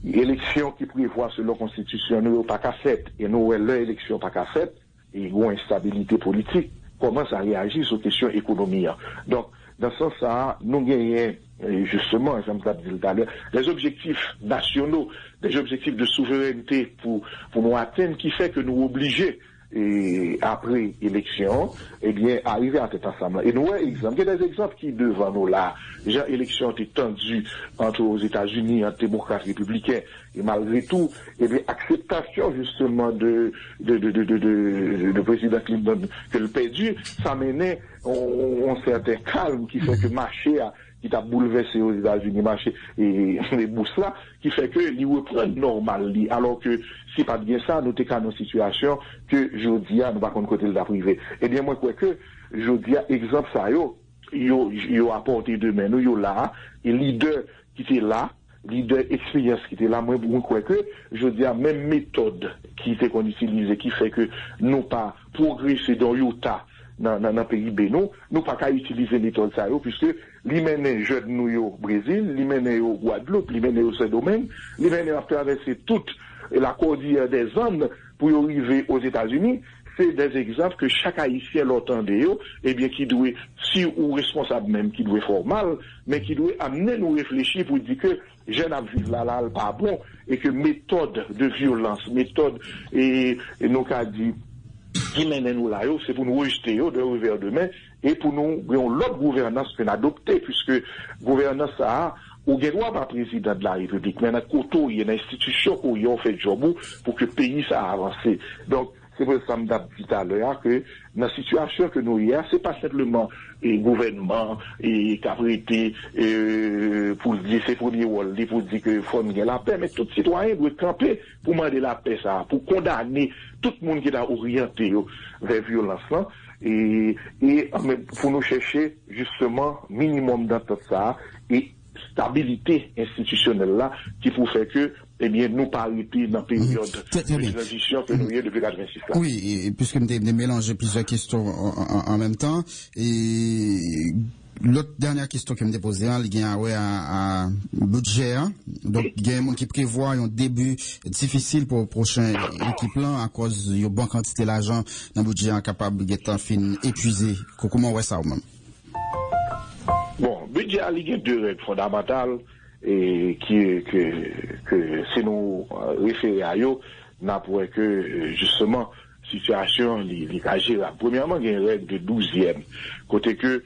Élections qui prévoient selon la Constitution, nous pas qu'à faire, et nous, leur élection pas qu'à faire, et il y a une instabilité politique. Comment ça réagit sur les questions économiques? Donc, dans ce sens-là, nous gagnons, justement, j'aime ça dire tout à l'heure, des objectifs nationaux, des objectifs de souveraineté pour nous atteindre, qui fait que nous obligés, et après élection, eh bien, arriver à cet ensemble. Et nous, exemple, il y a des exemples qui devant nous là. Déjà, l'élection était tendue entre aux États-Unis, entre démocrates républicains, et malgré tout, eh bien, acceptation, justement, de président Clinton que le perdu, ça menait un certain calme qui fait que marché qui t'a bouleversé aux États-Unis, marché et les bourses là, qui fait que l'y reprend normal, alors que si pas bien ça, nous t'es qu'à nos situations que je dis nous pas contre côté de la privée. Eh bien, moi, je crois que je dis exemple ça, yo apporté demain, nous, yo là, et leader qui était là, leader expérience qui était là, moi, je crois que je dis la même méthode qui était qu'on utilisait, qui fait que nous pas progresser dans l'Utah, dans le pays Bénin, nous pas qu'à utiliser méthode ça, puisque li mène jeune nous au Brésil, li mène au Guadeloupe, li mène au Saint-Domingue, li mène à traverser toute la cordillère des Andes pour y arriver aux États-Unis, c'est des exemples que chaque Haïtien l'entendait, eh bien, qui doit, si ou responsable même, qui doit faire mal, mais qui doit amener nous réfléchir pour dire que jeune à vivre là, pas bon, et que méthode de violence, méthode, et nous qu'a dit, qui mène nous là, c'est pour nous rejeter de revers de main, et pour nous, l'autre gouvernance qu'on a adoptée, puisque gouvernance ça ou gen droit par président de la République, mais dans côté il y a une institution où ils ont fait job pour que le pays ça avance. Donc c'est pour ça que je dit tout à l'heure que dans la situation que nous y a, c'est pas simplement le gouvernement et qui a prêté pour dire c'est premier rôle, pour dire que faut gagner la paix, mais tout citoyen doit camper pour demander la paix ça, pour condamner tout le monde qui est orienté vers violence là. Et pour nous chercher justement minimum d'entente ça et stabilité institutionnelle là qui pour faire que eh bien nous pas arrêter dans la période de transition que nous y a depuis 86 ans. Oui, et puisque nous avons mélangé plusieurs questions en même temps et l'autre dernière question que me déposée il y a un budget donc il y a un monde qui prévoit un début difficile pour le prochain équipe là à cause de bonne quantité d'argent dans le budget incapable d'être fin épuisé. Comment on voit ça même? Bon, budget a lié deux règles fondamentales et que si nous référons à eux, n'a pour que justement situation les gérable. Premièrement, il y a une règle de 12e côté que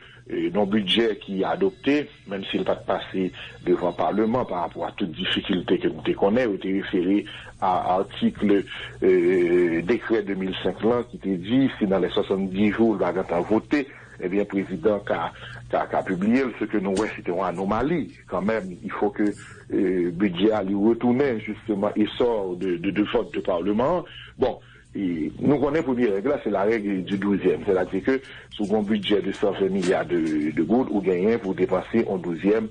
nos budget qui est adopté, même s'il n'a pas passé devant le Parlement par rapport à toutes difficultés que nous connaissons, était référé à l'article décret 2005 là, qui te dit si dans les 70 jours le bagage a voté, eh bien, le président a publié ce que nous voyons, c'était une anomalie. Quand même, il faut que le budget lui retourne justement et sort de vote de Parlement. Bon, et nous connaissons la première règle, c'est la règle du 12e. C'est-à-dire que sous un budget de 120 milliards de gouttes, ou gagnez pour dépenser en 12e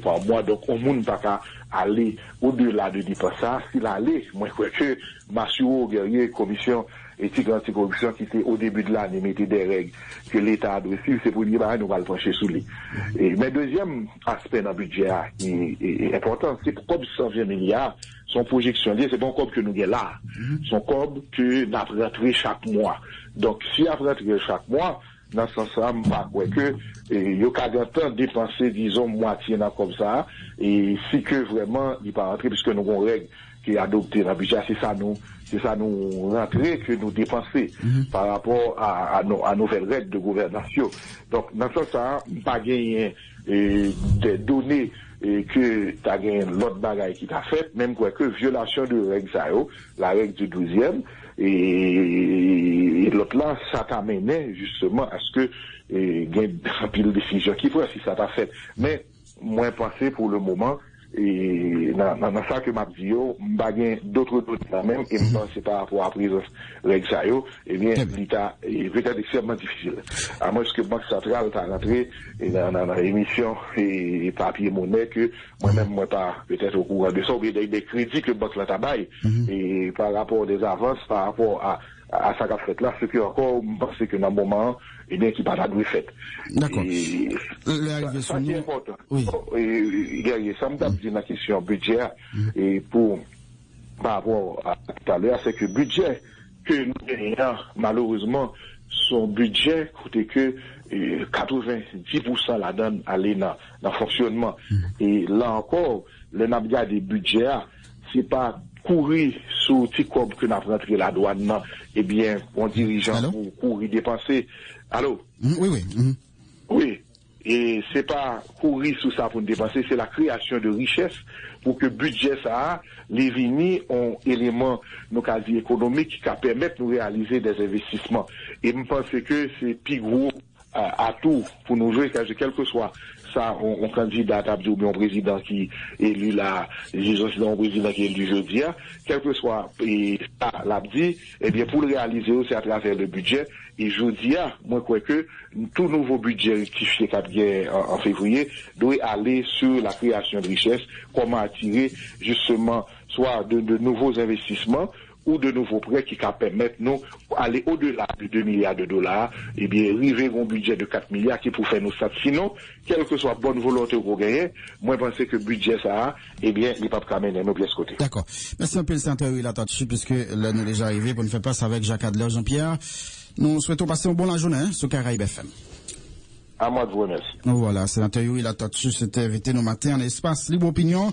par mois. Donc, on ne peut pas aller au-delà de dépenser ça. S'il allait, moi, je crois que Massio, guerrier, commission éthique anticorruption qui était au début de l'année mettait des règles que l'État doit suivre, c'est pour dire bah nous va le pencher sous lui. Mais deuxième aspect dans le budget qui est important, c'est pour comme 120 milliards, son projection c'est bon comme que nous avons là, son comme que nous avons rentré chaque mois. Donc si nous avons rentré chaque mois, dans ce sens-là, je ne crois que il y a temps dépenser disons moitié dans comme ça et si que vraiment il pas rentrer puisque nous avons une règle qui est adoptée dans le budget, c'est ça nous rentrer que nous dépenser par rapport à nos nouvelles règles de gouvernance. Donc, dans ce sens, pas gagner des données que tu as gagné l'autre bagaille qui t'a fait, même quoi que violation de règles, la règle du 12e, et l'autre là, ça t'a mené justement à ce que il y ait un pile de décision qui pourrait si ça t'a fait. Mais, moins pensé pour le moment, et dans ça que m'a dit m'a gagné d'autres doutes là même et me penser par rapport à la présence règle ça eh bien l'état est peut-être extrêmement difficile à moins que Banque centrale t'a rentré dans l'émission et papier monnaie que moi-même moi pas peut-être au courant de ça ou bien des crédits que Banque là tabaille et par rapport des avances par rapport à ça qu'a fait là ce qui encore me pense que dans le moment et bien qui pas la doué fait. D'accord. Ça c'est important. Oui. Et ça me dit la question budget et pour par rapport à tout à l'heure c'est que budget que nous gagnons malheureusement son budget coûte que 90% la donne aller dans fonctionnement et là encore le nabia des budgets c'est pas courir sous Ticob que n'a rentré la douane eh bien on dirigeant pour courir dépenser. Allô? Oui. Oui. Et c'est pas courir sous ça pour nous dépenser, c'est la création de richesse pour que budget ça, les vignes ont éléments, nos quasi économiques qui permettent de nous réaliser des investissements. Et je pense que c'est plus gros atout pour nous jouer, quel que soit ça, on candidat à un président qui est élu là, un président qui est élu jeudi, quel que soit, et ça, l'abdi, eh bien, pour le réaliser, c'est à travers le budget. Et jeudi, moi, je crois que tout nouveau budget rectifié en février doit aller sur la création de richesse, comment attirer, justement, soit de nouveaux investissements, ou de nouveaux prêts qui permettent nous aller au-delà de 2 milliards de dollars, et bien, arriver à un budget de 4 milliards qui pour faire nous ça. Sinon, quelle que soit bonne volonté qu'on gagne, moi, je pense que le budget, ça, eh bien, il n'est pas amener nos pièces côté. D'accord. Merci un peu, le sénateur Will Atatchu, puisque là, nous déjà arrivé pour nous faire place avec Jacques Adler, Jean-Pierre. Nous souhaitons passer une bonne journée, sur Caraïbes FM. À moi de vous remercier. Voilà, sénateur Will Atatchu s'était invité nos matins en espace Libre Opinion.